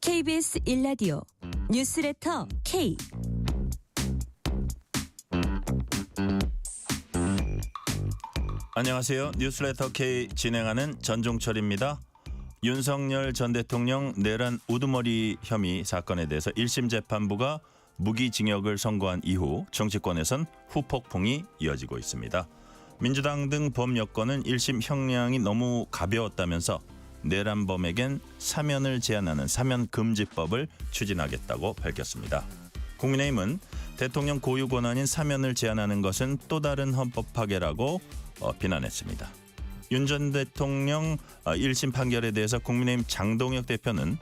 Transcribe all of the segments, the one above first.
KBS 1라디오 뉴스레터 K. 안녕하세요. 뉴스레터 K 진행하는 전종철입니다. 윤석열 전 대통령 내란 우두머리 혐의 사건에 대해서 1심 재판부가 무기징역을 선고한 이후 정치권에선 후폭풍이 이어지고 있습니다. 민주당 등 범여권은 1심 형량이 너무 가벼웠다면서 내란범에겐 사면을 제한하는 사면금지법을 추진하겠다고 밝혔습니다. 국민의힘은 대통령 고유 권한인 사면을 제한하는 것은 또 다른 헌법 파괴라고 비난했습니다. 윤 전 대통령 1심 판결에 대해서 국민의힘 장동혁 대표는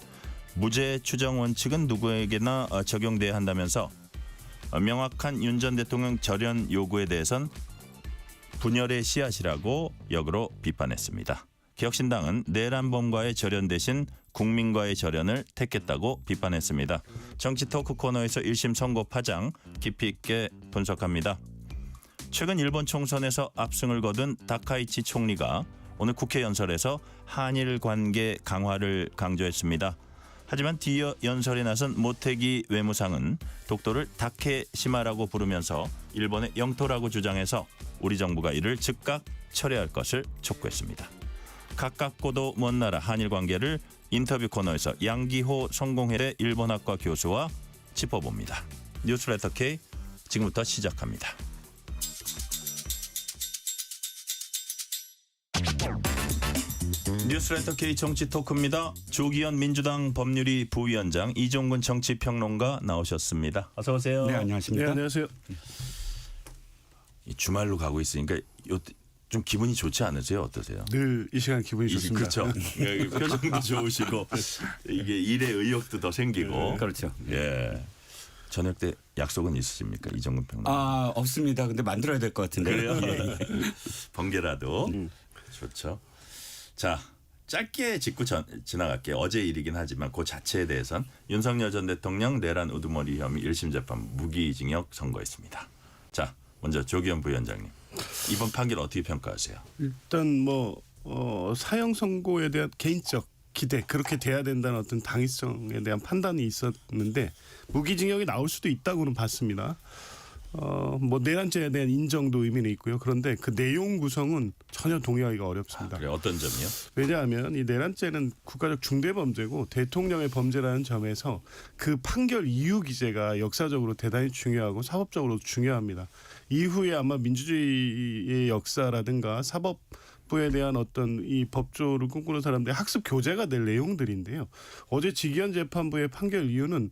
무죄 추정 원칙은 누구에게나 적용돼야 한다면서 명확한 윤 전 대통령 절연 요구에 대해선 분열의 씨앗이라고 역으로 비판했습니다. 개혁신당은 내란범과의 절연 대신 국민과의 절연을 택했다고 비판했습니다. 정치 토크 코너에서 1심 선고 파장 깊이 있게 분석합니다. 최근 일본 총선에서 압승을 거둔 다카이치 총리가 오늘 국회 연설에서 한일 관계 강화를 강조했습니다. 하지만 뒤이어 연설에 나선 모테기 외무상은 독도를 다케시마라고 부르면서 일본의 영토라고 주장해서 우리 정부가 이를 즉각 철회할 것을 촉구했습니다. 가깝고도 먼 나라 한일 관계를 인터뷰 코너에서 양기호 성공회대 일본학과 교수와 짚어봅니다. 뉴스레터 K 지금부터 시작합니다. 뉴스레터 K 정치 토크입니다. 조기현 민주당 법률위 부위원장, 이종근 정치평론가 나오셨습니다. 어서 오세요. 네, 안녕하십니까. 네, 안녕하세요. 주말로 가고 있으니까 좀 기분이 좋지 않으세요? 어떠세요? 늘 이 시간 기분이 좋습니다. 그렇죠. 표정도 좋으시고 이게 일의 의욕도 더 생기고. 그렇죠. 예. 저녁 때 약속은 있으십니까? 이종근 평론가. 없습니다. 근데 만들어야 될 것 같은데. 그래요? 번개라도. 좋죠. 자, 짧게 짚고 지나갈게요. 어제 일이긴 하지만 그 자체에 대해선 윤석열 전 대통령 내란 우두머리 혐의 1심 재판 무기징역 선고했습니다. 자, 먼저 조기현 부위원장님. 이번 판결 어떻게 평가하세요? 일단 사형 선고에 대한 개인적 기대, 그렇게 돼야 된다는 어떤 당위성에 대한 판단이 있었는데 무기징역이 나올 수도 있다고는 봤습니다. 내란죄에 대한 인정도 의미는 있고요. 그런데 그 내용 구성은 전혀 동의하기가 어렵습니다. 그래, 어떤 점이요? 왜냐하면 이 내란죄는 국가적 중대범죄고 대통령의 범죄라는 점에서 그 판결 이유 기재가 역사적으로 대단히 중요하고 사법적으로 중요합니다. 이후에 아마 민주주의의 역사라든가 사법부에 대한 어떤 이 법조를 꿈꾸는 사람들의 학습 교재가 될 내용들인데요. 어제 지기현 재판부의 판결 이유는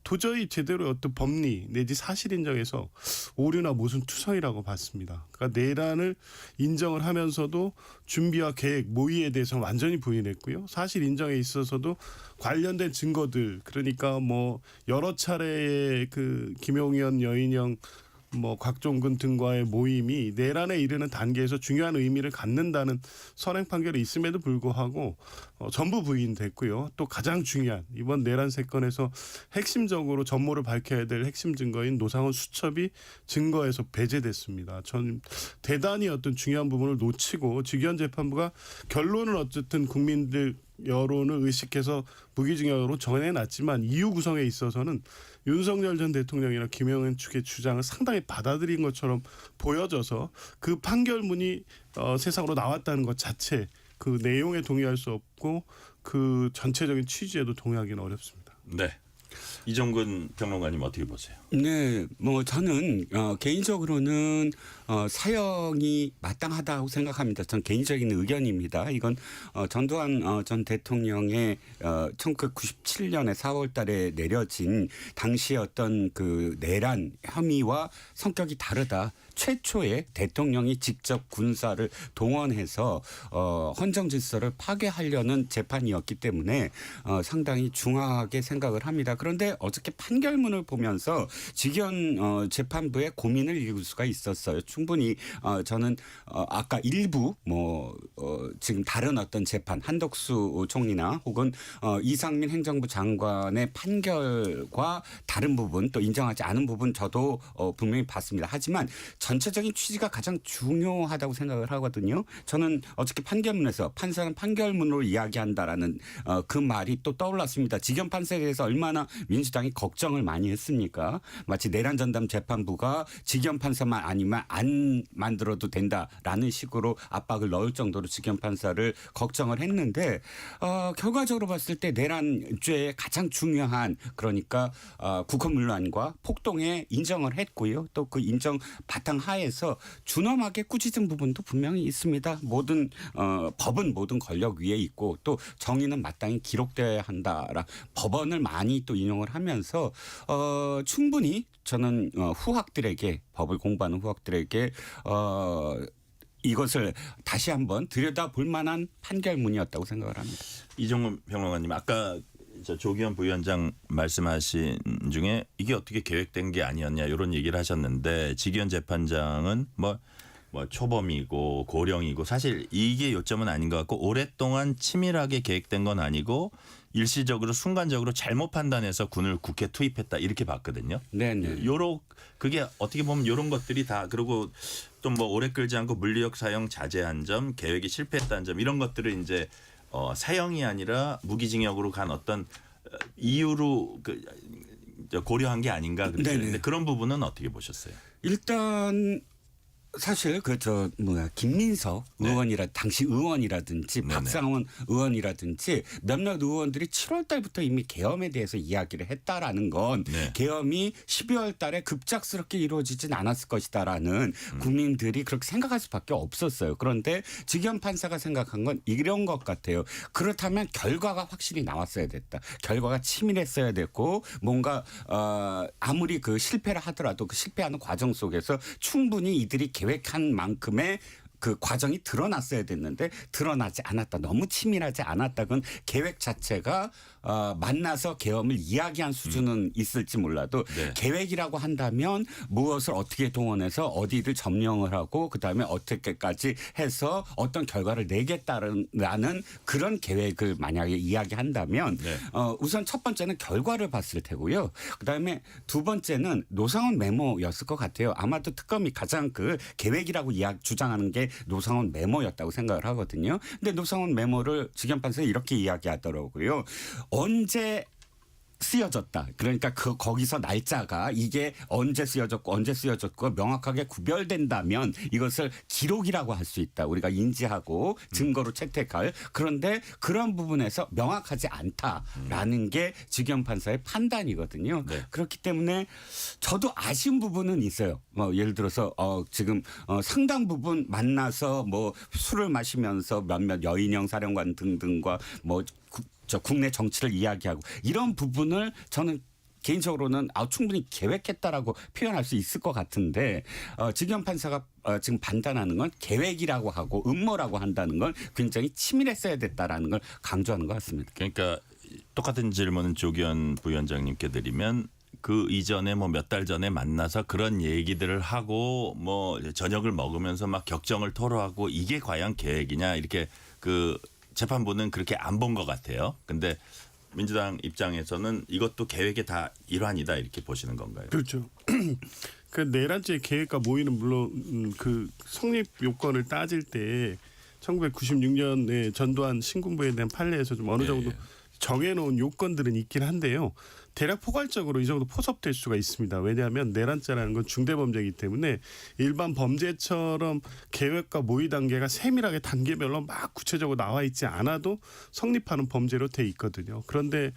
도저히 제대로 어떤 법리 내지 사실 인정에서 오류나 모순투성이라고 봤습니다. 그러니까 내란을 인정을 하면서도 준비와 계획, 모의에 대해서는 완전히 부인했고요. 사실 인정에 있어서도 관련된 증거들, 그러니까 여러 차례의 그 김용현, 여인영, 곽종근 등과의 모임이 내란에 이르는 단계에서 중요한 의미를 갖는다는 선행 판결이 있음에도 불구하고 전부 부인됐고요. 또 가장 중요한 이번 내란 사건에서 핵심적으로 전모를 밝혀야 될 핵심 증거인 노상원 수첩이 증거에서 배제됐습니다. 전 대단히 어떤 중요한 부분을 놓치고 지기현 재판부가 결론은 어쨌든 국민들 여론을 의식해서 무기징역으로 정해놨지만 이유 구성에 있어서는 윤석열 전 대통령이나 김영현 측의 주장을 상당히 받아들인 것처럼 보여져서 그 판결문이 세상으로 나왔다는 것 자체 그 내용에 동의할 수 없고 그 전체적인 취지에도 동의하기는 어렵습니다. 네. 이종근 평론가님 어떻게 보세요? 네, 저는 개인적으로는 사형이 마땅하다고 생각합니다. 전 개인적인 의견입니다. 이건 전두환 전 대통령의 1997년에 4월달에 내려진 당시의 어떤 그 내란 혐의와 성격이 다르다. 최초의 대통령이 직접 군사를 동원해서 헌정 질서를 파괴하려는 재판이었기 때문에 상당히 중하게 생각을 합니다. 그런데 어저께 판결문을 보면서 직연 재판부의 고민을 읽을 수가 있었어요. 충분히 저는 아까 일부 지금 다른 어떤 재판 한덕수 총리나 혹은 이상민 행정부 장관의 판결과 다른 부분 또 인정하지 않은 부분 저도 분명히 봤습니다. 하지만 전체적인 취지가 가장 중요하다고 생각을 하거든요. 저는 어저께 판결문에서 판사는 판결문으로 이야기한다라는 그 말이 또 떠올랐습니다. 직연 판사에 대해서 얼마나 민주당이 걱정을 많이 했습니까? 마치 내란 전담 재판부가 직연 판사만 아니면 안 만들어도 된다라는 식으로 압박을 넣을 정도로 직연 판사를 걱정을 했는데 결과적으로 봤을 때 내란죄의 가장 중요한 그러니까 국헌문란과 폭동에 인정을 했고요. 또 그 인정 바탕 하에서 준엄하게 꾸짖은 부분도 분명히 있습니다. 모든 법은 모든 권력 위에 있고 또 정의는 마땅히 기록돼야 한다라 법원을 많이 또 인용을 하면서 충분히 저는 후학들에게 법을 공부하는 후학들에게 이것을 다시 한번 들여다볼 만한 판결문이었다고 생각을 합니다. 이종훈 평론가님 아까 조기현 부위원장 말씀하신 중에 이게 어떻게 계획된 게 아니었냐 이런 얘기를 하셨는데 직위원 재판장은 뭐 초범이고 고령이고 사실 이게 요점은 아닌 것 같고 오랫동안 치밀하게 계획된 건 아니고 일시적으로 순간적으로 잘못 판단해서 군을 국회 투입했다 이렇게 봤거든요. 네네. 그게 어떻게 보면 이런 것들이 다 그리고 또 뭐 오래 끌지 않고 물리력 사용 자제한 점, 계획이 실패했다는 점 이런 것들을 이제 사형이 아니라 무기징역으로 간 어떤 이유로 고려한 게 아닌가 그런데 그런 부분은 어떻게 보셨어요? 일단 사실 김민석 의원이라 당시 의원이라든지 네네. 박상원 의원이라든지 몇몇 의원들이 7월 달부터 이미 계엄에 대해서 이야기를 했다라는 건 네. 계엄이 12월 달에 급작스럽게 이루어지진 않았을 것이다라는 국민들이 그렇게 생각할 수밖에 없었어요. 그런데 직연 판사가 생각한 건 이런 것 같아요. 그렇다면 결과가 확실히 나왔어야 됐다. 결과가 치밀했어야 됐고 뭔가 아무리 그 실패를 하더라도 그 실패하는 과정 속에서 충분히 이들이 계획한 만큼의 그 과정이 드러났어야 됐는데 드러나지 않았다. 너무 치밀하지 않았다. 그건 계획 자체가 만나서 계엄을 이야기한 수준은 있을지 몰라도 네. 계획이라고 한다면 무엇을 어떻게 동원해서 어디를 점령을 하고 그다음에 어떻게까지 해서 어떤 결과를 내겠다라는 그런 계획을 만약에 이야기한다면 네. 우선 첫 번째는 결과를 봤을 테고요. 그다음에 두 번째는 노상원 메모였을 것 같아요. 아마도 특검이 가장 그 계획이라고 주장하는 게 노상원 메모였다고 생각을 하거든요. 근데 노상원 메모를 직연 판사가 이렇게 이야기하더라고요. 언제 쓰여졌다. 그러니까 거기서 날짜가 이게 언제 쓰여졌고 명확하게 구별된다면 이것을 기록이라고 할 수 있다. 우리가 인지하고 증거로 채택할. 그런데 그런 부분에서 명확하지 않다라는 게 직연 판사의 판단이거든요. 네. 그렇기 때문에 저도 아쉬운 부분은 있어요. 예를 들어서 지금 상당 부분 만나서 술을 마시면서 몇몇 여인영 사령관 등등과 국내 정치를 이야기하고 이런 부분을 저는 개인적으로는 충분히 계획했다라고 표현할 수 있을 것 같은데 직연 판사가 지금 판단하는 건 계획이라고 하고 음모라고 한다는 건 굉장히 치밀했어야 됐다라는 걸 강조하는 것 같습니다. 그러니까 똑같은 질문은 조기현 부위원장님께 드리면 그 이전에 몇 달 전에 만나서 그런 얘기들을 하고 저녁을 먹으면서 막 격정을 토로하고 이게 과연 계획이냐 이렇게 재판부는 그렇게 안 본 것 같아요. 근데 민주당 입장에서는 이것도 계획의 다 일환이다 이렇게 보시는 건가요? 그렇죠. 그 내란죄 계획과 모의는 물론 그 성립 요건을 따질 때 1996년에 전두환 신군부에 대한 판례에서 좀 어느 정도 정해놓은 요건들은 있긴 한데요. 대략 포괄적으로 이 정도 포섭될 수가 있습니다. 왜냐하면 내란죄라는 건 중대범죄이기 때문에 일반 범죄처럼 계획과 모의 단계가 세밀하게 단계별로 막 구체적으로 나와 있지 않아도 성립하는 범죄로 돼 있거든요. 그런데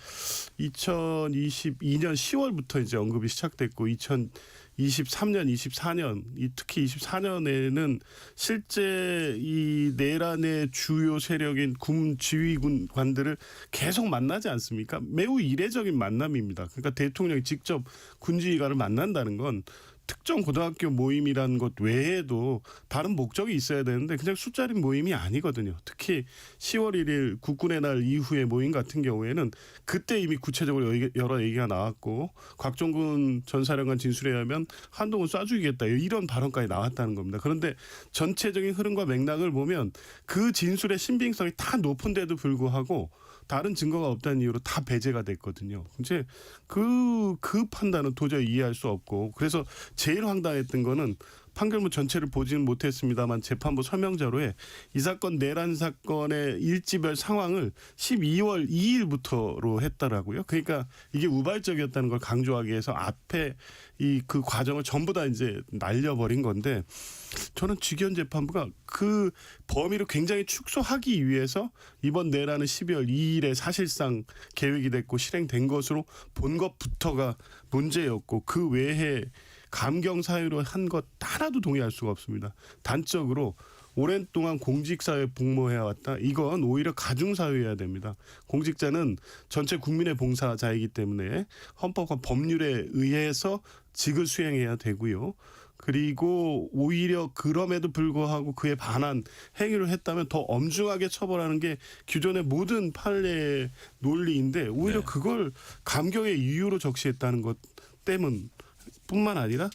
2022년 10월부터 이제 언급이 시작됐고 2023년, 24년, 특히 24년에는 실제 이 내란의 주요 세력인 군 지휘관들을 계속 만나지 않습니까? 매우 이례적인 만남입니다. 그러니까 대통령이 직접 군 지휘관을 만난다는 건 특정 고등학교 모임이라는 것 외에도 다른 목적이 있어야 되는데 그냥 술자리 모임이 아니거든요. 특히 10월 1일 국군의 날 이후의 모임 같은 경우에는 그때 이미 구체적으로 여러 얘기가 나왔고 곽종군 전 사령관 진술에 의하면 한동훈 쏴 죽이겠다 이런 발언까지 나왔다는 겁니다. 그런데 전체적인 흐름과 맥락을 보면 그 진술의 신빙성이 다 높은데도 불구하고 다른 증거가 없다는 이유로 다 배제가 됐거든요. 이제 그 판단은 도저히 이해할 수 없고 그래서 제일 황당했던 거는 판결문 전체를 보지는 못했습니다만 재판부 설명자료에 이 사건 내란 사건의 일지별 상황을 12월 2일부터로 했더라고요. 그러니까 이게 우발적이었다는 걸 강조하기 위해서 앞에 그 과정을 전부 다 이제 날려버린 건데 저는 직연 재판부가 그 범위를 굉장히 축소하기 위해서 이번 내란은 12월 2일에 사실상 계획이 됐고 실행된 것으로 본 것부터가 문제였고 그 외에 감경 사유로 한 것 하나도 동의할 수가 없습니다. 단적으로 오랜 동안 공직사회에 복무해왔다. 이건 오히려 가중사유해야 됩니다. 공직자는 전체 국민의 봉사자이기 때문에 헌법과 법률에 의해서 직을 수행해야 되고요. 그리고 오히려 그럼에도 불구하고 그에 반한 행위를 했다면 더 엄중하게 처벌하는 게 기존의 모든 판례의 논리인데 오히려 네. 그걸 감경의 이유로 적시했다는 것 때문 뿐만 아니라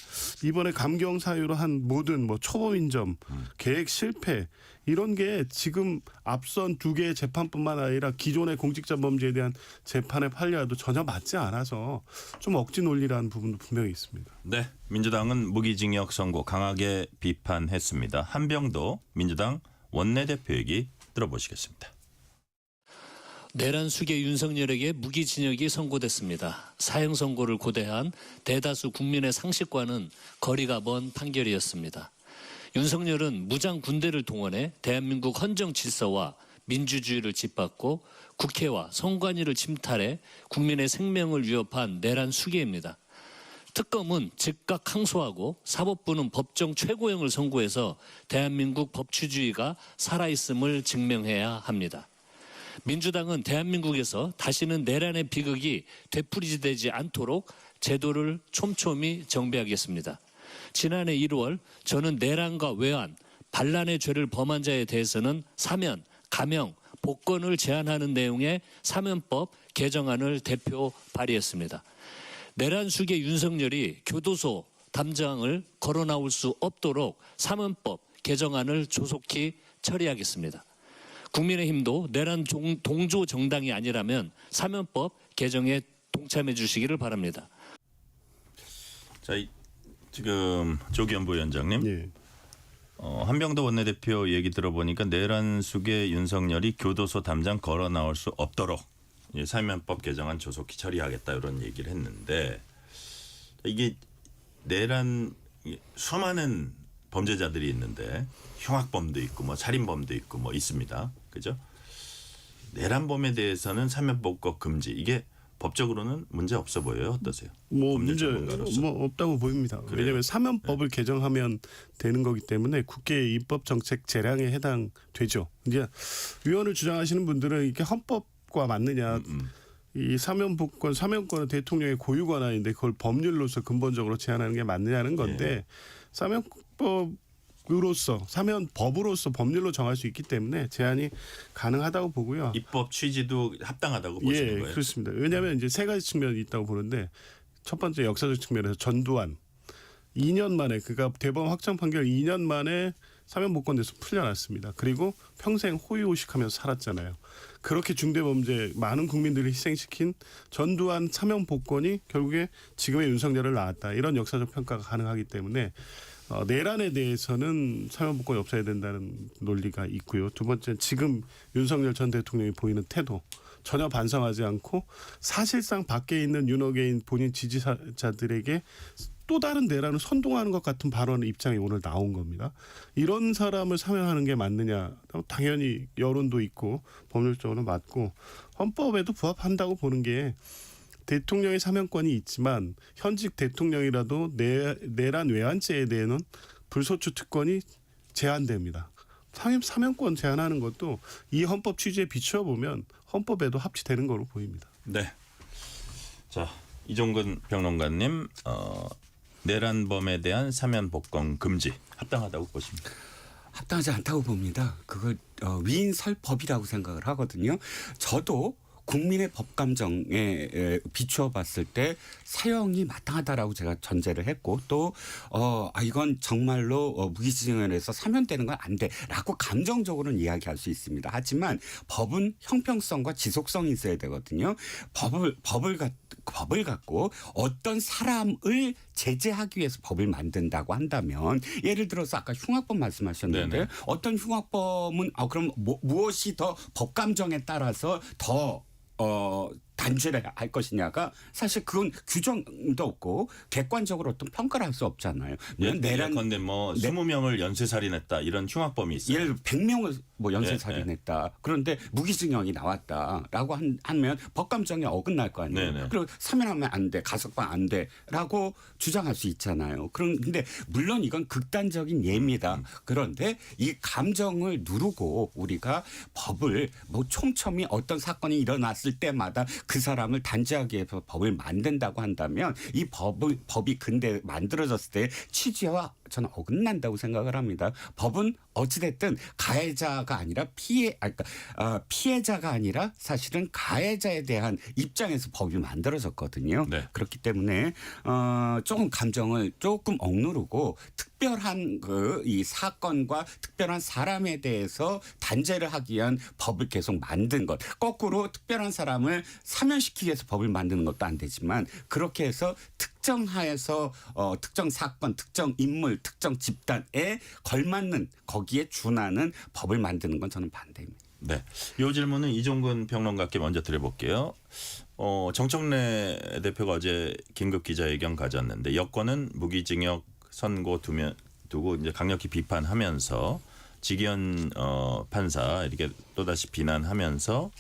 이번에 감경 사유로 한 모든 초범인점, 계획 실패 이런 게 지금 앞선 두 개의 재판뿐만 아니라 기존의 공직자 범죄에 대한 재판의 판례와도 전혀 맞지 않아서 좀 억지 논리라는 부분도 분명히 있습니다. 네, 민주당은 무기징역 선고 강하게 비판했습니다. 한병도 민주당 원내대표 얘기 들어보시겠습니다. 내란 수계 윤석열에게 무기징역이 선고됐습니다. 사형 선고를 고대한 대다수 국민의 상식과는 거리가 먼 판결이었습니다. 윤석열은 무장 군대를 동원해 대한민국 헌정 질서와 민주주의를 짓밟고 국회와 선관위를 침탈해 국민의 생명을 위협한 내란 수계입니다. 특검은 즉각 항소하고 사법부는 법정 최고형을 선고해서 대한민국 법치주의가 살아있음을 증명해야 합니다. 민주당은 대한민국에서 다시는 내란의 비극이 되풀이되지 않도록 제도를 촘촘히 정비하겠습니다. 지난해 1월 저는 내란과 외환, 반란의 죄를 범한 자에 대해서는 사면, 감형, 복권을 제한하는 내용의 사면법 개정안을 대표 발의했습니다. 내란 수계 윤석열이 교도소 담장을 걸어 나올 수 없도록 사면법 개정안을 조속히 처리하겠습니다. 국민의힘도 내란 동조 정당이 아니라면 사면법 개정에 동참해 주시기를 바랍니다. 자, 지금 조기현 부위원장님, 예. 한병도 원내대표 얘기 들어보니까 내란 수계 윤석열이 교도소 담장 걸어 나올 수 없도록 사면법 개정안 조속히 처리하겠다 이런 얘기를 했는데 이게 내란 수많은 범죄자들이 있는데 흉악범도 있고 살인범도 있고 있습니다. 그죠? 내란범에 대해서는 사면법과 금지 이게 법적으로는 문제 없어 보여요. 어떠세요? 문제 전문가로서. 없다고 보입니다. 그래요? 왜냐하면 사면법을 개정하면 되는 거기 때문에 국회의 입법정책 재량에 해당되죠. 이제 위원을 주장하시는 분들은 이게 헌법과 맞느냐? 이 사면복권, 사면권은 대통령의 고유 권한인데 그걸 법률로서 근본적으로 제한하는 게 맞느냐는 건데 사면법으로서 법률로 정할 수 있기 때문에 제한이 가능하다고 보고요. 입법 취지도 합당하다고 보시는 거예요? 그렇습니다. 왜냐하면 이제 세 가지 측면이 있다고 보는데 첫 번째 역사적 측면에서 전두환 2년 만에 그가 대법원 확정 판결 2년 만에 사면복권돼서 풀려났습니다. 그리고 평생 호의호식하면서 살았잖아요. 그렇게 중대범죄 많은 국민들을 희생시킨 전두환 사면복권이 결국에 지금의 윤석열을 낳았다. 이런 역사적 평가가 가능하기 때문에 내란에 대해서는 사면복권이 없어야 된다는 논리가 있고요. 두 번째는 지금 윤석열 전 대통령이 보이는 태도. 전혀 반성하지 않고 사실상 밖에 있는 윤호개인 본인 지지자들에게 또 다른 내란을 선동하는 것 같은 발언의 입장이 오늘 나온 겁니다. 이런 사람을 사면하는 게 맞느냐. 당연히 여론도 있고 법률적으로 맞고 헌법에도 부합한다고 보는 게 대통령의 사면권이 있지만 현직 대통령이라도 내란 외환죄에 대해서는 불소추 특권이 제한됩니다. 사면권 제한하는 것도 이 헌법 취지에 비추어 보면 헌법에도 합치되는 거로 보입니다. 네. 자, 이종근 평론가님, 내란범에 대한 사면 복권 금지 합당하다고 보십니까? 합당하지 않다고 봅니다. 그걸 위인설법이라고 생각을 하거든요. 저도 국민의 법 감정에 비추어 봤을 때 사형이 마땅하다라고 제가 전제를 했고 또 이건 정말로 무기징역에서 사면되는 건 안 돼라고 감정적으로는 이야기할 수 있습니다. 하지만 법은 형평성과 지속성이 있어야 되거든요. 법을 갖고 어떤 사람을 제재하기 위해서 법을 만든다고 한다면 예를 들어서 아까 흉악범 말씀하셨는데 네네. 어떤 흉악범은 그럼 무엇이 더 법 감정에 따라서 더 단죄를 할 것이냐가 사실 그건 규정도 없고 객관적으로 어떤 평가를 할 수 없잖아요. 예컨대 뭐 20명을 연쇄살인했다 이런 흉악범이 있어요. 예를 들어 100명을 뭐 연쇄살인했다. 그런데 무기징역이 나왔다라고 하면 법감정에 어긋날 거 아니에요. 네네. 그리고 사면하면 안 돼, 가석방 안 돼라고 주장할 수 있잖아요. 그런데 물론 이건 극단적인 예입니다. 그런데 이 감정을 누르고 우리가 법을 뭐 촘촘히 어떤 사건이 일어났을 때마다 그 사람을 단죄하기 위해서 법을 만든다고 한다면 이 법이 근대 만들어졌을 때 취지와 저는 어긋난다고 생각을 합니다. 법은 어찌됐든 가해자가 아니라 피해자가 아니라 사실은 가해자에 대한 입장에서 법이 만들어졌거든요. 네. 그렇기 때문에 조금 감정을 조금 억누르고 특별한 이 사건과 특별한 사람에 대해서 단죄를 하기 위한 법을 계속 만든 것. 거꾸로 특별한 사람을 사면시키기 위해서 법을 만드는 것도 안 되지만 그렇게 해서 특정하에서 특정 사건, 특정 인물, 특정 집단에 걸맞는 거기에 준하는 법을 만드는 건 저는 반대입니다. 네. 이 질문은 이종근 평론가께 먼저 드려볼게요. 정청래 대표가 어제 긴급 기자회견 가졌는데 여권은 무기징역 선고 두고 이제 강력히 비판하면서 지기현 판사 이렇게 또다시 비난하면서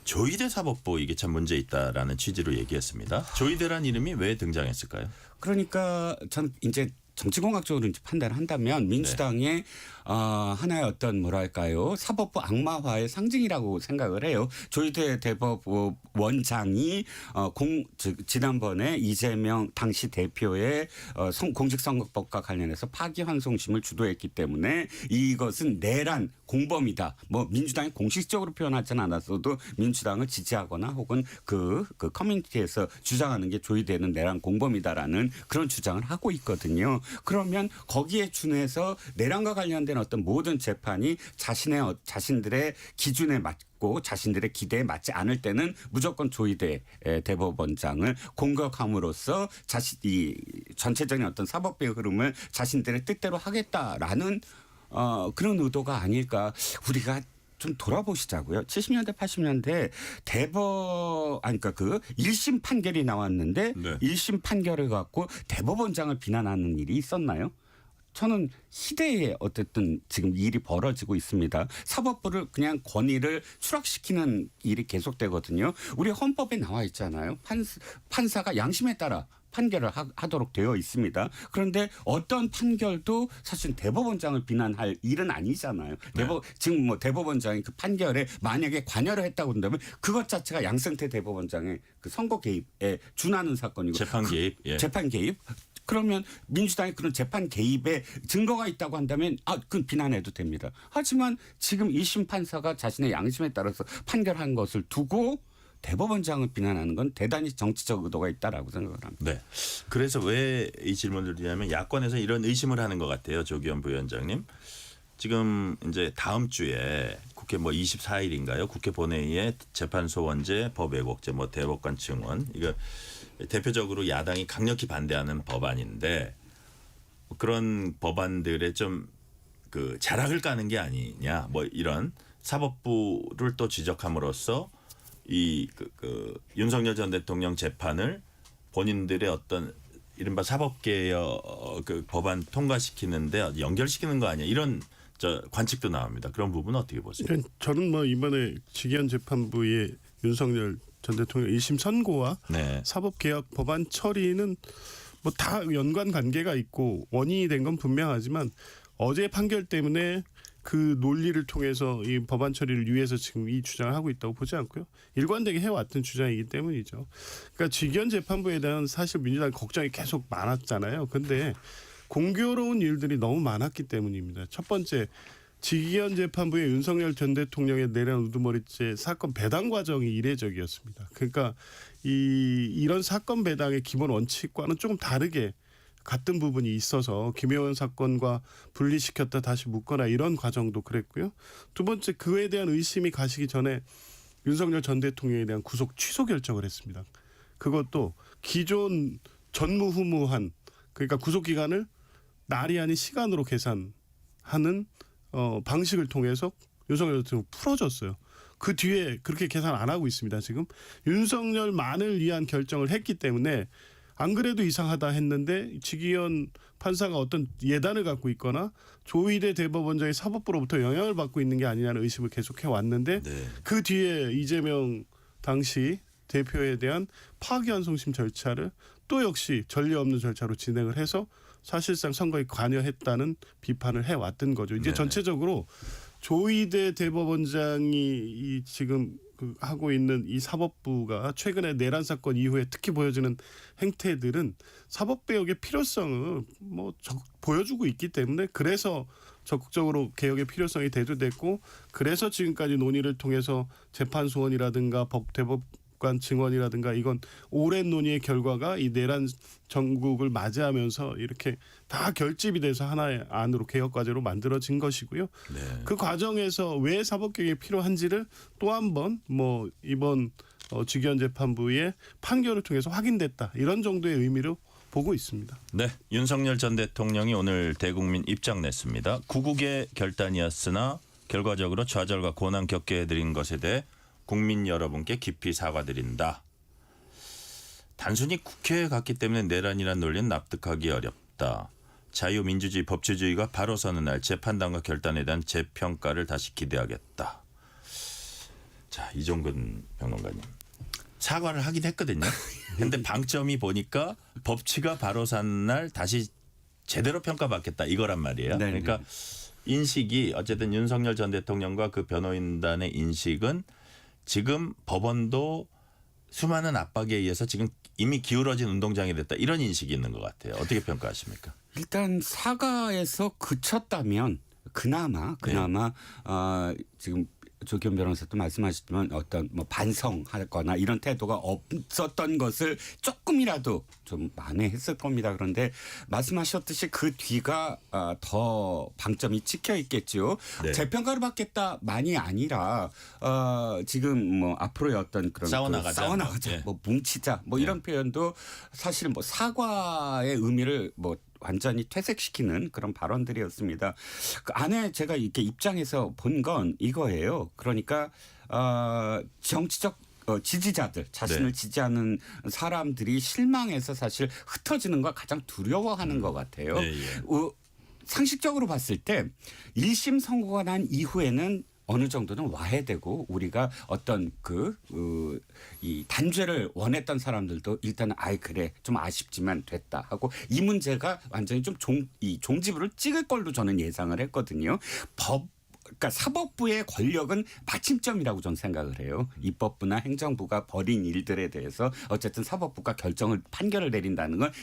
조희대 사법부 이게 참 문제 있다라는 취지로 얘기했습니다. 조희대란 이름이 왜 등장했을까요? 그러니까 전 이제 정치공학적으로 이제 판단을 한다면 민주당의 하나의 어떤 뭐랄까요 사법부 악마화의 상징이라고 생각을 해요. 조희대 대법원장이 지난번에 이재명 당시 대표의 공직선거법과 관련해서 파기환송심을 주도했기 때문에 이것은 내란 공범이다. 뭐 민주당이 공식적으로 표현하지는 않았어도 민주당을 지지하거나 혹은 그 커뮤니티에서 주장하는 게 조희대는 내란 공범이다라는 그런 주장을 하고 있거든요. 그러면 거기에 준해서 내란과 관련된 어떤 모든 재판이 자신들의 기준에 맞고 자신들의 기대에 맞지 않을 때는 무조건 조희대 대법원장을 공격함으로써 이 전체적인 어떤 사법부의 흐름을 자신들의 뜻대로 하겠다라는 그런 의도가 아닐까. 우리가 좀 돌아보시자고요. 70년대 80년대 그러니까 그 1심 판결이 나왔는데 네. 1심 판결을 갖고 대법원장을 비난하는 일이 있었나요? 저는 희대에 어쨌든 지금 일이 벌어지고 있습니다. 사법부를 그냥 권위를 추락시키는 일이 계속되거든요. 우리 헌법에 나와 있잖아요. 판사가 양심에 따라 판결을 하도록 되어 있습니다. 그런데 어떤 판결도 사실 대법원장을 비난할 일은 아니잖아요. 네. 지금 뭐 대법원장이 그 판결에 만약에 관여를 했다고 한다면 그것 자체가 양승태 대법원장의 그 선거 개입에 준하는 사건이고 재판 개입. 예. 재판 개입. 그러면 민주당이 그런 재판 개입에 증거가 있다고 한다면 그건 비난해도 됩니다. 하지만 지금 1심 판사가 자신의 양심에 따라서 판결한 것을 두고 대법원장을 비난하는 건 대단히 정치적 의도가 있다라고 생각을 합니다. 네. 그래서 왜 이 질문을 드리냐면 야권에서 이런 의심을 하는 것 같아요. 조기현 부위원장님. 지금 이제 다음 주에 국회 뭐 24일인가요? 국회 본회의에 재판소원제, 법왜곡제, 뭐 대법관 증원 이거 대표적으로 야당이 강력히 반대하는 법안인데 그런 법안들에 좀 그 자락을 까는 게 아니냐 뭐 이런 사법부를 또 지적함으로써 이 윤석열 전 대통령 재판을 본인들의 어떤 이른바 사법개혁 그 법안 통과시키는데 연결시키는 거 아니야 이런 관측도 나옵니다. 그런 부분은 어떻게 보세요? 저는 뭐 이번에 지기현 재판부의 윤석열 전 대통령 1심 선고와 네. 사법개혁 법안 처리는 뭐 다 연관 관계가 있고 원인이 된 건 분명하지만 어제 판결 때문에 그 논리를 통해서 이 법안 처리를 위해서 지금 이 주장을 하고 있다고 보지 않고요. 일관되게 해왔던 주장이기 때문이죠. 그러니까 직위원 재판부에 대한 사실 민주당 걱정이 계속 많았잖아요. 근데 공교로운 일들이 너무 많았기 때문입니다. 첫 번째, 직위원 재판부의 윤석열 전 대통령의 내란 우두머리죄 사건 배당 과정이 이례적이었습니다. 그러니까 이런 사건 배당의 기본 원칙과는 조금 다르게 같은 부분이 있어서 김혜원 사건과 분리시켰다 다시 묶거나 이런 과정도 그랬고요. 두 번째, 그에 대한 의심이 가시기 전에 윤석열 전 대통령에 대한 구속 취소 결정을 했습니다. 그것도 기존 전무후무한, 그러니까 구속 기간을 날이 아닌 시간으로 계산하는 방식을 통해서 윤석열 대통령 풀어줬어요. 그 뒤에 그렇게 계산 안 하고 있습니다. 지금 윤석열만을 위한 결정을 했기 때문에 안 그래도 이상하다 했는데 직위원 판사가 어떤 예단을 갖고 있거나 조희대 대법원장의 사법부로부터 영향을 받고 있는 게 아니냐는 의심을 계속해 왔는데 네. 그 뒤에 이재명 당시 대표에 대한 파기환송심 절차를 또 역시 전례 없는 절차로 진행을 해서 사실상 선거에 관여했다는 비판을 해왔던 거죠. 이제 네네. 전체적으로 조희대 대법원장이 지금 하고 있는 이 사법부가 최근에 내란 사건 이후에 특히 보여지는 행태들은 사법개혁의 필요성을 보여주고 있기 때문에 그래서 적극적으로 개혁의 필요성이 대두됐고 그래서 지금까지 논의를 통해서 재판 소원이라든가 대법관 증언이라든가 이건 오랜 논의의 결과가 이 내란 전국을 맞이하면서 이렇게 다 결집이 돼서 하나의 안으로 개혁 과제로 만들어진 것이고요. 네. 그 과정에서 왜 사법개혁이 필요한지를 또 한 번 이번 직위원 재판부의 판결을 통해서 확인됐다. 이런 정도의 의미로 보고 있습니다. 네, 윤석열 전 대통령이 오늘 대국민 입장 냈습니다. 구국의 결단이었으나 결과적으로 좌절과 고난 겪게 해드린 것에 대해 국민 여러분께 깊이 사과드린다. 단순히 국회에 갔기 때문에 내란이란 논리는 납득하기 어렵다. 자유민주주의 법치주의가 바로 서는 날 재판단과 결단에 대한 재평가를 다시 기대하겠다. 자, 이종근 평론가님. 사과를 하긴 했거든요. 근데 방점이 보니까 법치가 바로 산 날 다시 제대로 평가받겠다 이거란 말이에요. 네네. 그러니까 인식이 어쨌든 윤석열 전 대통령과 그 변호인단의 인식은 지금 법원도 수많은 압박에 의해서 지금 이미 기울어진 운동장이 됐다 이런 인식이 있는 것 같아요. 어떻게 평가하십니까? 일단 사과에서 그쳤다면 그나마 지금 조기현 변호사도 말씀하셨지만 어떤 반성하거나 이런 태도가 없었던 것을 조금이라도 좀 만회했을 겁니다. 그런데 말씀하셨듯이 그 뒤가 더 방점이 찍혀 있겠죠. 네. 재평가를 받겠다만이 아니라 지금 앞으로의 어떤 그런 싸워나가자. 네. 뭉치자 이런 표현도 사실 사과의 의미를 완전히 퇴색시키는 그런 발언들이었습니다. 그 안에 제가 이렇게 입장에서 본 건 이거예요. 그러니까 정치적 지지자들 자신을 지지하는 사람들이 실망해서 사실 흩어지는 걸 가장 두려워하는 것 같아요. 네, 예. 상식적으로 봤을 때 1심 선고가 난 이후에는 어느 정도는 와해되고 우리가 어떤 이 단죄를 원했던 사람들도 일단은 그래 좀 아쉽지만 됐다 하고 이 문제가 완전히 좀 종지부를 찍을 걸로 저는 예상을 했거든요. 그러니까 사법부의 권력은 마침점이라고 저는 생각을 해요. 입법부나 행정부가 벌인 일들에 대해서 어쨌든 사법부가 판결을 내린다는 건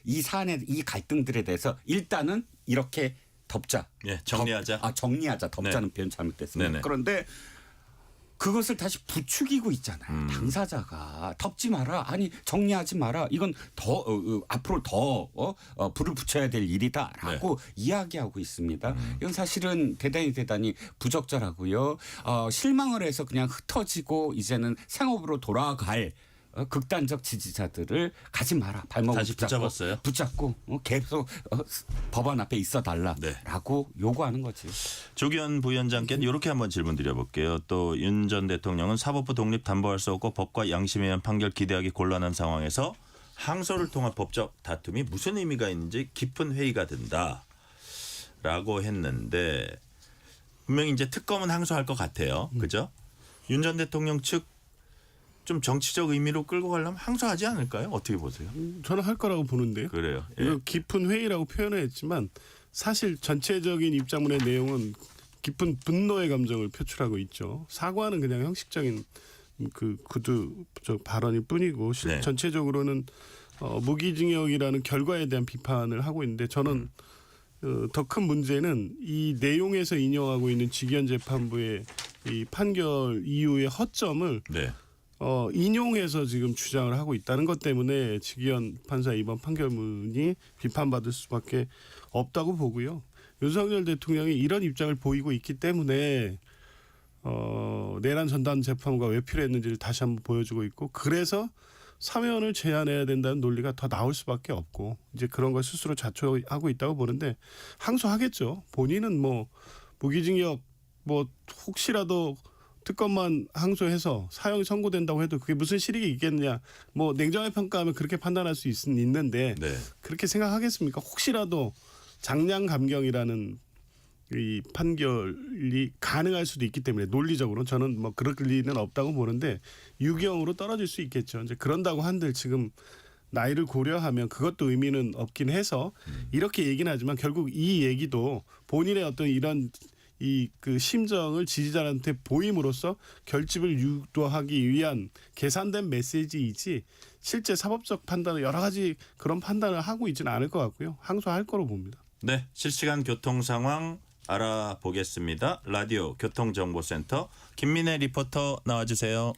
이 사안의 이 갈등들에 대해서 일단은 이렇게 덮자. 예, 정리하자. 정리하자. 덮자는 표현 잘못됐습니다. 네네. 그런데 그것을 다시 부추기고 있잖아요. 당사자가 덮지 마라. 정리하지 마라. 이건 더 앞으로 더 불을 붙여야 될 일이다라고 이야기하고 있습니다. 이건 사실은 대단히 부적절하고요. 실망을 해서 그냥 흩어지고 이제는 생업으로 돌아갈 극단적 지지자들을 가지 마라. 발목을 다시 붙잡았어요? 붙잡고 계속 법원 앞에 있어 달라라고 요구하는 거지. 조기현 부위원장께는 이렇게 한번 질문 드려볼게요. 또 윤 전 대통령은 사법부 독립 담보할 수 없고 법과 양심에 의한 판결 기대하기 곤란한 상황에서 항소를 통한 법적 다툼이 무슨 의미가 있는지 깊은 회의가 든다라고 했는데 분명히 이제 특검은 항소할 것 같아요. 그죠? 윤 전 대통령 측 좀 정치적 의미로 끌고 가려면 항소하지 않을까요? 어떻게 보세요? 저는 할 거라고 보는데요. 그래요. 예. 이거 깊은 회의라고 표현을 했지만 사실 전체적인 입장문의 내용은 깊은 분노의 감정을 표출하고 있죠. 사과는 그냥 형식적인 그 구두적 발언일 뿐이고 네. 전체적으로는 무기징역이라는 결과에 대한 비판을 하고 있는데 저는 더 큰 문제는 이 내용에서 인용하고 있는 직위원 재판부의 이 판결 이후의 허점을 네. 인용해서 지금 주장을 하고 있다는 것 때문에 직위원 판사 이번 판결문이 비판받을 수밖에 없다고 보고요. 윤석열 대통령이 이런 입장을 보이고 있기 때문에 내란 전담 재판부가 왜 필요했는지를 다시 한번 보여주고 있고 그래서 사면을 제한해야 된다는 논리가 더 나올 수밖에 없고 이제 그런 걸 스스로 자초하고 있다고 보는데 항소하겠죠. 본인은 뭐 무기징역 뭐 혹시라도 특검만 항소해서 사형이 선고된다고 해도 그게 무슨 실익이 있겠느냐. 뭐 냉정하게 평가하면 그렇게 판단할 수 있는데 네. 그렇게 생각하겠습니까? 혹시라도 장량 감경이라는 이 판결이 가능할 수도 있기 때문에 논리적으로 저는 뭐 그럴 리는 없다고 보는데 유경으로 떨어질 수 있겠죠. 이제 그런다고 한들 지금 나이를 고려하면 그것도 의미는 없긴 해서 이렇게 얘기는 하지만 결국 이 얘기도 본인의 어떤 이런 이 그 심정을 지지자한테 보임으로써 결집을 유도하기 위한 계산된 메시지이지 실제 사법적 판단을 여러 가지 그런 판단을 하고 있지는 않을 것 같고요. 항소할 거로 봅니다. 네, 실시간 교통 상황 알아보겠습니다. 라디오 교통정보센터 김민혜 리포터 나와주세요.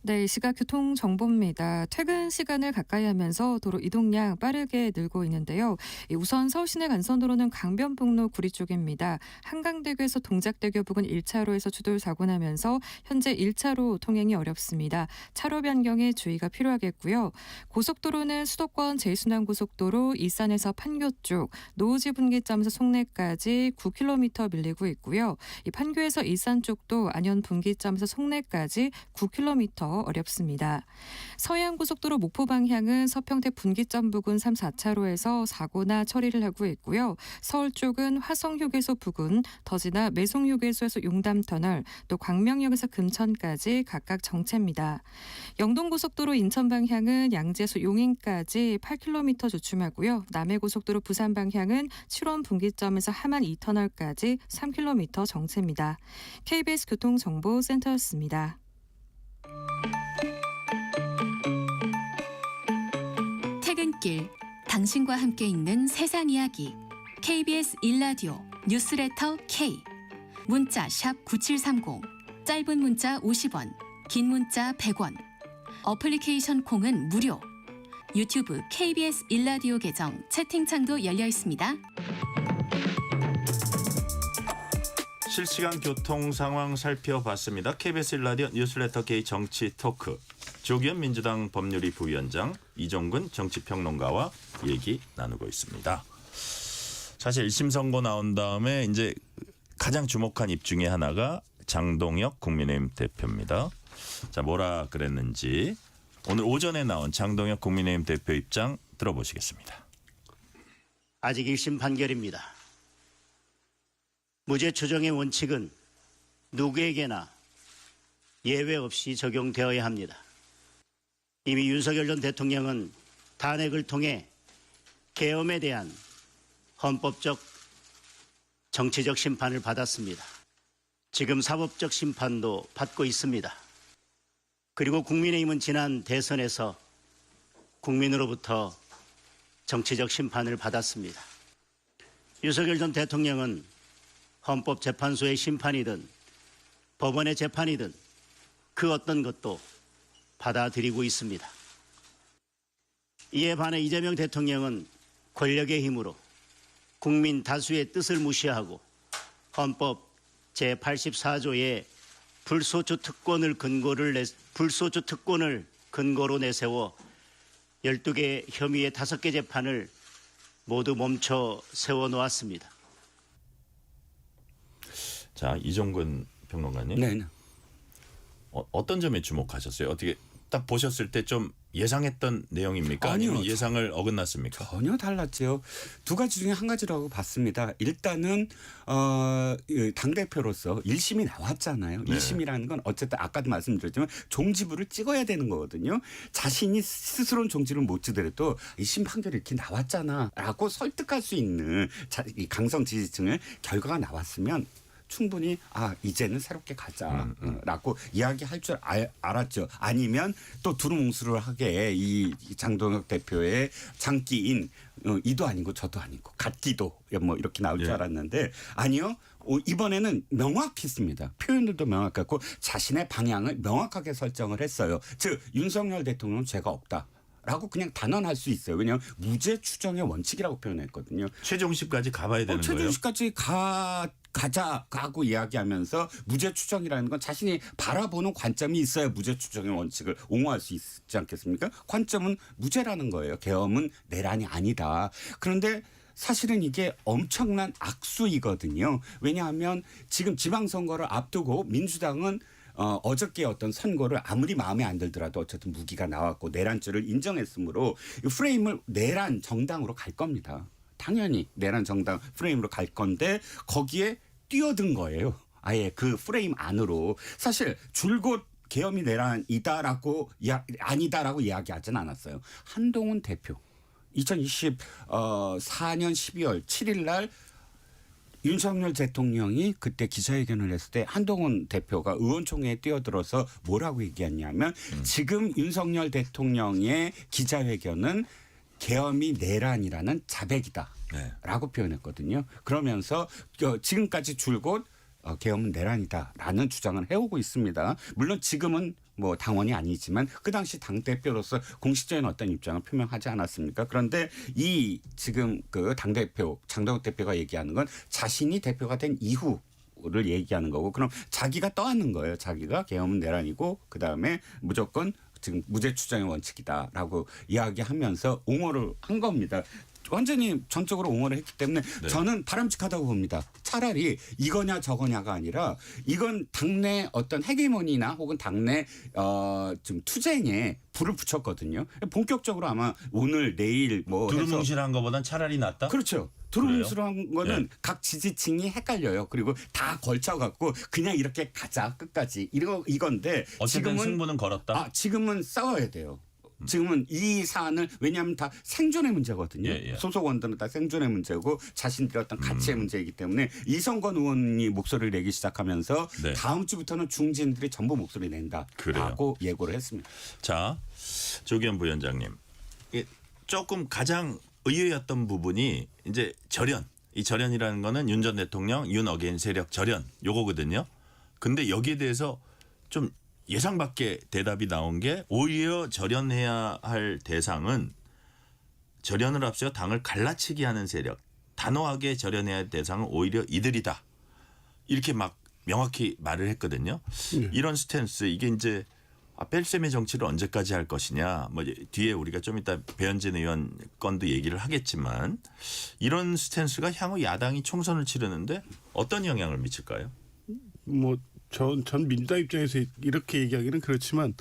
네, 이 시각 교통 정보입니다. 퇴근 시간을 가까이 하면서 도로 이동량 빠르게 늘고 있는데요. 우선 서울시내 간선도로는 강변북로 구리 쪽입니다. 한강대교에서 동작대교 부근 1차로에서 추돌 사고 나면서 현재 1차로 통행이 어렵습니다. 차로 변경에 주의가 필요하겠고요. 고속도로는 수도권 제일순환고속도로 일산에서 판교 쪽 노우지 분기점에서 송내까지 9km 밀리고 있고요. 이 판교에서 일산 쪽도 안현 분기점에서 송내까지 9km 어렵습니다. 서해안고속도로 목포 방향은 서평택 분기점 부근 3, 4차로에서 사고나 처리를 하고 있고요. 서울 쪽은 화성휴게소 부근, 더 지나 매송휴게소에서 용담터널, 또 광명역에서 금천까지 각각 정체입니다. 영동고속도로 인천 방향은 양재에서 용인까지 8km 주춤하고요. 남해고속도로 부산 방향은 7원 분기점에서 하만 2터널까지 3km 정체입니다. KBS 교통정보센터였습니다. 퇴근길 당신과 함께 읽는 세상 이야기 KBS 일라디오 뉴스레터 K 문자 샵 9730 짧은 문자 50원 긴 문자 100원 어플리케이션 콩은 무료 유튜브 KBS 일라디오 계정 채팅창도 열려 있습니다. 실시간 교통 상황 살펴봤습니다. KBS 라디오 뉴스레터 K 정치 토크. 조기현 민주당 법률위 부위원장, 이종근 정치평론가와 얘기 나누고 있습니다. 사실 1심 선고 나온 다음에 이제 가장 주목한 입 중에 하나가 장동혁 국민의힘 대표입니다. 자, 뭐라 그랬는지 오늘 오전에 나온 장동혁 국민의힘 대표 입장 들어보시겠습니다. 아직 1심 판결입니다. 무죄 추정의 원칙은 누구에게나 예외 없이 적용되어야 합니다. 이미 윤석열 전 대통령은 탄핵을 통해 계엄에 대한 헌법적 정치적 심판을 받았습니다. 지금 사법적 심판도 받고 있습니다. 그리고 국민의힘은 지난 대선에서 국민으로부터 정치적 심판을 받았습니다. 윤석열 전 대통령은 헌법재판소의 심판이든 법원의 재판이든 그 어떤 것도 받아들이고 있습니다. 이에 반해 이재명 대통령은 권력의 힘으로 국민 다수의 뜻을 무시하고 헌법 제84조의 불소추 특권을 근거로 내세워 12개 혐의의 5개 재판을 모두 멈춰 세워놓았습니다. 자, 이종근 평론가님. 네. 어떤 점에 주목하셨어요? 어떻게 딱 보셨을 때 좀 예상했던 내용입니까? 아니요. 아니면 예상을 어긋났습니까? 전혀 달랐죠. 두 가지 중에 한 가지라고 봤습니다. 일단은 당 대표로서 1심이 나왔잖아요. 네. 1심이라는 건 어쨌든 아까도 말씀드렸지만 종지부를 찍어야 되는 거거든요. 자신이 스스로는 종지를 못 찍더라도 1심 판결이 이렇게 나왔잖아라고 설득할 수 있는 이 강성 지지층의 결과가 나왔으면 충분히 이제는 새롭게 가자라고 이야기할 줄 알았죠. 아니면 또 두루뭉술을 하게 이 장동혁 대표의 장기인 이도 아니고 저도 아니고 같기도 뭐 이렇게 나올 줄 알았는데 아니요. 이번에는 명확했습니다. 표현들도 명확했고 자신의 방향을 명확하게 설정을 했어요. 즉 윤석열 대통령은 죄가 없다. 라고 그냥 단언할 수 있어요. 왜냐하면 무죄 추정의 원칙이라고 표현했거든요. 최종심까지 가봐야 되는 거예요. 최종심까지 가자고 이야기하면서 무죄 추정이라는 건 자신이 바라보는 관점이 있어야 무죄 추정의 원칙을 옹호할 수 있지 않겠습니까? 관점은 무죄라는 거예요. 계엄은 내란이 아니다. 그런데 사실은 이게 엄청난 악수이거든요. 왜냐하면 지금 지방선거를 앞두고 민주당은 어저께 어떤 선고를 아무리 마음에 안 들더라도 어쨌든 무기가 나왔고 내란죄를 인정했으므로 이 프레임을 내란 정당으로 갈 겁니다. 당연히 내란 정당 프레임으로 갈 건데 거기에 뛰어든 거예요. 아예 그 프레임 안으로. 사실 줄곧 계엄이 내란이다라고 아니다라고 이야기하진 않았어요. 한동훈 대표 2024년 12월 7일 날 윤석열 대통령이 그때 기자회견을 했을 때 한동훈 대표가 의원총회에 뛰어들어서 뭐라고 얘기했냐면 지금 윤석열 대통령의 기자회견은 계엄이 내란이라는 자백이다라고 표현했거든요. 그러면서 지금까지 줄곧 계엄은 내란이다라는 주장을 해오고 있습니다. 물론 지금은 뭐 당원이 아니지만 그 당시 당대표로서 공식적인 어떤 입장을 표명하지 않았습니까? 그런데 이 지금 그 당대표 장동혁 대표가 얘기하는 건 자신이 대표가 된 이후를 얘기하는 거고 그럼 자기가 떠안는 거예요. 자기가 계엄은 내란이고 그다음에 무조건 지금 무죄 추정의 원칙이다라고 이야기하면서 옹호를 한 겁니다. 완전히 전적으로 옹호를 했기 때문에 저는 바람직하다고 봅니다. 차라리 이거냐 저거냐가 아니라 이건 당내 어떤 헤게모니나 혹은 당내 좀 투쟁에 불을 붙였거든요. 본격적으로 아마 오늘 내일 뭐 두루뭉실한 것보단 차라리 낫다? 그렇죠. 두루뭉술한 거는 각 지지층이 헷갈려요. 그리고 다 걸쳐갖고 그냥 이렇게 가자 끝까지 이건데 어쨌든 승부는 걸었다. 지금은 싸워야 돼요. 지금은 이 사안을 왜냐하면 다 생존의 문제거든요. 소속원들은 다 생존의 문제고 자신들의 어떤 가치의 문제이기 때문에 이성건 의원이 목소리를 내기 시작하면서 다음 주부터는 중진들이 전부 목소리 낸다라고 예고를 했습니다. 자, 조기현 부위원장님. 조금 가장 의외였던 부분이 이제 절연. 이 절연이라는 거는 윤 전 대통령, 윤 어게인 세력 절연 요거거든요. 근데 여기에 대해서 좀 예상 밖의 대답이 나온 게 오히려 절연해야 할 대상은 절연을 앞서 당을 갈라치기 하는 세력, 단호하게 절연해야 할 대상은 오히려 이들이다. 이렇게 막 명확히 말을 했거든요. 이런 스탠스 이게 이제 뺄셈의 정치를 언제까지 할 것이냐. 뭐 뒤에 우리가 좀 이따 배현진 의원 건도 얘기를 하겠지만 이런 스탠스가 향후 야당이 총선을 치르는데 어떤 영향을 미칠까요? 전 민주당 입장에서 이렇게 얘기하기는 그렇지만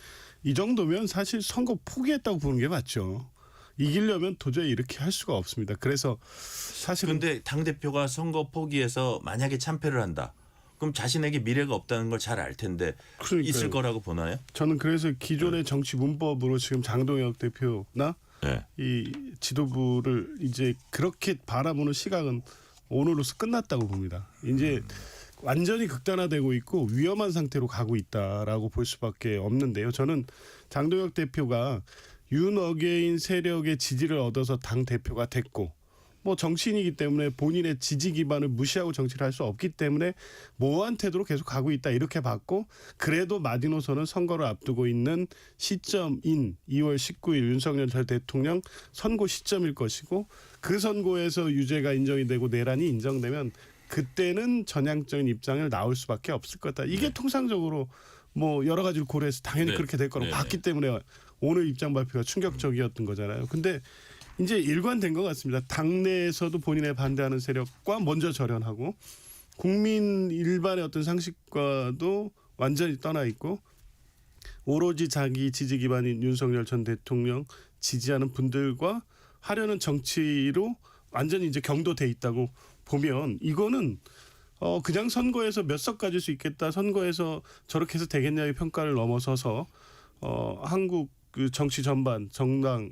이 정도면 사실 선거 포기했다고 보는 게 맞죠. 이기려면 도저히 이렇게 할 수가 없습니다. 그래서 사실 그런데 당대표가 선거 포기해서 만약에 참패를 한다. 그럼 자신에게 미래가 없다는 걸 잘 알 텐데 그러니까요. 있을 거라고 보나요? 저는 그래서 기존의 정치 문법으로 지금 장동혁 대표나 이 지도부를 이제 그렇게 바라보는 시각은 오늘로서 끝났다고 봅니다. 이제 완전히 극단화되고 있고 위험한 상태로 가고 있다라고 볼 수밖에 없는데요. 저는 장동혁 대표가 윤 어게인 세력의 지지를 얻어서 당 대표가 됐고 뭐 정치인이기 때문에 본인의 지지 기반을 무시하고 정치를 할 수 없기 때문에 모호한 태도로 계속 가고 있다 이렇게 봤고 그래도 마지노선은 선거를 앞두고 있는 시점인 2월 19일 윤석열 전 대통령 선고 시점일 것이고 그 선고에서 유죄가 인정이 되고 내란이 인정되면 그때는 전향적인 입장을 나올 수밖에 없을 거다. 이게 통상적으로 뭐 여러 가지를 고려해서 당연히 그렇게 될 거라고 봤기 때문에 오늘 입장 발표가 충격적이었던 거잖아요. 근데 이제 일관된 것 같습니다. 당내에서도 본인에 반대하는 세력과 먼저 절연하고 국민 일반의 어떤 상식과도 완전히 떠나 있고 오로지 자기 지지 기반인 윤석열 전 대통령 지지하는 분들과 하려는 정치로 완전히 이제 경도돼 있다고 보면 이거는 그냥 선거에서 몇 석 가질 수 있겠다, 선거에서 저렇게 해서 되겠냐의 평가를 넘어서서 한국 그 정치 전반, 정당,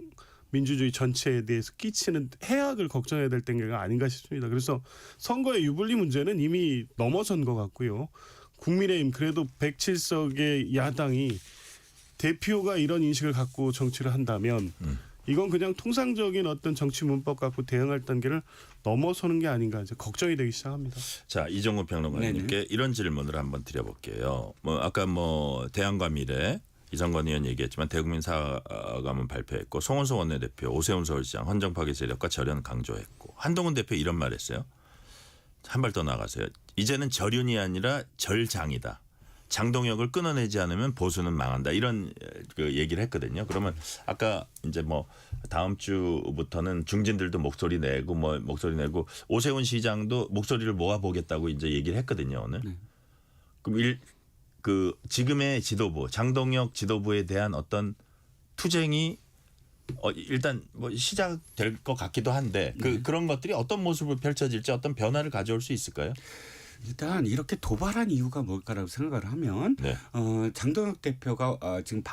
민주주의 전체에 대해서 끼치는 해악을 걱정해야 될 때가 아닌가 싶습니다. 그래서 선거의 유불리 문제는 이미 넘어선 것 같고요. 국민의힘 그래도 107석의 야당이 대표가 이런 인식을 갖고 정치를 한다면 이건 그냥 통상적인 어떤 정치 문법 갖고 대응할 단계를 넘어서는 게 아닌가 이제 걱정이 되기 시작합니다. 자, 이종우 평론가님께 이런 질문을 한번 드려볼게요. 아까 대안과 미래 이성건 의원 얘기했지만 대국민 사과문 발표했고 송원석 원내대표, 오세훈 서울시장 헌정 파괴 세력과 절연 강조했고 한동훈 대표 이런 말했어요. 한 발 더 나가세요. 이제는 절윤이 아니라 절장이다. 장동혁을 끊어내지 않으면 보수는 망한다. 이런 그 얘기를 했거든요. 그러면 아까 이제 다음 주부터는 중진들도 목소리 내고 오세훈 시장도 목소리를 모아보겠다고 이제 얘기를 했거든요. 오늘. 그럼 지금의 지도부 장동혁 지도부에 대한 어떤 투쟁이 일단 시작될 것 같기도 한데 그런 것들이 어떤 모습을 펼쳐질지 어떤 변화를 가져올 수 있을까요? 일단 이렇게 도발한 이유가 뭘까라고 생각을 하면 장동혁 대표가 지금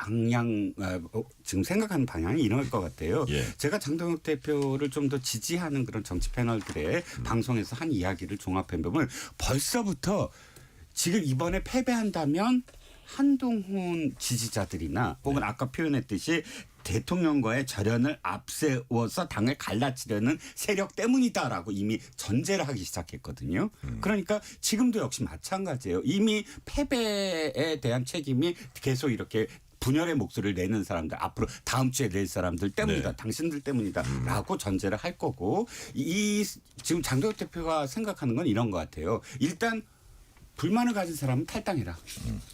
지금 생각하는 방향이 이럴 것 같아요. 제가 장동혁 대표를 좀 더 지지하는 그런 정치 패널들의 방송에서 한 이야기를 종합해보면 벌써부터 지금 이번에 패배한다면 한동훈 지지자들이나 혹은 아까 표현했듯이 대통령과의 절연을 앞세워서 당을 갈라치려는 세력 때문이다라고 이미 전제를 하기 시작했거든요. 그러니까 지금도 역시 마찬가지예요. 이미 패배에 대한 책임이 계속 이렇게 분열의 목소리를 내는 사람들, 앞으로 다음 주에 낼 사람들 때문이다. 당신들 때문이다라고 전제를 할 거고 지금 장동혁 대표가 생각하는 건 이런 것 같아요. 일단 불만을 가진 사람은 탈당해라.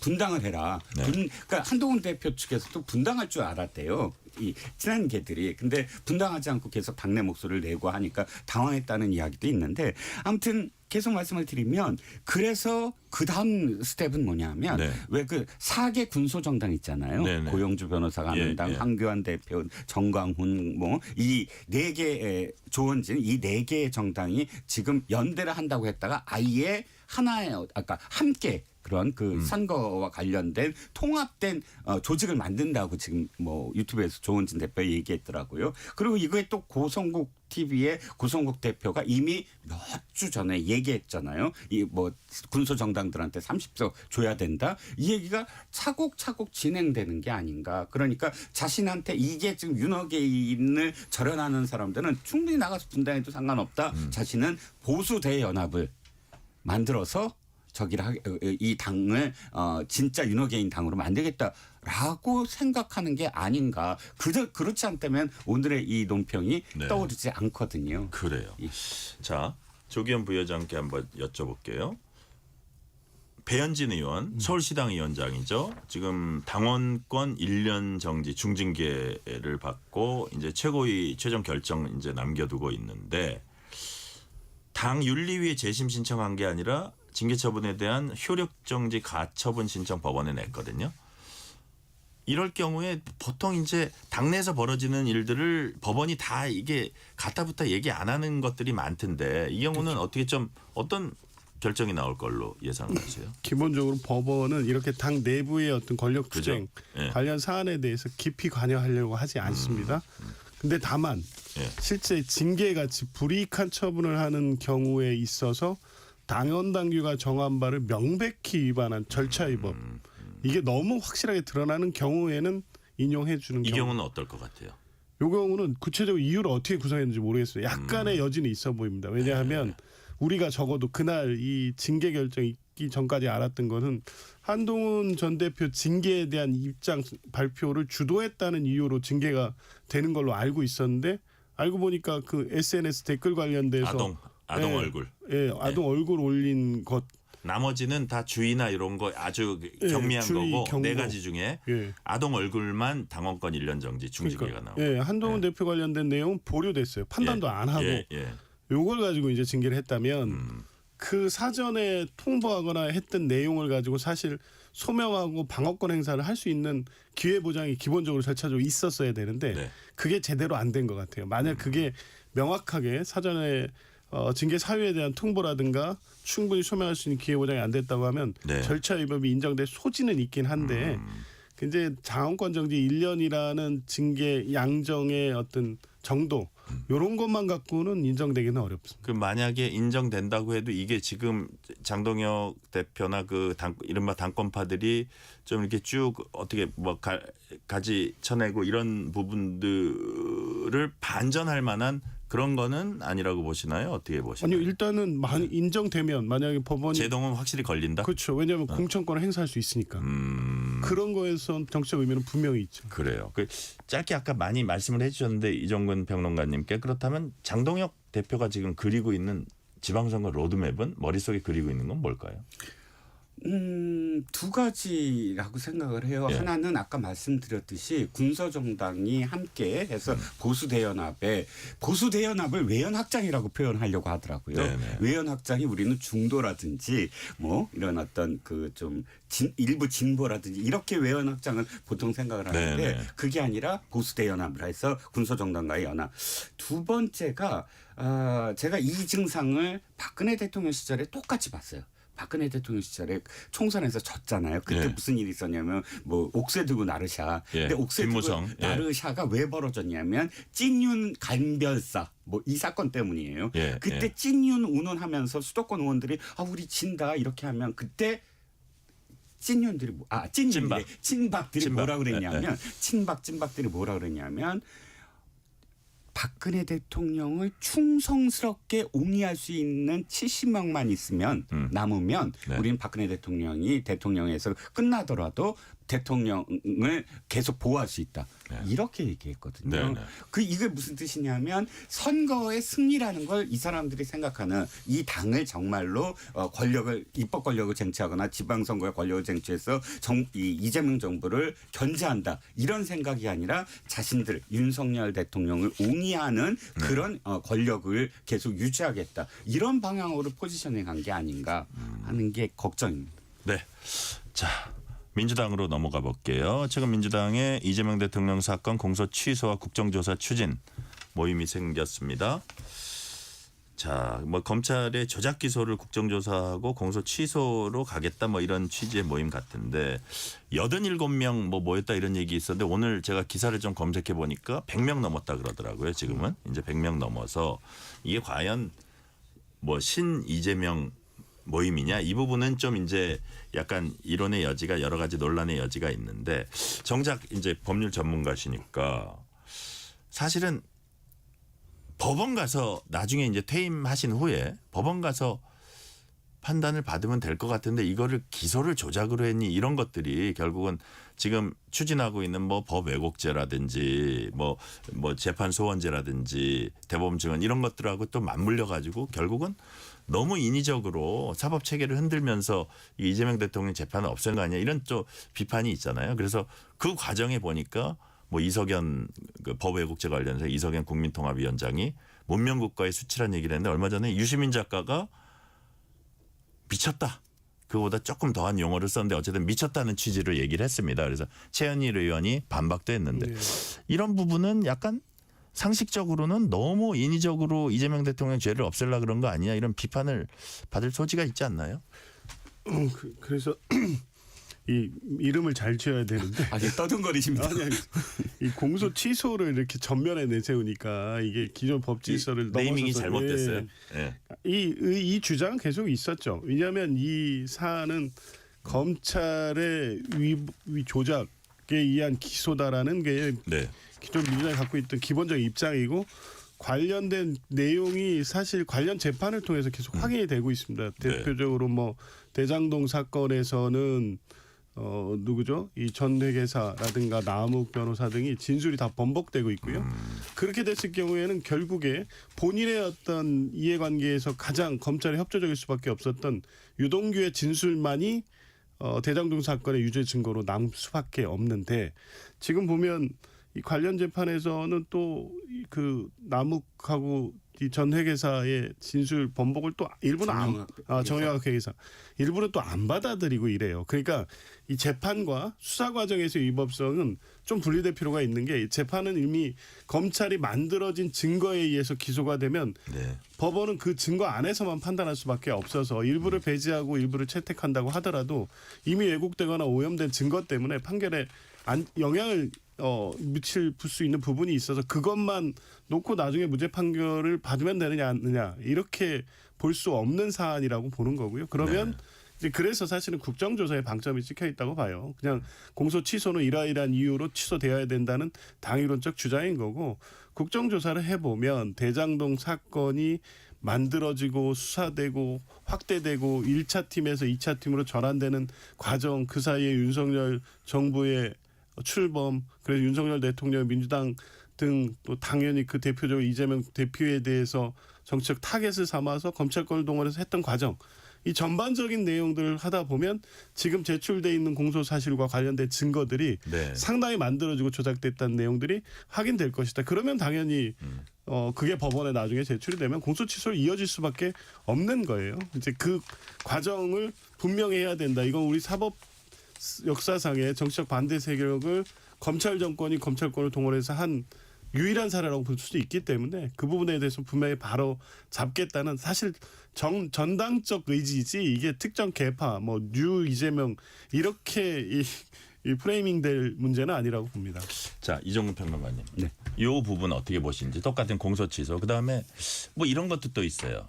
분당을 해라. 그러니까 한동훈 대표 측에서도 분당할 줄 알았대요. 이 친한 개들이. 근데 분당하지 않고 계속 당내 목소리를 내고 하니까 당황했다는 이야기도 있는데 아무튼 계속 말씀을 드리면 그래서 그 다음 스텝은 뭐냐면 왜 그 4개 군소정당 있잖아요. 고영주 변호사가 하는 당, 황교안 대표, 정광훈 이 4개 조원진 이 4개의 정당이 지금 연대를 한다고 했다가 아예 하나의 아까 함께 그런 그 선거와 관련된 통합된 조직을 만든다고 지금 유튜브에서 조원진 대표 얘기했더라고요. 그리고 이거에 또 고성국 TV의 고성국 대표가 이미 몇 주 전에 얘기했잖아요. 이 군소 정당들한테 30석 줘야 된다. 이 얘기가 차곡차곡 진행되는 게 아닌가. 그러니까 자신한테 이게 지금 윤호개인을 절연하는 사람들은 충분히 나가서 분당해도 상관없다. 자신은 보수 대연합을 만들어서 이 당을 진짜 윤호개인 당으로 만들겠다라고 생각하는 게 아닌가. 그렇지 않다면 오늘의 이 논평이 떠오르지 않거든요. 그래요. 자, 조기현 부회장께 한번 여쭤볼게요. 배현진 의원, 서울시당 위원장이죠. 지금 당원권 1년 정지 중징계를 받고 이제 최고위 최종 결정 이제 남겨두고 있는데 당 윤리위에 재심 신청한 게 아니라 징계 처분에 대한 효력 정지 가처분 신청 법원에 냈거든요. 이럴 경우에 보통 이제 당내에서 벌어지는 일들을 법원이 다 이게 가타부타 얘기 안 하는 것들이 많던데 이 경우는 어떻게 어떤 결정이 나올 걸로 예상을 하세요? 기본적으로 법원은 이렇게 당 내부의 어떤 권력 투쟁 관련 사안에 대해서 깊이 관여하려고 하지 않습니다. 근데 다만 실제 징계같이 불이익한 처분을 하는 경우에 있어서 당원 당규가 정한 바를 명백히 위반한 절차 위법 이게 너무 확실하게 드러나는 경우에는 인용해 주는 이 경우는 어떨 것 같아요? 이 경우는 구체적으로 이유를 어떻게 구성했는지 모르겠어요. 약간의 여진이 있어 보입니다. 왜냐하면 우리가 적어도 그날 이 징계 결정이 있기 전까지 알았던 것은 한동훈 전 대표 징계에 대한 입장 발표를 주도했다는 이유로 징계가 되는 걸로 알고 있었는데 알고 보니까 그 SNS 댓글 관련돼서 아동 얼굴. 아동 얼굴 올린 것. 나머지는 다 주의나 이런 거 아주 경미한 주의, 거고 경고. 4가지 중에 아동 얼굴만 당원권 1년 정지 중징계가 나오고. 한동훈 대표 관련된 내용은 보류됐어요. 판단도 안 하고. 요걸 가지고 이제 징계를 했다면 그 사전에 통보하거나 했던 내용을 가지고 사실 소명하고 방어권 행사를 할 수 있는 기회 보장이 기본적으로 절차적으로 있었어야 되는데 네. 그게 제대로 안 된 것 같아요. 만약 그게 명확하게 사전에 징계 사유에 대한 통보라든가 충분히 소명할 수 있는 기회 보장이 안 됐다고 하면 네. 절차 위반이 인정될 소지는 있긴 한데 이제 장원권 정지 1년이라는 징계 양정의 어떤 정도 이런 것만 갖고는 인정되기는 어렵습니다. 그 만약에 인정된다고 해도 이게 지금 장동혁 대표나 그 이른바 당권파들이 좀 이렇게 쭉 어떻게 뭐 가지 쳐내고 이런 부분들을 반전할 만한 그런 거는 아니라고 보시나요? 어떻게 보시나요? 아니요, 일단은 많이 인정되면 만약에 법원이 제동은 확실히 걸린다. 그렇죠. 왜냐하면 공천권을 행사할 수 있으니까. 그런 거에서 정치적 의미는 분명히 있죠. 그래요. 그 짧게 아까 많이 말씀을 해주셨는데 이종근 평론가님께 그렇다면 장동혁 대표가 지금 그리고 있는 지방선거 로드맵은 머릿속에 그리고 있는 건 뭘까요? 두 가지라고 생각을 해요. 예. 하나는 아까 말씀드렸듯이 군소정당이 함께 해서 보수대연합을 외연확장이라고 표현하려고 하더라고요. 네네. 외연확장이 우리는 중도라든지 뭐 이런 어떤 그 좀 일부 진보라든지 이렇게 외연확장을 보통 생각을 하는데 네네. 그게 아니라 보수대연합을 해서 군소정당과의 연합. 두 번째가 제가 이 증상을 박근혜 대통령 시절에 똑같이 봤어요. 박근혜 대통령 시절에 총선에서 졌잖아요. 그때 예. 무슨 일이 있었냐면 뭐 옥새 들고 나르샤. 예. 근데 옥새 들고 김무성. 예. 나르샤가 왜 벌어졌냐면 찐윤 간별사 뭐 이 사건 때문이에요. 예. 그때 예. 찐윤 운운하면서 수도권 의원들이 우리 진다 이렇게 하면 그때 찐윤들이 친박들이 찐박. 뭐라 그랬냐면 찐박들이 뭐라 그랬냐면 박근혜 대통령을 충성스럽게 옹이할 수 있는 70명만 있으면 남으면 네. 우리는 박근혜 대통령이 대통령에서 끝나더라도 대통령을 계속 보호할 수 있다. 네. 이렇게 얘기했거든요. 네, 네. 이게 무슨 뜻이냐면 선거의 승리라는 걸 이 사람들이 생각하는 이 당을 정말로 입법 권력을 쟁취하거나 지방선거의 권력을 쟁취해서 이재명 정부를 견제한다. 이런 생각이 아니라 자신들 윤석열 대통령을 옹이하는 그런 권력을 계속 유지하겠다. 이런 방향으로 포지셔닝한 게 아닌가 하는 게 걱정입니다. 네. 자, 민주당으로 넘어가 볼게요. 최근 민주당의 이재명 대통령 사건 공소 취소와 국정조사 추진 모임이 생겼습니다. 자, 뭐 검찰의 조작 기소를 국정조사하고 공소 취소로 가겠다 뭐 이런 취지의 모임 같은데 87명 뭐 모였다 이런 얘기 있었는데 오늘 제가 기사를 좀 검색해 보니까 100명 넘었다 그러더라고요. 지금은 이제 100명 넘어서 이게 과연 뭐 신 이재명 모임이냐 이 부분은 좀 이제 약간 이론의 여지가 여러 가지 논란의 여지가 있는데 정작 이제 법률 전문가시니까 사실은 법원 가서 나중에 이제 퇴임하신 후에 법원 가서 판단을 받으면 될 것 같은데 이거를 기소를 조작으로 했니 이런 것들이 결국은 지금 추진하고 있는 뭐 법 왜곡죄라든지 뭐 재판 소원죄라든지 대법원 증언 이런 것들하고 또 맞물려 가지고 결국은 너무 인위적으로 사법 체계를 흔들면서 이재명 대통령 재판을 없앤 거 아니야 이런 또 비판이 있잖아요. 그래서 그 과정에 보니까 뭐 이석연 그 법 왜곡죄 관련해서 이석연 국민통합위원장이 문명국가의 수치란 얘기를 했는데 얼마 전에 유시민 작가가 미쳤다. 그보다 조금 더한 용어를 썼는데 어쨌든 미쳤다는 취지로 얘기를 했습니다. 그래서 최현일 의원이 반박도 했는데 이런 부분은 약간 상식적으로는 너무 인위적으로 이재명 대통령 죄를 없애려고 그런 거 아니냐 이런 비판을 받을 소지가 있지 않나요? 그래서 이 이름을 잘 지어야 되는데 떠듬거리십니다. 아니, 이 공소 취소를 이렇게 전면에 내세우니까 이게 기존 법 질서를 네이밍이 넘어서서 잘못됐어요. 예. 이 주장은 계속 있었죠. 왜냐하면 이 사안은 검찰의 조작에 의한 기소다라는 게 네. 기존 민주당이 갖고 있던 기본적인 입장이고 관련된 내용이 사실 관련 재판을 통해서 계속 확인이 되고 있습니다. 대표적으로 뭐 대장동 사건에서는 누구죠? 이 전 회계사라든가 남욱 변호사 등이 진술이 다 번복되고 있고요. 그렇게 됐을 경우에는 결국에 본인의 어떤 이해관계에서 가장 검찰에 협조적일 수밖에 없었던 유동규의 진술만이 대장동 사건의 유죄 증거로 남을 수밖에 없는데 지금 보면 이 관련 재판에서는 또 그 남욱하고 이 전 회계사의 진술 번복을 또 일부는 정영학 회계사 일부는 또 안 받아들이고 이래요. 그러니까 이 재판과 수사 과정에서의 위법성은 좀 분리될 필요가 있는 게 재판은 이미 검찰이 만들어진 증거에 의해서 기소가 되면 네. 법원은 그 증거 안에서만 판단할 수밖에 없어서 일부를 배제하고 일부를 채택한다고 하더라도 이미 왜곡되거나 오염된 증거 때문에 판결에 영향을 미칠 수 있는 부분이 있어서 그것만 놓고 나중에 무죄 판결을 받으면 되느냐 아니냐 이렇게 볼 수 없는 사안이라고 보는 거고요. 그러면 네. 이제 그래서 사실은 국정조사에 방점이 찍혀 있다고 봐요. 그냥 공소 취소는 이러이러한 이유로 취소되어야 된다는 당위론적 주장인 거고 국정조사를 해보면 대장동 사건이 만들어지고 수사되고 확대되고 1차 팀에서 2차 팀으로 전환되는 과정 그 사이에 윤석열 정부의 출범 그래서 윤석열 대통령 민주당 등 또 당연히 그 대표적으로 이재명 대표에 대해서 정책 타겟을 삼아서 검찰권을 동원해서 했던 과정 이 전반적인 내용들을 하다 보면 지금 제출돼 있는 공소 사실과 관련된 증거들이 네. 상당히 만들어지고 조작됐다는 내용들이 확인될 것이다. 그러면 당연히 그게 법원에 나중에 제출이 되면 공소 취소로 이어질 수밖에 없는 거예요. 이제 그 과정을 분명히 해야 된다. 이건 우리 사법 역사상의 정치적 반대 세력을 검찰 정권이 검찰권을 동원해서 한 유일한 사례라고 볼 수도 있기 때문에 그 부분에 대해서 분명히 바로 잡겠다는 사실 전당적 의지지 이게 특정 계파 뉴 이재명 이렇게 이 프레이밍될 문제는 아니라고 봅니다. 자, 이종근 평론가님. 네. 이 부분 어떻게 보시는지 똑같은 공소 취소. 그다음에 뭐 이런 것도 또 있어요.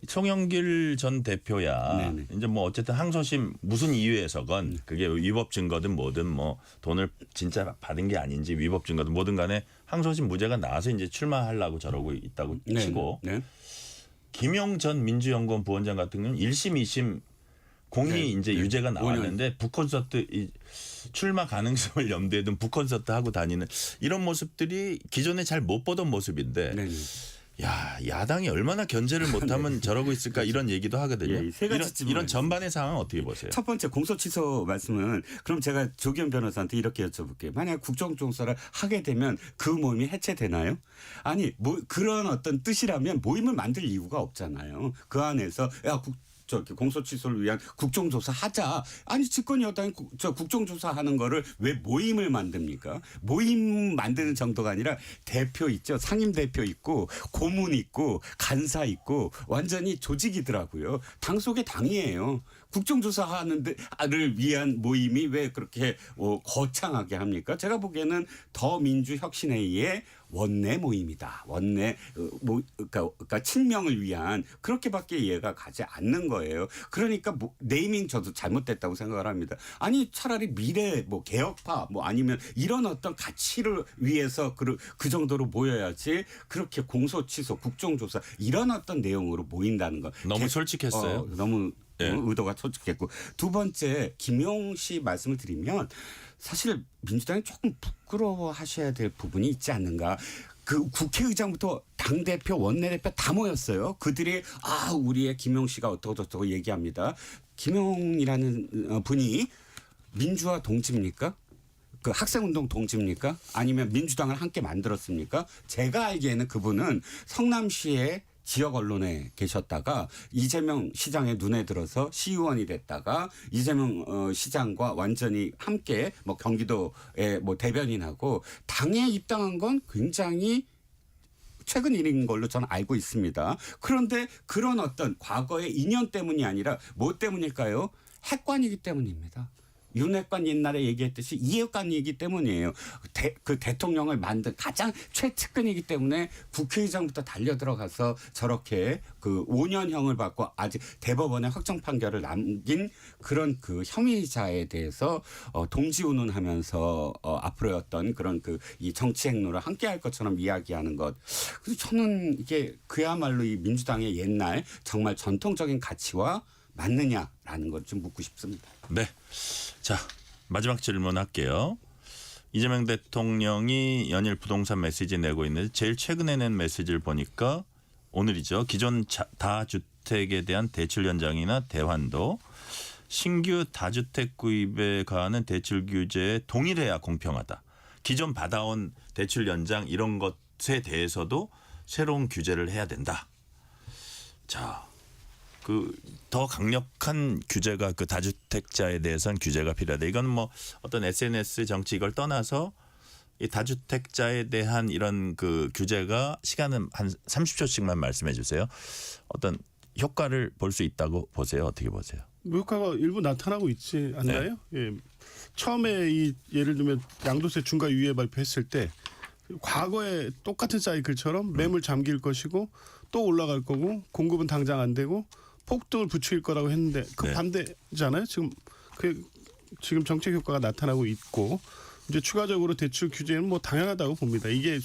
송영길 전 대표야. 네네. 이제 뭐 어쨌든 항소심 무슨 이유에서건 그게 위법 증거든 뭐든 뭐 돈을 진짜 받은 게 아닌지 위법 증거든 뭐든 간에 항소심 무죄가 나와서 이제 출마하려고 저러고 있다고 치고 네. 김용 전 민주연구원 부원장 같은 경우는 1심, 2심 공이 이제 유죄가 나왔는데 북콘서트 출마 가능성을 염두에 둔 북콘서트 하고 다니는 이런 모습들이 기존에 잘 못 보던 모습인데 네. 야, 야당이 얼마나 견제를 못하면 저러고 있을까 이런 얘기도 하거든요. 예, 세 가지 이런 전반의 상황 어떻게 보세요? 첫 번째 공소 취소 말씀은 그럼 제가 조기현 변호사한테 이렇게 여쭤볼게요. 만약 국정조사를 하게 되면 그 모임이 해체되나요? 아니 뭐 그런 어떤 뜻이라면 모임을 만들 이유가 없잖아요. 그 안에서 공소 취소를 위한 국정조사 하자. 아니 집권 여당이 국정조사 하는 거를 왜 모임을 만듭니까? 모임 만드는 정도가 아니라 대표 있죠. 상임 대표 있고 고문 있고 간사 있고 완전히 조직이더라고요. 당 속의 당이에요. 국정조사 하는데를 위한 모임이 왜 그렇게 거창하게 합니까? 제가 보기에는 더민주혁신회의의 원내 모임이다. 원내 그러니까 친명을 위한 그렇게밖에 이해가 가지 않는 거예요. 그러니까 네이밍 저도 잘못됐다고 생각을 합니다. 아니 차라리 미래 개혁파 아니면 이런 어떤 가치를 위해서 그 정도로 모여야지 그렇게 공소 취소 국정조사 이런 어떤 내용으로 모인다는 거 너무 솔직했어요. 너무 네. 의도가 솔직했고 두 번째 김용 씨 말씀을 드리면 사실 민주당이 조금 부끄러워하셔야 될 부분이 있지 않는가. 그 국회의장부터 당대표 원내대표 다 모였어요. 그들이 우리의 김용 씨가 어떠고 얘기합니다. 김용이라는 분이 민주화 동지입니까? 그 학생운동 동지입니까? 아니면 민주당을 함께 만들었습니까? 제가 알기에는 그분은 성남시의 지역 언론에 계셨다가 이재명 시장의 눈에 들어서 시의원이 됐다가 이재명 시장과 완전히 함께 경기도의 대변인하고 당에 입당한 건 굉장히 최근 일인 걸로 저는 알고 있습니다. 그런데 그런 어떤 과거의 인연 때문이 아니라 뭐 때문일까요? 핵관이기 때문입니다. 윤핵관 옛날에 얘기했듯이 이핵관이기 때문이에요. 그 대통령을 만든 가장 최측근이기 때문에 국회의장부터 달려들어가서 저렇게 그 5년형을 받고 아직 대법원의 확정 판결을 남긴 그런 그 혐의자에 대해서 동지운운하면서 앞으로의 어떤 그런 이 정치 행로를 함께할 것처럼 이야기하는 것. 그래서 저는 이게 그야말로 이 민주당의 옛날 정말 전통적인 가치와 맞느냐라는 걸 좀 묻고 싶습니다. 네. 자, 마지막 질문 할게요. 이재명 대통령이 연일 부동산 메시지 내고 있는데 제일 최근에 낸 메시지를 보니까 오늘이죠. 기존 다주택에 대한 대출 연장이나 대환도 신규 다주택 구입에 가하는 대출 규제에 동일해야 공평하다. 기존 받아온 대출 연장 이런 것에 대해서도 새로운 규제를 해야 된다. 자, 그 더 강력한 규제가 그 다주택자에 대해서는 규제가 필요하다. 이건 뭐 어떤 SNS 정치 이걸 떠나서 이 다주택자에 대한 이런 그 규제가 시간은 한 30초씩만 말씀해 주세요. 어떤 효과를 볼 수 있다고 보세요. 어떻게 보세요? 효과가 일부 나타나고 있지 않나요? 예. 처음에 이 예를 들면 양도세 중과 유예 발표했을 때 과거에 똑같은 사이클처럼 매물 잠길 것이고 또 올라갈 거고 공급은 당장 안 되고 폭등을 부추길 거라고 했는데 그 네. 반대잖아요. 지금 정책 효과가 나타나고 있고 이제 추가적으로 대출 규제는 뭐 당연하다고 봅니다. 이게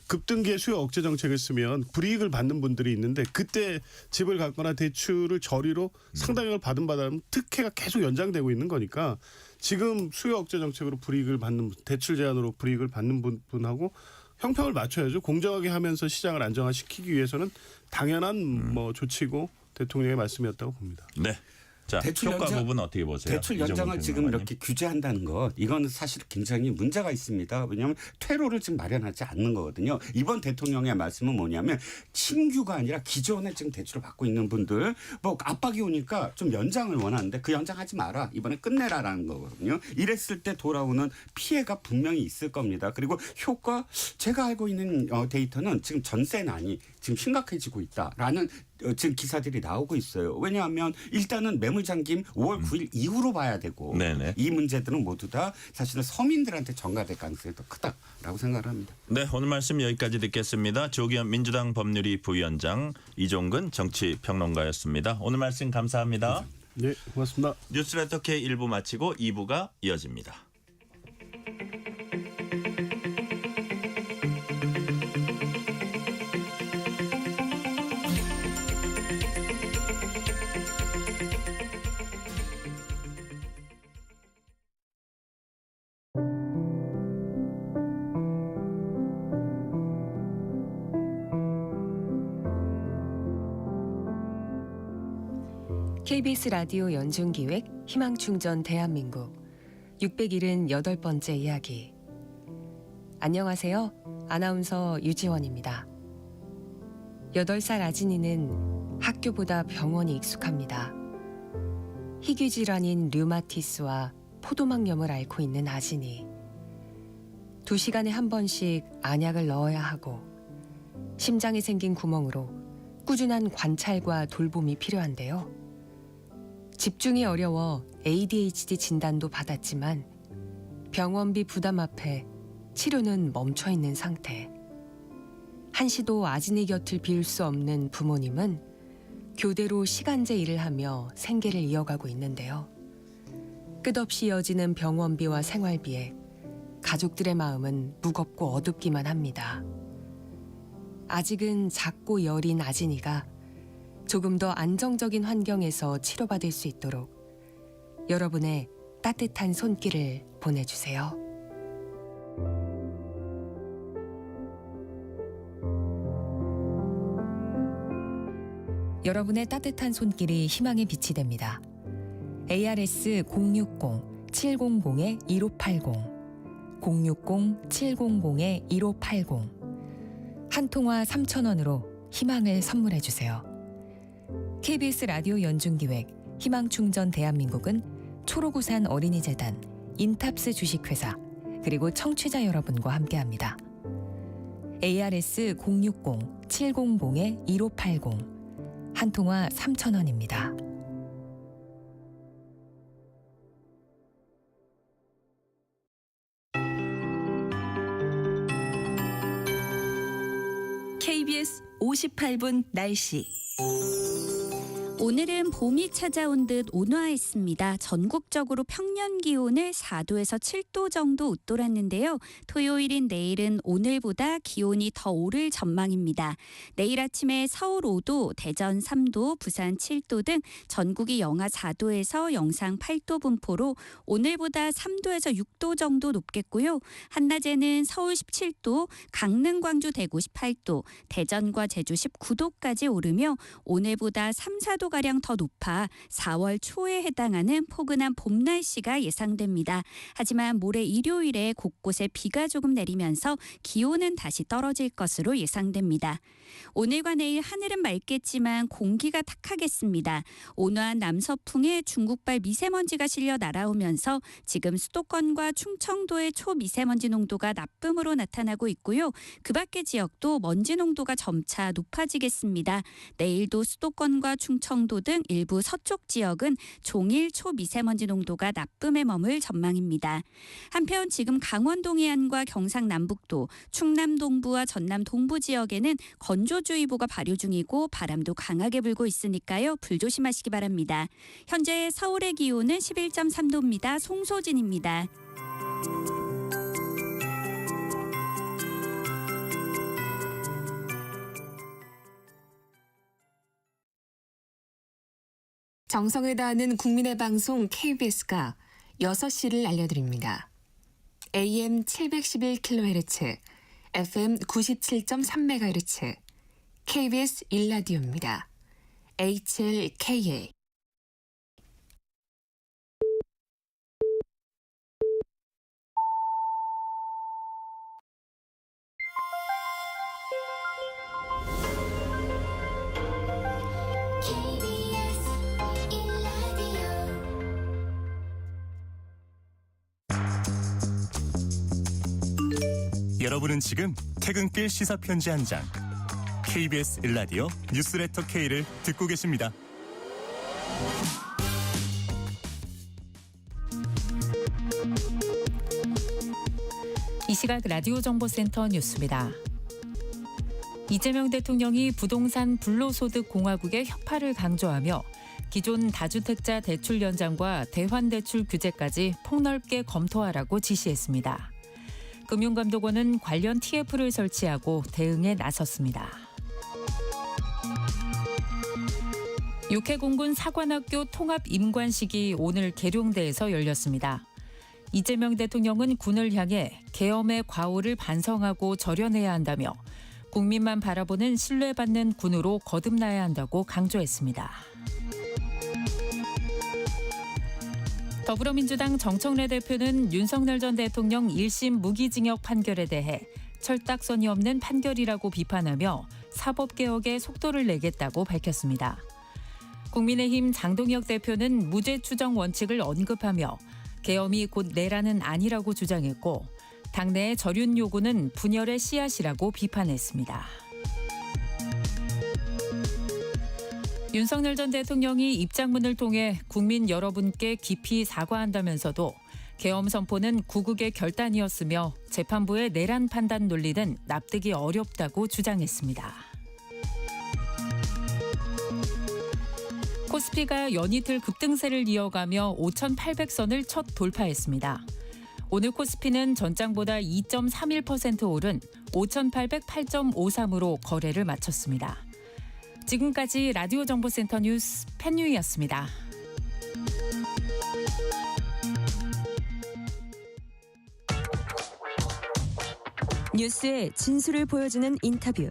급등기의 수요 억제 정책을 쓰면 불이익을 받는 분들이 있는데 그때 집을 갖거나 대출을 저리로 상당액을 받으면 특혜가 계속 연장되고 있는 거니까 지금 수요 억제 정책으로 불이익을 받는 대출 제한으로 불이익을 받는 분하고 형평을 맞춰야죠. 공정하게 하면서 시장을 안정화시키기 위해서는 당연한 뭐 조치고 대통령의 말씀이었다고 봅니다. 네. 자, 대출 효과 연장- 부분 어떻게 보세요? 대출 연장을 이정훈 지금 평론가님. 이렇게 규제한다는 것 이건 사실 굉장히 문제가 있습니다. 왜냐하면 퇴로를 지금 마련하지 않는 거거든요. 이번 대통령의 말씀은 뭐냐면 신규가 아니라 기존에 지금 대출을 받고 있는 분들 뭐 압박이 오니까 좀 연장을 원하는데 그 연장하지 마라. 이번에 끝내라라는 거거든요. 이랬을 때 돌아오는 피해가 분명히 있을 겁니다. 그리고 효과 제가 알고 있는 데이터는 지금 전세난이 지금 심각해지고 있다라는 지금 기사들이 나오고 있어요. 왜냐하면 일단은 매물 잠김 5월 9일 이후로 봐야 되고 네네. 이 문제들은 모두 다 사실은 서민들한테 전가될 가능성이 더 크다라고 생각을 합니다. 네, 오늘 말씀 여기까지 듣겠습니다. 조기현 민주당 법률위 부위원장, 이종근 정치평론가였습니다. 오늘 말씀 감사합니다. 네, 고맙습니다. 뉴스레터 K 1부 마치고 2부가 이어집니다. KBS 라디오 연중기획 희망충전 대한민국 678번째 이야기. 안녕하세요. 아나운서 유지원입니다. 8살 아진이는 학교보다 병원이 익숙합니다. 희귀 질환인 류마티스와 포도막염을 앓고 있는 아진이 2시간에 한 번씩 안약을 넣어야 하고 심장에 생긴 구멍으로 꾸준한 관찰과 돌봄이 필요한데요. 집중이 어려워 ADHD 진단도 받았지만 병원비 부담 앞에 치료는 멈춰 있는 상태. 한시도 아진이 곁을 비울 수 없는 부모님은 교대로 시간제 일을 하며 생계를 이어가고 있는데요. 끝없이 이어지는 병원비와 생활비에 가족들의 마음은 무겁고 어둡기만 합니다. 아직은 작고 여린 아진이가 조금 더 안정적인 환경에서 치료받을 수 있도록 여러분의 따뜻한 손길을 보내주세요. 여러분의 따뜻한 손길이 희망의 빛이 됩니다. ARS 060-700-1580 060-700-1580 한 통화 3,000원으로 희망을 선물해 주세요. KBS 라디오 연중기획 희망충전 대한민국은 초록우산 어린이재단, 인탑스 주식회사, 그리고 청취자 여러분과 함께합니다. ARS 060-700-1580 한 통화 3,000원입니다. KBS 58분 날씨. 오늘은 봄이 찾아온 듯 온화했습니다. 전국적으로 평년 기온을 4도에서 7도 정도 웃돌았는데요. 토요일인 내일은 오늘보다 기온이 더 오를 전망입니다. 내일 아침에 서울 5도, 대전 3도, 부산 7도 등 전국이 영하 4도에서 영상 8도 분포로 오늘보다 3도에서 6도 정도 높겠고요. 한낮에는 서울 17도, 강릉, 광주, 대구 18도, 대전과 제주 19도까지 오르며 오늘보다 3, 4도 8도가량 더 높아 4월 초에 해당하는 포근한 봄 날씨가 예상됩니다. 하지만 모레 일요일에 곳곳에 비가 조금 내리면서 기온은 다시 떨어질 것으로 예상됩니다. 오늘과 내일 하늘은 맑겠지만 공기가 탁하겠습니다. 온화한 남서풍에 중국발 미세먼지가 실려 날아오면서 지금 수도권과 충청도의 초미세먼지 농도가 나쁨으로 나타나고 있고요. 그 밖의 지역도 먼지 농도가 점차 높아지겠습니다. 내일도 수도권과 충청도 등 일부 서쪽 지역은 종일 초미세먼지 농도가 나쁨에 머물 전망입니다. 한편 지금 강원도 해안과 경상 남북도, 충남 동부와 전남 동부 지역에는 건조주의보가 발효 중이고 바람도 강하게 불고 있으니까요. 불조심하시기 바랍니다. 현재 서울의 기온은 11.3도입니다. 송소진입니다. 정성을 다하는 국민의 방송 KBS가 6시를 알려드립니다. AM 711kHz, FM 97.3MHz, KBS 1라디오입니다. HLKA. 여러분은 지금 퇴근길 시사편지 한 장, KBS 1라디오 뉴스레터 K를 듣고 계십니다. 이 시각 라디오 정보센터 뉴스입니다. 이재명 대통령이 부동산 불로소득 공화국의 혁파를 강조하며 기존 다주택자 대출 연장과 대환대출 규제까지 폭넓게 검토하라고 지시했습니다. 금융감독원은 관련 TF를 설치하고 대응에 나섰습니다. 육해공군 사관학교 통합 임관식이 오늘 계룡대에서 열렸습니다. 이재명 대통령은 군을 향해 계엄의 과오를 반성하고 절연해야 한다며 국민만 바라보는 신뢰받는 군으로 거듭나야 한다고 강조했습니다. 더불어민주당 정청래 대표는 윤석열 전 대통령 1심 무기징역 판결에 대해 철딱선이 없는 판결이라고 비판하며 사법개혁에 속도를 내겠다고 밝혔습니다. 국민의힘 장동혁 대표는 무죄 추정 원칙을 언급하며 계엄이 곧 내란은 아니라고 주장했고 당내의 절윤 요구는 분열의 씨앗이라고 비판했습니다. 윤석열 전 대통령이 입장문을 통해 국민 여러분께 깊이 사과한다면서도 계엄 선포는 구국의 결단이었으며 재판부의 내란 판단 논리는 납득이 어렵다고 주장했습니다. 코스피가 연이틀 급등세를 이어가며 5,800선을 첫 돌파했습니다. 오늘 코스피는 전장보다 2.31% 오른 5,808.53으로 거래를 마쳤습니다. 지금까지 라디오 정보센터 뉴스 팬유이였습니다. 뉴스의 진수를 보여주는 인터뷰.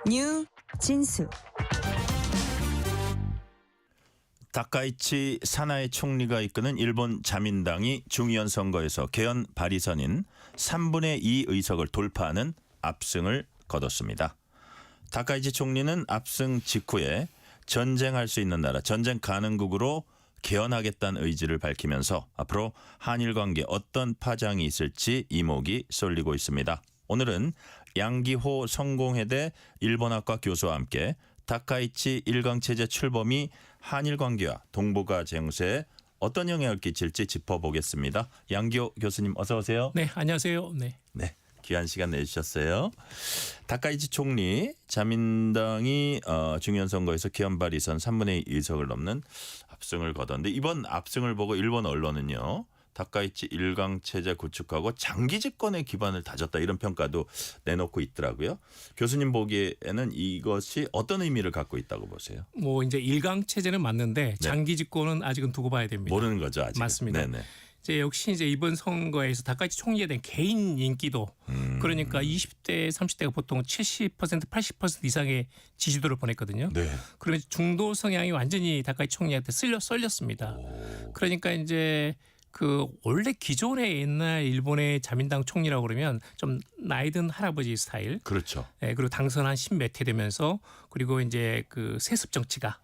뉴 진수. 다카이치 사나이 총리가 이끄는 일본 자민당이 중의원 선거에서 개헌 발의선인 3분의 2 의석을 돌파하는 압승을 거뒀습니다. 다카이치 총리는 압승 직후에 전쟁할 수 있는 나라, 전쟁 가능국으로 개헌하겠다는 의지를 밝히면서 앞으로 한일 관계에 어떤 파장이 있을지 이목이 쏠리고 있습니다. 오늘은 양기호 성공회대 일본학과 교수와 함께 다카이치 일강체제 출범이 한일 관계와 동북아 정세에 어떤 영향을 끼칠지 짚어보겠습니다. 양기호 교수님 어서 오세요. 네, 안녕하세요. 네. 귀한 시간 내주셨어요. 다카이치 총리 자민당이 중의원 선거에서 개헌 발의선 3분의 2 의석을 넘는 압승을 거뒀는데 이번 압승을 보고 일본 언론은요. 다카이치 일강 체제 구축하고 장기 집권의 기반을 다졌다 이런 평가도 내놓고 있더라고요. 교수님 보기에는 이것이 어떤 의미를 갖고 있다고 보세요? 뭐 이제 일강 체제는 맞는데 장기 집권은 아직은 두고 봐야 됩니다. 모르는 거죠, 아직. 맞습니다. 네네. 이제 역시 이제 이번 선거에서 다카이치 총리에 대한 개인 인기도 그러니까 20대, 30대가 보통 70%, 80% 이상의 지지도를 보냈거든요. 네. 그러면 중도 성향이 완전히 다카이치 총리한테 썰렸습니다. 그러니까 이제 그 원래 기존의 옛날 일본의 자민당 총리라고 그러면 좀 나이 든 할아버지 스타일. 그렇죠. 예, 그리고 당선 한 10몇 회 되면서 그리고 이제 그 세습 정치가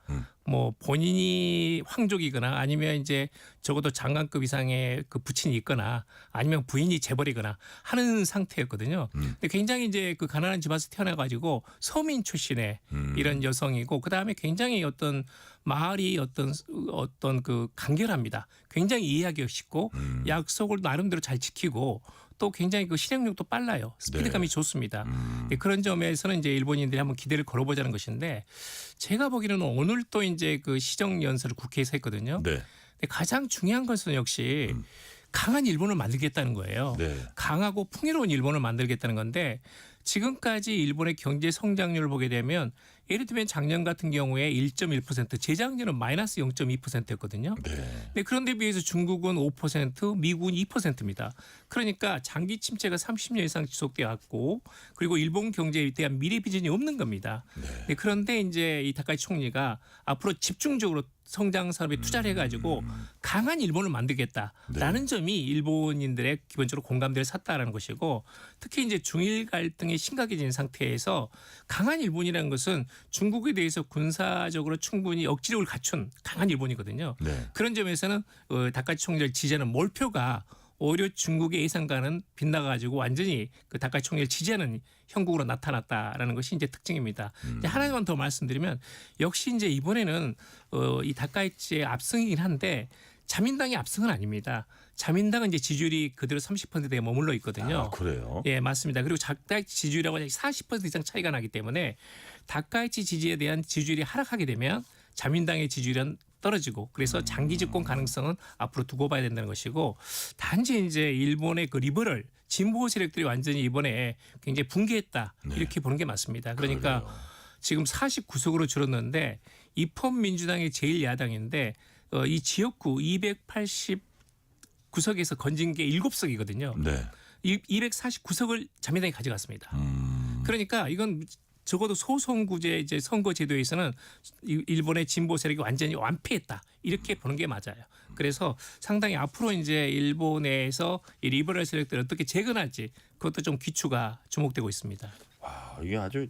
뭐 본인이 황족이거나 아니면 이제 적어도 장관급 이상의 그 부친이 있거나 아니면 부인이 재벌이거나 하는 상태였거든요. 근데 굉장히 이제 그 가난한 집안에서 태어나가지고 서민 출신의 이런 여성이고 그 다음에 굉장히 어떤 마을이 어떤 그 간결합니다. 굉장히 이해하기 쉽고 약속을 나름대로 잘 지키고 또 굉장히 그 실행력도 빨라요. 스피드감이 좋습니다. 그런 점에서는 이제 일본인들이 한번 기대를 걸어보자는 것인데 제가 보기에는 오늘 또 이제 그 시정 연설을 국회에서 했거든요. 네. 근데 가장 중요한 것은 역시 강한 일본을 만들겠다는 거예요. 네. 강하고 풍요로운 일본을 만들겠다는 건데 지금까지 일본의 경제 성장률을 보게 되면 예를 들면 작년 같은 경우에 1.1%, 재작년은 마이너스 0.2%였거든요. 네, 그런데 비해서 중국은 5%, 미국은 2%입니다. 그러니까 장기 침체가 30년 이상 지속돼 왔고 그리고 일본 경제에 대한 미래 비전이 없는 겁니다. 네, 그런데 이제 이 다카이치 총리가 앞으로 집중적으로 성장 산업에 투자를 해가지고 강한 일본을 만들겠다라는 점이 일본인들의 기본적으로 공감대를 샀다라는 것이고 특히 이제 중일 갈등이 심각해진 상태에서 강한 일본이라는 것은 중국에 대해서 군사적으로 충분히 억지력을 갖춘 강한 일본이거든요. 네. 그런 점에서는 다카이치 총리를 지지하는 몰표가 오히려 중국의 예상과는 빗나가지고 완전히 그 다카이치 총리를 지지하는 형국으로 나타났다라는 것이 이제 특징입니다. 이제 하나만 더 말씀드리면 역시 이제 이번에는 이 다카이치의 압승이긴 한데 자민당의 압승은 아닙니다. 자민당은 이제 지지율이 그대로 30%대에 머물러 있거든요. 아, 그래요? 예, 맞습니다. 그리고 다카이치 지지율하고 40% 이상 차이가 나기 때문에 다카이치 지지에 대한 지지율이 하락하게 되면 자민당의 지지율은 떨어지고 그래서 장기 집권 가능성은 앞으로 두고 봐야 된다는 것이고 단지 이제 일본의 그 리버럴 진보 세력들이 완전히 이번에 굉장히 붕괴했다 이렇게 보는 게 맞습니다. 그러니까 그래요. 지금 49석으로 줄었는데 입헌 민주당의 제일 야당인데 이 지역구 289석에서 건진 게 7석이거든요. 네. 249석을 자민당이 가져갔습니다. 그러니까 이건 적어도 소선구제 이제 선거 제도에서는 일본의 진보 세력이 완전히 완패했다 이렇게 보는 게 맞아요. 그래서 상당히 앞으로 이제 일본에서 이 리버럴 세력들을 어떻게 재건할지 그것도 좀 귀추가 주목되고 있습니다. 와, 이게 아주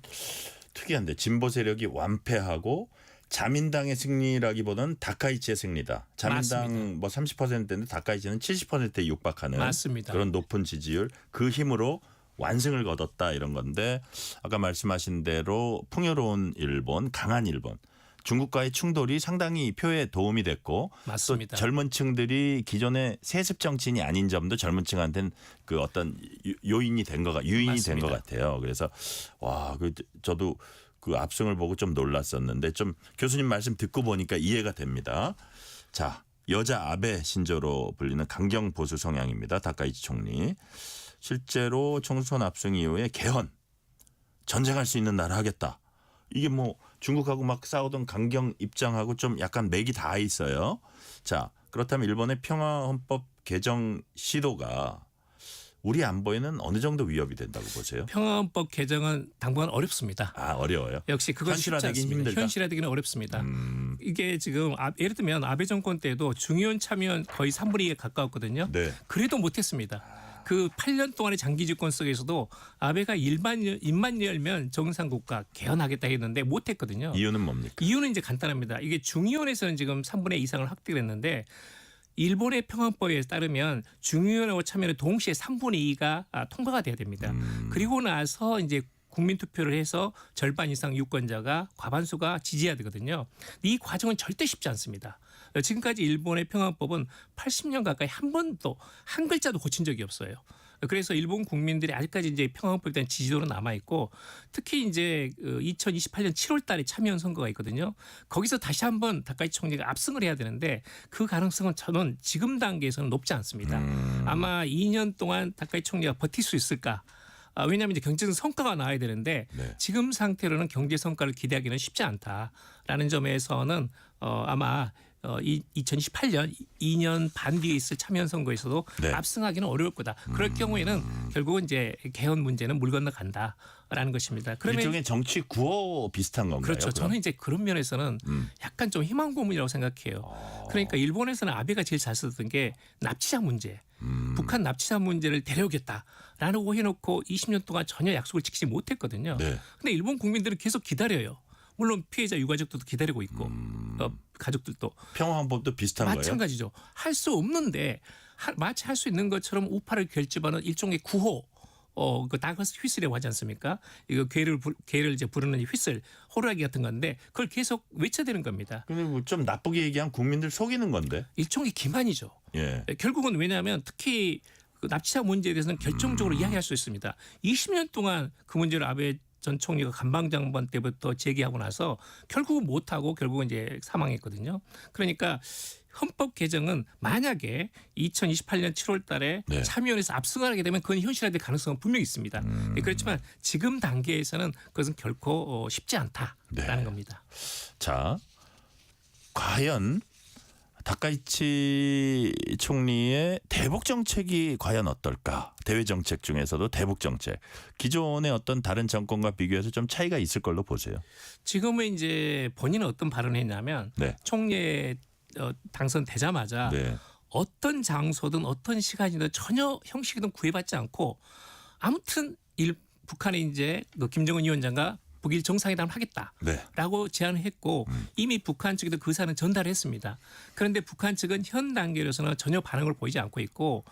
특이한데 진보 세력이 완패하고 자민당의 승리라기보다는 다카이치의 승리다. 자민당 맞습니다. 뭐 30%인데 다카이치는 70%에 육박하는 맞습니다. 그런 높은 지지율 그 힘으로 완승을 거뒀다 이런 건데 아까 말씀하신 대로 풍요로운 일본, 강한 일본. 중국과의 충돌이 상당히 표에 도움이 됐고 맞습니다. 또 젊은 층들이 기존의 세습 정치인이 아닌 점도 젊은 층한테는 그 어떤 요인이 된 거가 유인이 된 것 같아요. 그래서 와, 저도 그 압승을 보고 좀 놀랐었는데 좀 교수님 말씀 듣고 보니까 이해가 됩니다. 자, 여자 아베 신조로 불리는 강경 보수 성향입니다. 다카이치 총리. 실제로 총선 압승 이후에 개헌, 전쟁할 수 있는 나라 하겠다. 이게 뭐 중국하고 막 싸우던 강경 입장하고 좀 약간 맥이 닿아 있어요. 자, 그렇다면 일본의 평화헌법 개정 시도가 우리 안보에는 어느 정도 위협이 된다고 보세요? 평화헌법 개정은 당분간 어렵습니다. 아, 어려워요? 역시 그건 쉽지 현실화되긴 않습니다. 힘들다. 현실화되기는 어렵습니다. 이게 지금 예를 들면 아베 정권 때도 중의원 참여는 거의 3분의 2에 가까웠거든요. 네. 그래도 못했습니다. 그 8년 동안의 장기 집권 속에서도 아베가 입만 열면 정상국가 개헌하겠다 했는데 못했거든요. 이유는 뭡니까? 이유는 이제 간단합니다. 이게 중의원에서는 지금 3분의 2 이상을 확대를 했는데 일본의 평화법에 따르면 중의원하고 참여는 동시에 3분의 2가 통과가 돼야 됩니다. 그리고 나서 이제 국민 투표를 해서 절반 이상 유권자가 과반수가 지지해야 되거든요. 이 과정은 절대 쉽지 않습니다. 지금까지 일본의 평화법은 80년 가까이 한 번도 한 글자도 고친 적이 없어요. 그래서 일본 국민들이 아직까지 이제 평화법에 대한 지지도는 남아 있고 특히 이제 2028년 7월 달에 참여연 선거가 있거든요. 거기서 다시 한번 다카이치 총리가 압승을 해야 되는데 그 가능성은 저는 지금 단계에서는 높지 않습니다. 아마 2년 동안 다카이치 총리가 버틸 수 있을까? 왜냐하면 이제 경제적 성과가 나와야 되는데 네. 지금 상태로는 경제 성과를 기대하기는 쉽지 않다라는 점에서는 아마 2018년 2년 반 뒤에 있을 참여연 선거에서도 네. 압승하기는 어려울 거다. 그럴 경우에는 결국은 이제 개헌 문제는 물 건너간다라는 것입니다. 그러면 일종의 정치 구호 비슷한 건가요? 그렇죠. 그럼? 저는 이제 그런 면에서는 약간 좀 희망 고문이라고 생각해요. 그러니까 일본에서는 아베가 제일 잘 썼던 게 납치자 문제. 북한 납치자 문제를 데려오겠다라고 해놓고 20년 동안 전혀 약속을 지키지 못했거든요. 네. 근데 일본 국민들은 계속 기다려요. 물론 피해자 유가족들도 기다리고 있고 가족들도 평화헌법도 비슷한 거예요? 마찬가지죠. 할 수 없는데 마치 할 수 있는 것처럼 우파를 결집하는 일종의 구호. 그 다거스 휘슬이라고 하지 않습니까? 이거 괴를 이제 부르는 이 휘슬, 호루라기 같은 건데 그걸 계속 외쳐대는 겁니다. 근데 뭐 좀 나쁘게 얘기하면 국민들 속이는 건데. 일종의 기만이죠. 예. 결국은 왜냐하면 특히 그 납치자 문제에 대해서는 결정적으로 이야기할 수 있습니다. 20년 동안 그 문제를 아베 전 총리가 간방장관 때부터 제기하고 나서 결국은 못하고 결국은 이제 사망했거든요. 그러니까 헌법 개정은 만약에 2028년 7월 달에 네. 참여연에서 압승을 하게 되면 그건 현실화될 가능성은 분명히 있습니다. 그렇지만 지금 단계에서는 그것은 결코 쉽지 않다라는 네. 겁니다. 자, 과연 다카이치 총리의 대북 정책이 과연 어떨까? 대외 정책 중에서도 대북 정책. 기존의 어떤 다른 정권과 비교해서 좀 차이가 있을 걸로 보세요. 지금은 이제 본인은 어떤 발언을 했냐면 네. 총리에 당선되자마자 네. 어떤 장소든 어떤 시간이든 전혀 형식이든 구애받지 않고 아무튼 북한의 이제 그 김정은 위원장과 북일 정상회담을 하겠다라고 네. 제안을 했고 이미 북한 측에도 그 사안을 전달했습니다. 그런데 북한 측은 현 단계로서는 전혀 반응을 보이지 않고 있고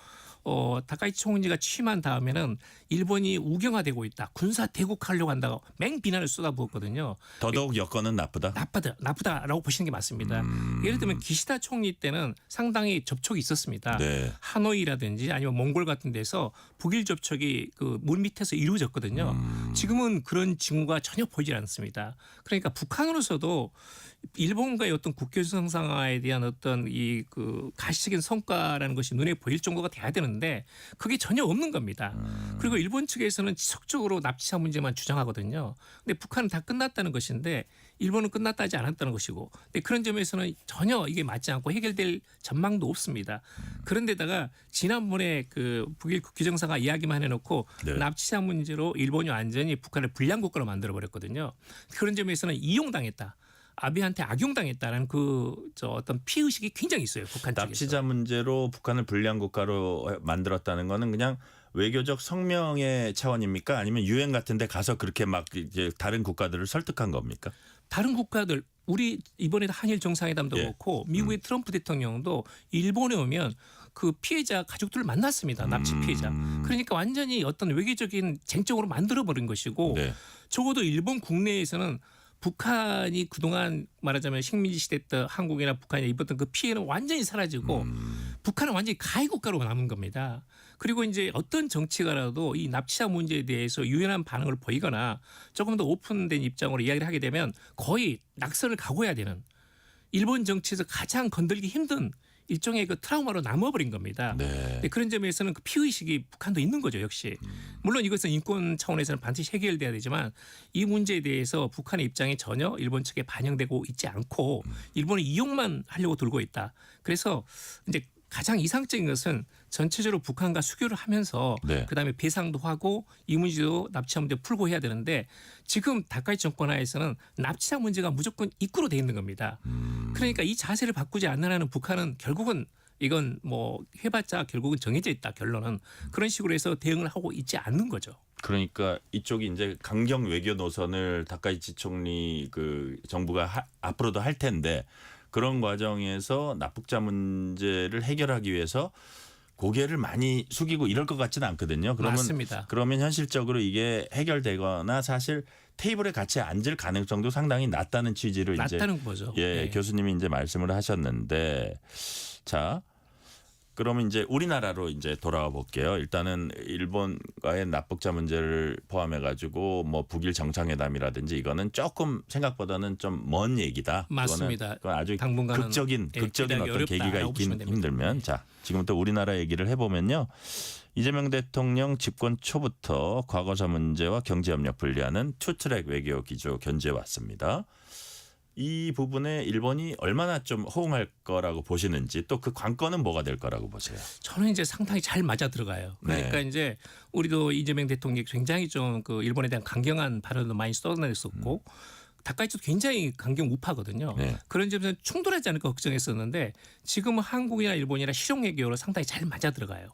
다카이치 총리가 취임한 다음에는 일본이 우경화되고 있다. 군사 대국하려고 한다고 맹비난을 쏟아부었거든요. 더더욱 여건은 나쁘다? 나쁘다라고 보시는 게 맞습니다. 예를 들면 기시다 총리 때는 상당히 접촉이 있었습니다. 네. 하노이라든지 아니면 몽골 같은 데서 북일 접촉이 그 물 밑에서 이루어졌거든요. 지금은 그런 징후가 전혀 보이질 않습니다. 그러니까 북한으로서도 일본과의 어떤 국교 정상화에 대한 어떤 이 그 가시적인 성과라는 것이 눈에 보일 정도가 돼야 되는데 그게 전혀 없는 겁니다. 그리고 일본 측에서는 지속적으로 납치자 문제만 주장하거든요. 근데 북한은 다 끝났다는 것인데 일본은 끝났다지 않았다는 것이고 근데 그런 점에서는 전혀 이게 맞지 않고 해결될 전망도 없습니다. 그런데다가 지난번에 그 북일 국교 정상화 이야기만 해놓고 네. 납치자 문제로 일본이 완전히 북한을 불량 국가로 만들어버렸거든요. 그런 점에서는 이용당했다. 아베한테 악용당했다라는 어떤 피의식이 굉장히 있어요. 북한 측에서. 납치자 문제로 북한을 불량 국가로 만들었다는 거는 그냥 외교적 성명의 차원입니까? 아니면 유엔 같은 데 가서 그렇게 막 이제 다른 국가들을 설득한 겁니까? 다른 국가들 우리 이번에 한일 정상회담도 예. 그렇고 미국의 트럼프 대통령도 일본에 오면 그 피해자 가족들을 만났습니다. 납치 피해자. 그러니까 완전히 어떤 외교적인 쟁점으로 만들어버린 것이고 네. 적어도 일본 국내에서는 북한이 그동안 말하자면 식민지 시대 때 한국이나 북한이 입었던 그 피해는 완전히 사라지고 북한은 완전히 가해 국가로 남은 겁니다. 그리고 이제 어떤 정치가라도 이 납치자 문제에 대해서 유연한 반응을 보이거나 조금 더 오픈된 입장으로 이야기를 하게 되면 거의 낙선을 각오해야 되는 일본 정치에서 가장 건들기 힘든 일종의 그 트라우마로 남아버린 겁니다. 네. 그런 점에서는 그 피의식이 북한도 있는 거죠, 역시. 물론 이것은 인권 차원에서는 반드시 해결돼야 되지만 이 문제에 대해서 북한의 입장이 전혀 일본 측에 반영되고 있지 않고 일본이 이용만 하려고 들고 있다. 그래서 이제 가장 이상적인 것은 전체적으로 북한과 수교를 하면서 네. 그다음에 배상도 하고 이 문제도 납치자 문제 풀고 해야 되는데 지금 다카이치 정권 하에서는 납치자 문제가 무조건 입구로 돼 있는 겁니다. 그러니까 이 자세를 바꾸지 않는 한은 북한은 결국은 이건 뭐 해봤자 결국은 정해져 있다 결론은 그런 식으로 해서 대응을 하고 있지 않는 거죠. 그러니까 이쪽이 이제 강경 외교 노선을 다카이치 총리 그 정부가 앞으로도 할 텐데 그런 과정에서 납북자 문제를 해결하기 위해서 고개를 많이 숙이고 이럴 것 같지는 않거든요. 맞습니다. 그러면 현실적으로 이게 해결되거나 사실 테이블에 같이 앉을 가능성도 상당히 낮다는 취지로 낮다는 거죠. 예, 네. 교수님이 이제 말씀을 하셨는데 자. 그러면 이제 우리나라로 이제 돌아와 볼게요. 일단은 일본과의 납북자 문제를 포함해 가지고 뭐 북일 정상회담이라든지 이거는 조금 생각보다는 좀 먼 얘기다. 맞습니다. 그건 아주 당분간은 극적인 기대하기 어떤 계기가 어렵다라고 있긴 보시면 됩니다. 힘들면 자 지금부터 우리나라 얘기를 해보면요. 이재명 대통령 집권 초부터 과거사 문제와 경제협력 분리하는 투트랙 외교 기조 견지해 왔습니다. 이 부분에 일본이 얼마나 좀 호응할 거라고 보시는지 또 그 관건은 뭐가 될 거라고 보세요? 저는 이제 상당히 잘 맞아 들어가요. 그러니까 네. 이제 우리도 이재명 대통령이 굉장히 좀 그 일본에 대한 강경한 발언도 많이 쏟아냈었고 다카이치도 굉장히 강경 우파거든요. 네. 그런 점에서 충돌하지 않을까 걱정했었는데 지금은 한국이나 일본이나 실용 외교로 상당히 잘 맞아 들어가요.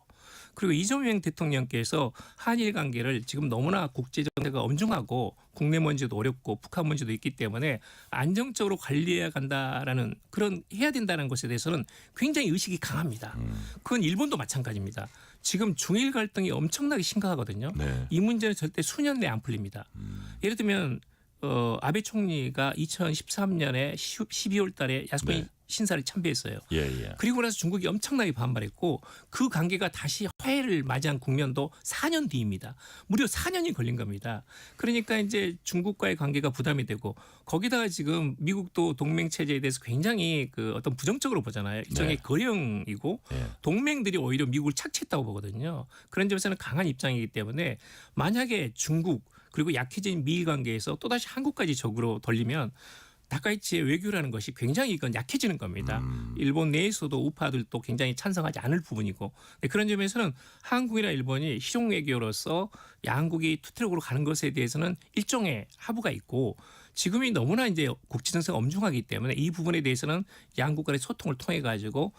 그리고 이재명 대통령께서 한일 관계를 지금 너무나 국제 정세가 엄중하고 국내 문제도 어렵고 북한 문제도 있기 때문에 안정적으로 관리해야 간다라는 그런 해야 된다는 것에 대해서는 굉장히 의식이 강합니다. 그건 일본도 마찬가지입니다. 지금 중일 갈등이 엄청나게 심각하거든요. 네. 이 문제는 절대 수년 내에 안 풀립니다. 예를 들면 아베 총리가 2013년에 12월 달에 야스쿠니 네. 신사를 참배했어요. 예, 예. 그리고 나서 중국이 엄청나게 반발했고 그 관계가 다시 화해를 맞이한 국면도 4년 뒤입니다. 무려 4년이 걸린 겁니다. 그러니까 이제 중국과의 관계가 부담이 되고 거기다가 지금 미국도 동맹 체제에 대해서 굉장히 그 어떤 부정적으로 보잖아요. 일종의 네. 거령이고 예. 동맹들이 오히려 미국을 착취했다고 보거든요. 그런 점에서는 강한 입장이기 때문에 만약에 중국 그리고 약해진 미일 관계에서 또다시 한국까지 적으로 돌리면 다카이치의 외교라는 것이 굉장히 이건 약해지는 겁니다. 일본 내에서도 우파들도 굉장히 찬성하지 않을 부분이고 그런 점에서는 한국이나 일본이 실용 외교로서 양국이 투트랙으로 가는 것에 대해서는 일종의 합의가 있고 지금이 너무나 이제 국제 정세가 엄중하기 때문에 이 부분에 대해서는 양국 간의 소통을 통해 가지고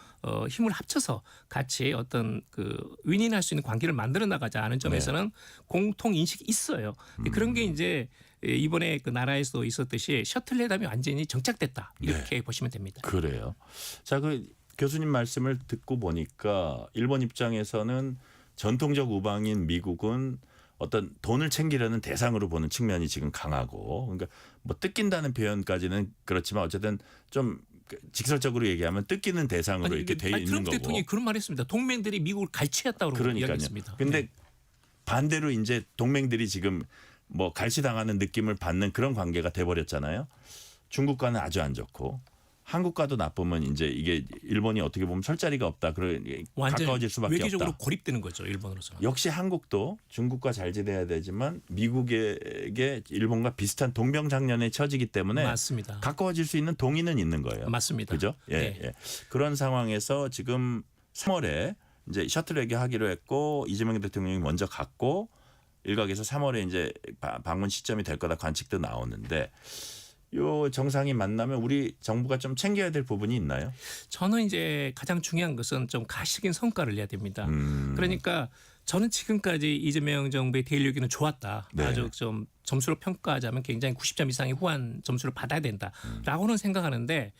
힘을 합쳐서 같이 어떤 그 윈윈할 수 있는 관계를 만들어 나가자 하는 점에서는 공통 인식이 있어요. 그런 게 이제 이번에 그 나라에서 있었듯이 셔틀 회담이 완전히 정착됐다 이렇게 보시면 됩니다. 그래요. 자, 그 교수님 말씀을 듣고 보니까 일본 입장에서는 전통적 우방인 미국은 어떤 돈을 챙기려는 대상으로 보는 측면이 지금 강하고, 그러니까 뭐 뜯긴다는 표현까지는 그렇지만 어쨌든 좀 직설적으로 얘기하면 뜯기는 대상으로 이렇게 돼 있는 트럼프 거고. 대통령이 그런 말했습니다. 동맹들이 미국을 갈취했다고 이야기했습니다. 근데 반대로 이제 동맹들이 지금 뭐 갈취당하는 느낌을 받는 그런 관계가 돼버렸잖아요. 중국과는 아주 안 좋고 한국과도 나쁘면 이제 이게 일본이 어떻게 보면 설 자리가 없다. 가까워질 수밖에 외교적으로 없다. 고립되는 거죠. 일본으로서는. 역시 한국도 중국과 잘 지내야 되지만 미국에게 일본과 비슷한 동병장년에 처지기 때문에 맞습니다. 가까워질 수 있는 동의는 있는 거예요. 맞습니다. 그죠? 예, 네. 예. 그런 상황에서 지금 3월에 이제 셔틀 얘기하기로 했고 이재명 대통령이 먼저 갔고 일각에서 3월에 이제 방문 시점이 될 거다 관측도 나오는데 요 정상이 만나면 우리 정부가 좀 챙겨야 될 부분이 있나요? 저는 이제 가장 중요한 것은 좀 가시적인 성과를 내야 됩니다. 그러니까 저는 지금까지 이재명 정부의 대일력기는 좋았다. 네. 아주 좀 점수로 평가하자면 굉장히 90점 이상의 후한 점수를 받아야 된다라고는 생각하는데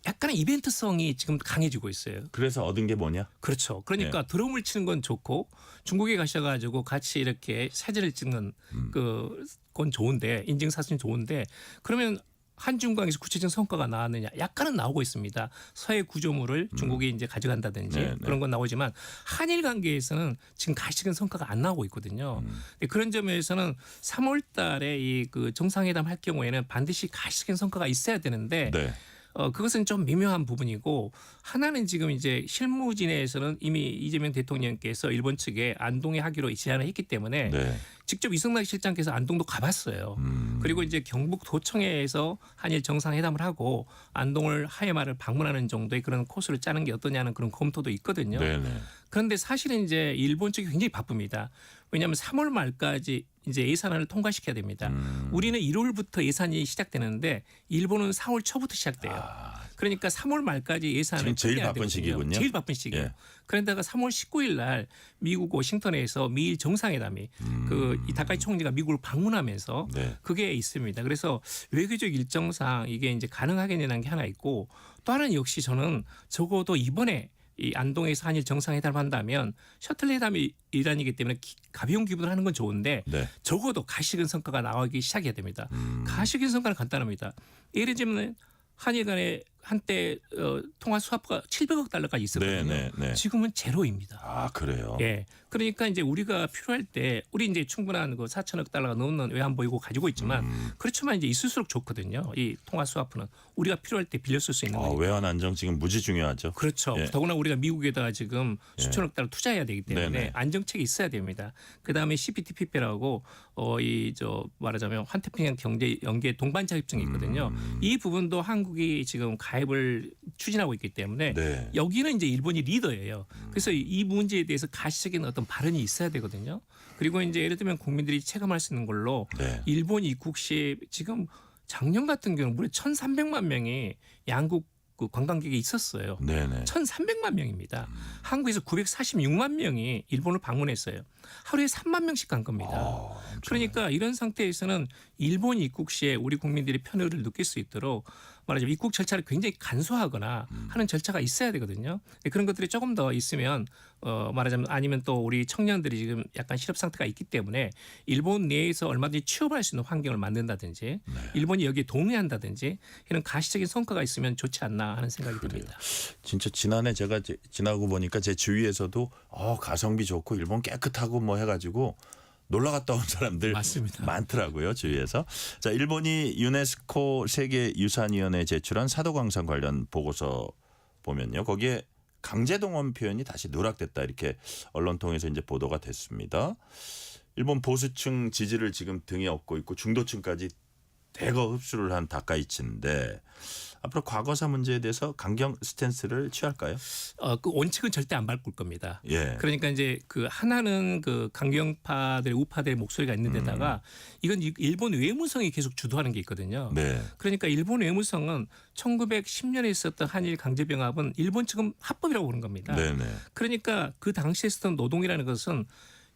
약간의 이벤트성이 지금 강해지고 있어요. 그래서 얻은 게 뭐냐? 그렇죠. 그러니까 드럼을 치는 건 좋고 중국에 가셔가지고 같이 이렇게 사진을 찍는 그건 좋은데 인증사진이 좋은데 그러면 한중 관계에서 구체적인 성과가 나왔느냐? 약간은 나오고 있습니다. 서해 구조물을 중국이 이제 가져간다든지 그런 건 나오지만 한일 관계에서는 지금 가시적인 성과가 안 나오고 있거든요. 그런 점에서는 3월달에 이 그 정상회담 할 경우에는 반드시 가시적인 성과가 있어야 되는데. 네. 그것은 좀 미묘한 부분이고 하나는 지금 이제 실무진에서는 이미 이재명 대통령께서 일본 측에 안동에 하기로 제안을 했기 때문에 네. 직접 이승락 실장께서 안동도 가봤어요. 그리고 이제 경북도청에서 한일 정상회담을 하고 안동을 하회마를 방문하는 정도의 그런 코스를 짜는 게 어떠냐는 그런 검토도 있거든요. 네네. 그런데 사실은 이제 일본 측이 굉장히 바쁩니다. 왜냐하면 3월 말까지 이제 예산안을 통과시켜야 됩니다. 우리는 1월부터 예산이 시작되는데 일본은 4월 초부터 시작돼요. 그러니까 3월 말까지 예산을 지금 제일 끝내야 바쁜 되거든요. 시기군요. 제일 바쁜 시기예요. 예. 그런데다가 3월 19일 날 미국 워싱턴에서 미일 정상회담이 이 다카이 총리가 미국을 방문하면서 네. 그게 있습니다. 그래서 외교적 일정상 이게 이제 가능하겠냐는 게 하나 있고 또 하나는 역시 저는 적어도 이번에 이 안동에서 한일 정상회담을 한다면 셔틀 회담이 일환이기 때문에 가벼운 기분을 하는 건 좋은데 네. 적어도 가시적인 성과가 나오기 시작해야 됩니다. 가시적인 성과는 간단합니다. 예를 들면 한일 간의 한때 통화 수합가 700억 달러까지 있었거든요. 네. 지금은 제로입니다. 아, 그래요? 예. 그러니까 이제 우리가 필요할 때 우리 이제 충분한 그 4천억 달러가 넘는 외환보유고 가지고 있지만 그렇지만 이제 있을수록 좋거든요. 이 통화 수화프는 우리가 필요할 때 빌려 쓸 수 있는 거니까. 외환 안정 지금 무지 중요하죠. 그렇죠. 예. 더구나 우리가 미국에다가 지금 수천억 달러 투자해야 되기 때문에 네네. 안정책이 있어야 됩니다. 그다음에 CPTPP라고 말하자면 환태평양 경제 연계 동반 자격증이 있거든요. 이 부분도 한국이 지금 가입을 추진하고 있기 때문에 네. 여기는 이제 일본이 리더예요. 그래서 이 문제에 대해서 가시적인 어떤 발언이 있어야 되거든요. 그리고 이제 예를 들면 국민들이 체감할 수 있는 걸로 네. 일본 입국 시 지금 작년 같은 경우는 무려 1,300만 명이 양국 그 관광객이 있었어요. 네네. 1,300만 명입니다. 한국에서 946만 명이 일본을 방문했어요. 하루에 3만 명씩 간 겁니다. 그러니까 이런 상태에서는 일본 입국 시에 우리 국민들이 편의를 느낄 수 있도록 말하자면 입국 절차를 굉장히 간소화하거나 하는 절차가 있어야 되거든요. 그런 것들이 조금 더 있으면 말하자면 아니면 또 우리 청년들이 지금 약간 실업 상태가 있기 때문에 일본 내에서 얼마든지 취업할 수 있는 환경을 만든다든지 일본이 여기에 동의한다든지 이런 가시적인 성과가 있으면 좋지 않나 하는 생각이 듭니다. 진짜 지난해 제가 지나고 보니까 제 주위에서도 가성비 좋고 일본 깨끗하고 뭐 해가지고 놀러 갔다 온 사람들 맞습니다. 많더라고요, 주위에서. 자, 일본이 유네스코 세계유산위원회에 제출한 사도광산 관련 보고서 보면요. 거기에 강제동원 표현이 다시 누락됐다 이렇게 언론 통해서 이제 보도가 됐습니다. 일본 보수층 지지를 지금 등에 업고 있고 중도층까지 대거 흡수를 한 다카이치인데 앞으로 과거사 문제에 대해서 강경 스탠스를 취할까요? 그 원칙은 절대 안 바꿀 겁니다. 예. 그러니까 이제 그 하나는 그 강경파들의 우파들의 목소리가 있는 데다가 이건 일본 외무성이 계속 주도하는 게 있거든요. 네. 그러니까 일본 외무성은 1910년에 있었던 한일 강제병합은 일본 측은 합법이라고 보는 겁니다. 네네. 그러니까 그 당시에 있었던 노동이라는 것은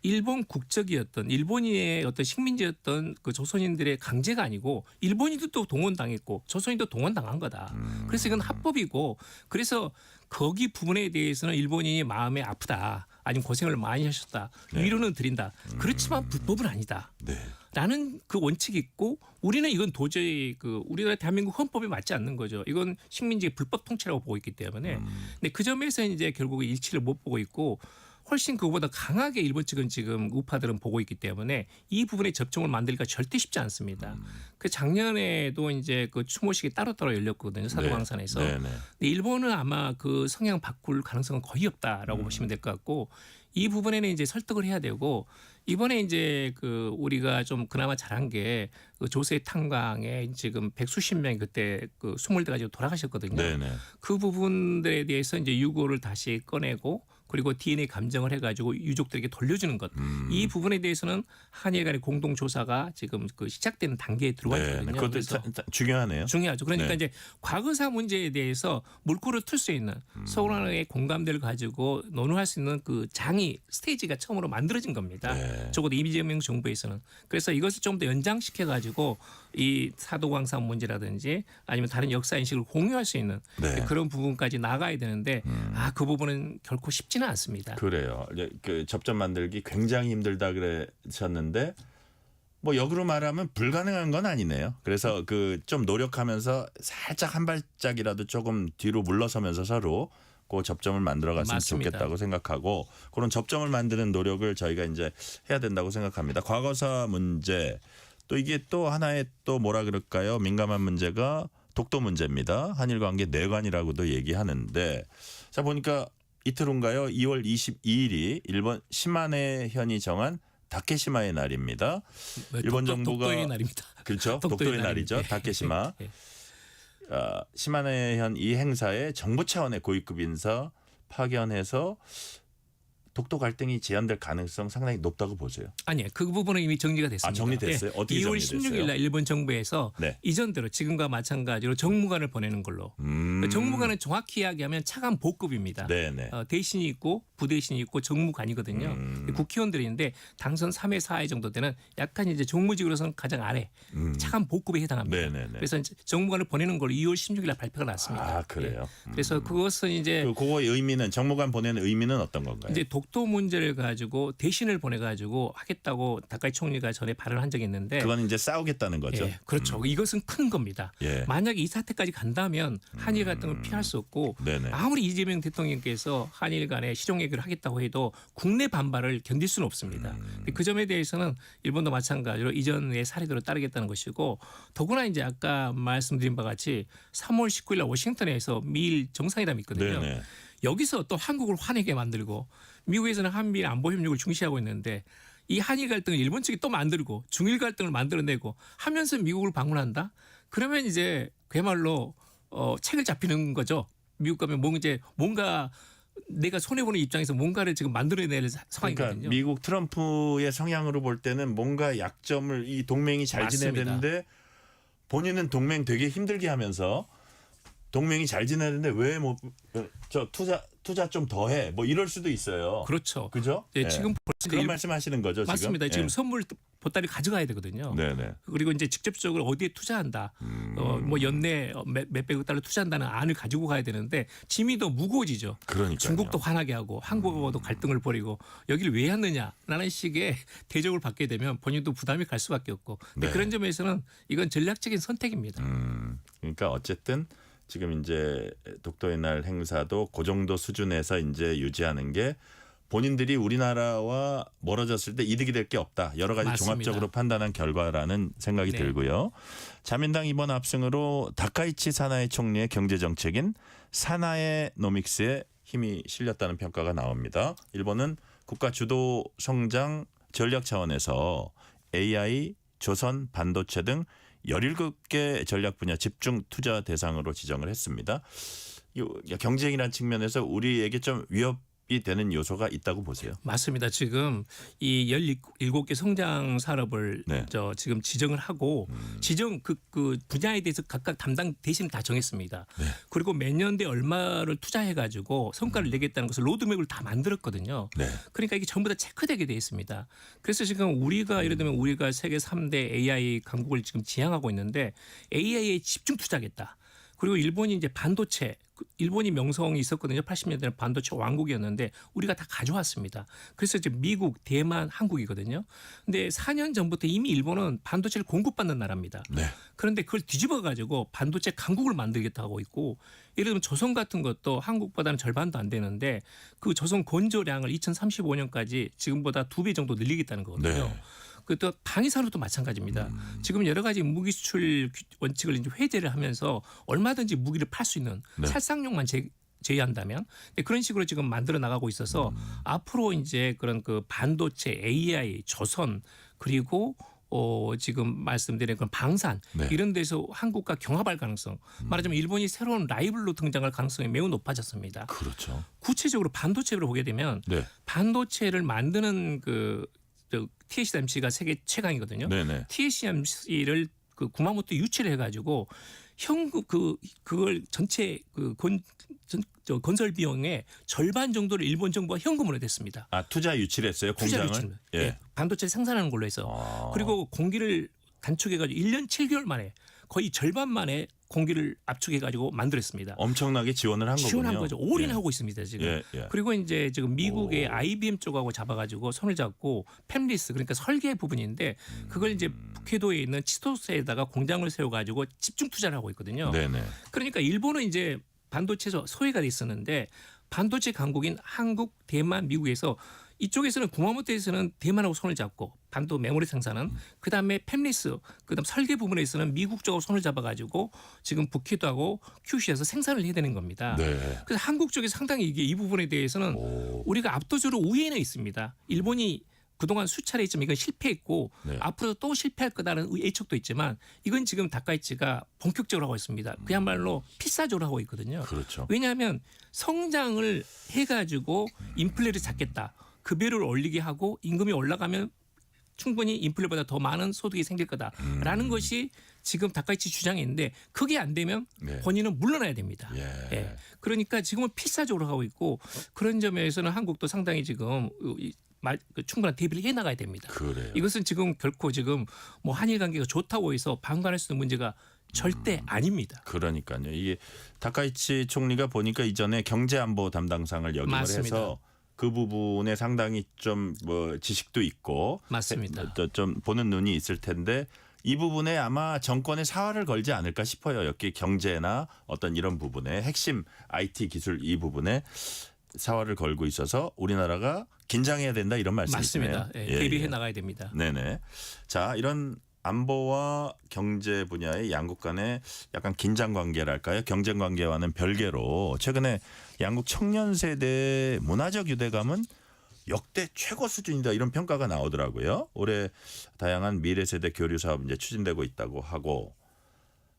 일본 국적이었던 일본인의 어떤 식민지였던 그 조선인들의 강제가 아니고 일본인도 동원당했고 조선인도 동원당한 거다. 그래서 이건 합법이고 그래서 거기 부분에 대해서는 일본인이 마음에 아프다. 아니면 고생을 많이 하셨다. 위로는 드린다. 그렇지만 불법은 아니다. 네. 라는 그 원칙이 있고 우리는 이건 도저히 그 우리나라 대한민국 헌법에 맞지 않는 거죠. 이건 식민지의 불법 통치라고 보고 있기 때문에. 근데 그 점에서 이제 결국 일치를 못 보고 있고 훨씬 그거보다 강하게 일본 측은 지금 우파들은 보고 있기 때문에 이 부분에 접종을 만들기가 절대 쉽지 않습니다. 그 작년에도 이제 그 추모식이 따로따로 열렸거든요. 사도광산에서. 네. 근데 일본은 아마 그 성향 바꿀 가능성은 거의 없다라고 보시면 될 것 같고 이 부분에는 이제 설득을 해야 되고 이번에 이제 그 우리가 좀 그나마 잘한 게 그 조세 탄광에 지금 백수십 명이 그때 그 수몰돼 가지고 돌아가셨거든요. 네네. 그 부분들에 대해서 이제 유고를 다시 꺼내고 그리고 DNA 감정을 해가지고 유족들에게 돌려주는 것. 이 부분에 대해서는 한일 간의 공동 조사가 지금 그 시작되는 단계에 들어와 있거든요. 그것도 그래서 중요하네요. 중요하죠. 그러니까 네. 이제 과거사 문제에 대해서 물꼬를 틀 수 있는 서로의 공감대를 가지고 논의할 수 있는 그 장이 스테이지가 처음으로 만들어진 겁니다. 네. 적어도 이재명 정부에서는. 그래서 이것을 좀 더 연장시켜 가지고 이 사도광산 문제라든지 아니면 다른 역사 인식을 공유할 수 있는 네. 그런 부분까지 나가야 되는데 그 부분은 결코 쉽지는 않습니다. 그래요. 이제 그 접점 만들기 굉장히 힘들다 그러셨는데 뭐 역으로 말하면 불가능한 건 아니네요. 그래서 그 좀 노력하면서 살짝 한 발짝이라도 조금 뒤로 물러서면서 서로 그 접점을 만들어갔으면 맞습니다. 좋겠다고 생각하고 그런 접점을 만드는 노력을 저희가 이제 해야 된다고 생각합니다. 과거사 문제 또 이게 또 하나의 또 뭐라 그럴까요? 민감한 문제가 독도 문제입니다. 한일 관계 내관이라고도 얘기하는데 자 보니까 이틀 후인가요? 2월 22일이 일본 시마네 현이 정한 다케시마의 날입니다. 일본 정부가 독도의 날입니다. 그렇죠. 독도의 날이죠. 날입니다. 다케시마. 네. 시마네 현 이 행사에 정부 차원의 고위급 인사 파견해서 독도 갈등이 재현될 가능성 상당히 높다고 보세요. 아니요. 그 부분은 이미 정리가 됐습니다. 정리됐어요? 어떻게 2월 정리됐어요? 16일 날 일본 정부에서 네. 이전대로 지금과 마찬가지로 정무관을 보내는 걸로. 정무관은 정확히 이야기하면 차관 보급입니다. 네네. 대신이 있고 부대신이 있고 정무관이거든요. 국회의원들인데 당선 3회 4회 정도 되는 약간 이제 정무직으로서는 가장 아래 차관 복급에 해당합니다. 네네네. 그래서 이제 정무관을 보내는 걸로 2월 16일 날 발표가 났습니다. 아 그래요. 예. 그래서 그것은 이제 그거의 의미는 정무관 보내는 의미는 어떤 건가요? 이제 독도 문제를 가지고 대신을 보내가지고 하겠다고 다카이 총리가 전에 발언한 적이 있는데 그건 이제 싸우겠다는 거죠. 예, 그렇죠. 이것은 큰 겁니다. 예. 만약에 이 사태까지 간다면 한일 갈등을 피할 수 없고 네네. 아무리 이재명 대통령께서 한일 간에 실용 해결을 하겠다고 해도 국내 반발을 견딜 수는 없습니다. 그 점에 대해서는 일본도 마찬가지로 이전의 사례대로 따르겠다는 것이고 더구나 이제 아까 말씀드린 바와 같이 3월 19일 날 워싱턴에서 미일 정상회담이 있거든요. 네네. 여기서 또 한국을 화내게 만들고 미국에서는 한미일 안보 협력을 중시하고 있는데 이 한일 갈등을 일본 측이 또 만들고 중일 갈등을 만들어내고 하면서 미국을 방문한다? 그러면 이제 그야말로 책을 잡히는 거죠. 미국 가면 뭔가 내가 손해보는 입장에서 뭔가를 지금 만들어낼 상황이거든요. 그러니까 미국 트럼프의 성향으로 볼 때는 뭔가 약점을 이 동맹이 잘 지내야 맞습니다. 되는데 본인은 동맹 되게 힘들게 하면서 동맹이 잘 지내야 되는데 왜 뭐 저 투자 좀 더 해. 뭐 이럴 수도 있어요. 그렇죠. 그죠? 예, 예. 지금 벌써 그런 말씀하시는 거죠, 지금? 맞습니다. 지금 예. 선물 보따리 가져가야 되거든요. 네네. 그리고 이제 직접적으로 어디에 투자한다. 뭐 연내 몇백억 달러 투자한다는 안을 가지고 가야 되는데 짐이 더 무거워지죠. 그러니까요. 중국도 화나게 하고 한국하고도 갈등을 벌이고 여기를 왜 왔느냐라는 식의 대접을 받게 되면 본인도 부담이 갈 수밖에 없고 근데 네. 그런 점에서는 이건 전략적인 선택입니다. 그러니까 어쨌든 지금 이제 독도의 날 행사도 그 정도 수준에서 이제 유지하는 게 본인들이 우리나라와 멀어졌을 때 이득이 될 게 없다. 여러 가지 맞습니다. 종합적으로 판단한 결과라는 생각이 네. 들고요. 자민당 이번 압승으로 다카이치 사나이 총리의 경제 정책인 사나에 노믹스에 힘이 실렸다는 평가가 나옵니다. 일본은 국가 주도 성장 전략 차원에서 AI, 조선, 반도체 등 17개 전략 분야 집중 투자 대상으로 지정을 했습니다. 경쟁이라는 측면에서 우리에게 좀 위협이 되는 요소가 있다고 보세요. 맞습니다. 지금 이 17개 성장 산업을 네. 지금 지정을 하고 지정 그 분야에 대해서 각각 담당 대신 다 정했습니다. 네. 그리고 매년 대 얼마를 투자해 가지고 성과를 내겠다는 것을 로드맵을 다 만들었거든요. 네. 그러니까 이게 전부 다 체크되게 돼 있습니다. 그래서 지금 우리가 예를 들면 우리가 세계 3대 AI 강국을 지금 지향하고 있는데 AI에 집중 투자하겠다. 그리고 일본이 이제 반도체, 일본이 명성이 있었거든요. 80년대는 반도체 왕국이었는데 우리가 다 가져왔습니다. 그래서 이제 미국, 대만, 한국이거든요. 근데 4년 전부터 이미 일본은 반도체를 공급받는 나라입니다. 네. 그런데 그걸 뒤집어 가지고 반도체 강국을 만들겠다고 하고 있고 예를 들면 조선 같은 것도 한국보다는 절반도 안 되는데 그 조선 건조량을 2035년까지 지금보다 2배 정도 늘리겠다는 거거든요. 네. 또 방위산업도 마찬가지입니다. 지금 여러 가지 무기 수출 원칙을 이제 회제를 하면서 얼마든지 무기를 팔 수 있는 네. 살상용만 제외한다면 그런 식으로 지금 만들어 나가고 있어서 앞으로 이제 그런 그 반도체, AI, 조선 그리고 지금 말씀드린 그런 방산 네. 이런 데서 한국과 경합할 가능성 말하자면 일본이 새로운 라이벌로 등장할 가능성이 매우 높아졌습니다. 그렇죠. 구체적으로 반도체를 보게 되면 네. 반도체를 만드는 TSMC가 세계 최강이거든요. 네네. TSMC를 그 구마모토 유치를 해가지고 현금 그걸 전체 건설 비용의 절반 정도를 일본 정부가 현금으로 냈습니다. 아 투자 유치를 했어요 투자 공장을. 유치를. 예. 예, 반도체 생산하는 걸로 해서 그리고 공기를 단축해가지고 1년 7개월 만에 거의 절반 만에 공기를 압축해가지고 만들었습니다. 엄청나게 지원을 한 거군요. 지원한 거죠. 올인하고 예. 있습니다 지금. 예, 예. 그리고 이제 지금 미국의 IBM 쪽하고 잡아가지고 손을 잡고 팹리스 그러니까 설계 부분인데 그걸 이제 북해도에 있는 치토스에다가 공장을 세워가지고 집중 투자를 하고 있거든요. 네네. 그러니까 일본은 이제 반도체에서 소외가 돼 있었는데 반도체 강국인 한국, 대만, 미국에서 이쪽에서는 구마모토에서는 대만하고 손을 잡고 반도 메모리 생산은 그다음에 팹리스 그다음 설계 부분에서는 미국 쪽하고 손을 잡아가지고 지금 북해도하고 큐슈에서 생산을 해야 되는 겁니다. 네. 그래서 한국 쪽에 상당히 이게 이 부분에 대해서는 우리가 압도적으로 우위에 있습니다. 일본이 그동안 수차례 있지만 이건 실패했고 네. 앞으로 또 실패할 거다라는 예측도 있지만 이건 지금 다카이치가 본격적으로 하고 있습니다. 그야말로 필사적으로 하고 있거든요. 그렇죠. 왜냐하면 성장을 해가지고 인플레를 잡겠다. 급여를 올리게 하고 임금이 올라가면 충분히 인플레보다 더 많은 소득이 생길 거다라는 것이 지금 다카이치 주장인데 그게 안 되면 네. 본인은 물러나야 됩니다. 예. 예. 그러니까 지금은 필사적으로 하고 있고 그런 점에서는 한국도 상당히 지금 충분한 대비를 해 나가야 됩니다. 그래요. 이것은 지금 결코 지금 뭐 한일 관계가 좋다고 해서 방관할 수 있는 문제가 절대 아닙니다. 그러니까요. 이게 다카이치 총리가 보니까 이전에 경제안보 담당상을 역임을 맞습니다. 해서 그 부분에 상당히 좀 뭐 지식도 있고 맞습니다. 좀 보는 눈이 있을 텐데 이 부분에 아마 정권의 사활을 걸지 않을까 싶어요. 여기 경제나 어떤 이런 부분에 핵심 IT 기술 이 부분에 사활을 걸고 있어서 우리나라가 긴장해야 된다 이런 말씀이시네요. 맞습니다. 예, 대비해 나가야 됩니다. 네네. 자, 이런 안보와 경제 분야의 양국 간의 약간 긴장 관계랄까요? 경쟁 관계와는 별개로 최근에 양국 청년 세대의 문화적 유대감은 역대 최고 수준이다 이런 평가가 나오더라고요. 올해 다양한 미래 세대 교류 사업 이제 추진되고 있다고 하고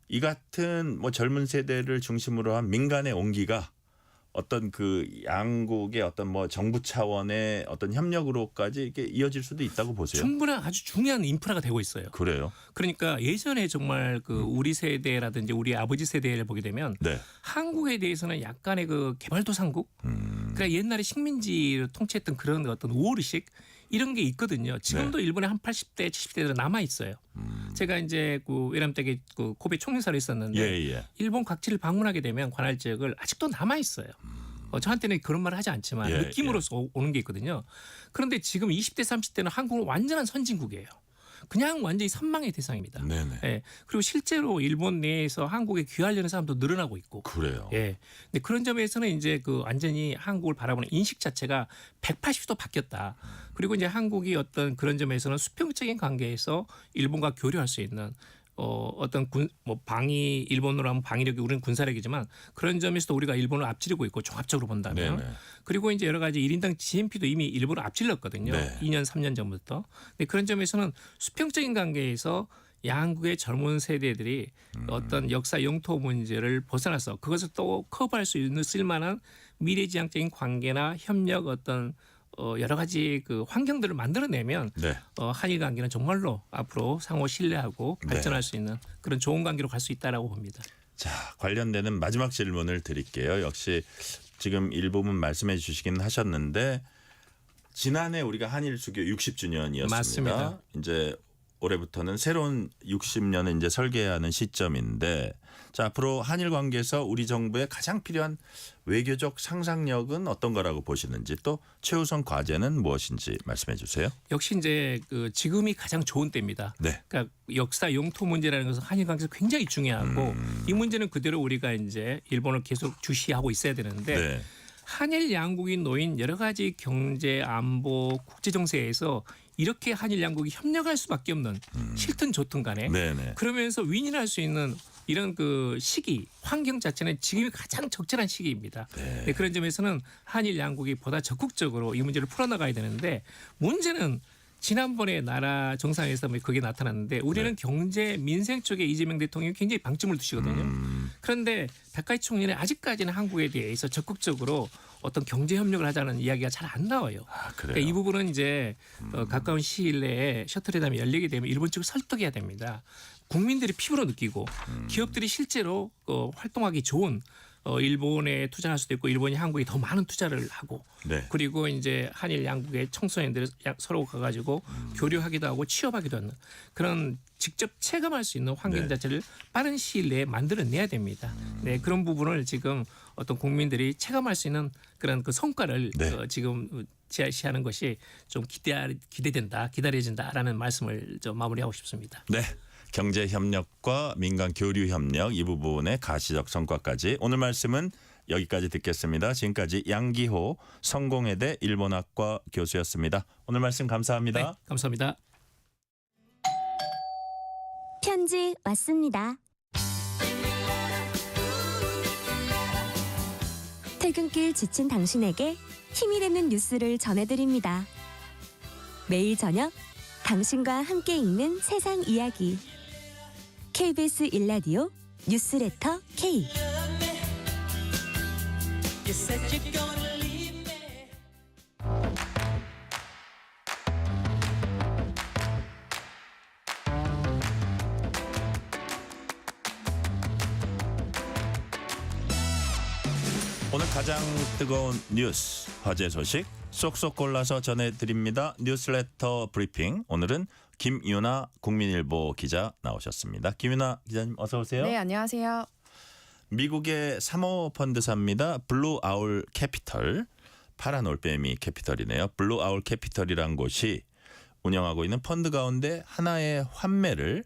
이 같은 뭐 젊은 세대를 중심으로 한 민간의 온기가 어떤 그 양국의 어떤 뭐 정부 차원의 어떤 협력으로까지 이렇게 이어질 수도 있다고 보세요. 충분한 아주 중요한 인프라가 되고 있어요. 그래요. 그러니까 예전에 정말 그 우리 세대라든지 우리 아버지 세대를 보게 되면 네. 한국에 대해서는 약간의 그 개발도상국, 그러니까 옛날에 식민지를 통치했던 그런 어떤 우월의식 이런 게 있거든요. 지금도 일본에 한 80대, 70대들은 남아 있어요. 제가 이제 그 외람댁에 그 코베 총리사를 있었는데 일본 각지를 방문하게 되면 관할 지역을 아직도 남아 있어요. 저한테는 그런 말을 하지 않지만 느낌으로서 오는 게 있거든요. 그런데 지금 20대, 30대는 한국은 완전한 선진국이에요. 그냥 완전히 선망의 대상입니다. 네네. 예. 그리고 실제로 일본 내에서 한국에 귀하려는 사람도 늘어나고 있고. 그래요. 예. 근데 그런 점에서는 이제 그 완전히 한국을 바라보는 인식 자체가 180도 바뀌었다. 그리고 이제 한국이 어떤 그런 점에서는 수평적인 관계에서 일본과 교류할 수 있는 어떤 방위 일본으로 하면 방위력이 우리는 군사력이지만 그런 점에서도 우리가 일본을 앞지르고 있고 종합적으로 본다면 네네. 그리고 이제 여러 가지 1인당 GNP도 이미 일본을 앞질렀거든요. 네. 2년 3년 전부터. 근데 그런 점에서는 수평적인 관계에서 양국의 젊은 세대들이 어떤 역사 영토 문제를 벗어나서 그것을 또 커버할 수 있는 쓸만한 미래지향적인 관계나 협력 어떤 여러 가지 그 환경들을 만들어내면 한일 관계는 정말로 앞으로 상호 신뢰하고 발전할 수 있는 그런 좋은 관계로 갈 수 있다라고 봅니다. 자, 관련되는 마지막 질문을 드릴게요. 역시 지금 일부분 말씀해 주시긴 하셨는데 지난해 우리가 한일 수교 60주년이었습니다. 맞습니다. 이제 올해부터는 새로운 60년을 이제 설계하는 시점인데 자, 앞으로 한일 관계에서 우리 정부에 가장 필요한 외교적 상상력은 어떤 거라고 보시는지 또 최우선 과제는 무엇인지 말씀해 주세요. 역시 이제 그 지금이 가장 좋은 때입니다. 네. 그러니까 역사 영토 문제라는 것은 한일 관계에서 굉장히 중요하고 이 문제는 그대로 우리가 이제 일본을 계속 주시하고 있어야 되는데 한일 양국이 놓인 여러 가지 경제, 안보, 국제 정세에서 이렇게 한일 양국이 협력할 수밖에 없는 싫든 좋든 간에 그러면서 윈윈할 수 있는 이런 그 시기, 환경 자체는 지금이 가장 적절한 시기입니다. 네, 그런 점에서는 한일 양국이 보다 적극적으로 이 문제를 풀어나가야 되는데 문제는 지난번에 나라 정상에서 그게 나타났는데 우리는 경제 민생 쪽에 이재명 대통령이 굉장히 방점을 두시거든요. 그런데 다카이치 총리는 아직까지는 한국에 대해서 적극적으로 어떤 경제 협력을 하자는 이야기가 잘 안 나와요. 그러니까 이 부분은 이제 가까운 시일 내에 셔틀회담이 열리게 되면 일본 측을 설득해야 됩니다. 국민들이 피부로 느끼고 기업들이 실제로 활동하기 좋은 일본에 투자할 수도 있고 일본이 한국에 더 많은 투자를 하고 그리고 이제 한일 양국의 청소년들이 서로 가가지고 교류하기도 하고 취업하기도 하는 그런 직접 체감할 수 있는 환경 자체를 빠른 시일 내에 만들어내야 됩니다. 네, 그런 부분을 지금 어떤 국민들이 체감할 수 있는 그런 그 성과를 지금 제시하는 것이 좀 기대된다, 기다려진다라는 말씀을 좀 마무리하고 싶습니다. 네. 경제 협력과 민간 교류 협력 이 부분의 가시적 성과까지 오늘 말씀은 여기까지 듣겠습니다. 지금까지 양기호 성공회대 일본학과 교수였습니다. 오늘 말씀 감사합니다. 네, 감사합니다. 편지 왔습니다. 퇴근길 지친 당신에게 힘이 되는 뉴스를 전해드립니다. 매일 저녁 당신과 함께 읽는 세상 이야기 KBS 1라디오 뉴스레터 K 가장 뜨거운 뉴스, 화제 소식 쏙쏙 골라서 전해드립니다. 뉴스레터 브리핑. 오늘은 김윤아 국민일보 기자 나오셨습니다. 김윤아 기자님 어서 오세요. 네, 안녕하세요. 미국의 사모펀드사입니다. 블루 아울 캐피털. 파란 올빼미 캐피털이네요. 블루 아울 캐피털이란 곳이 운영하고 있는 펀드 가운데 하나의 환매를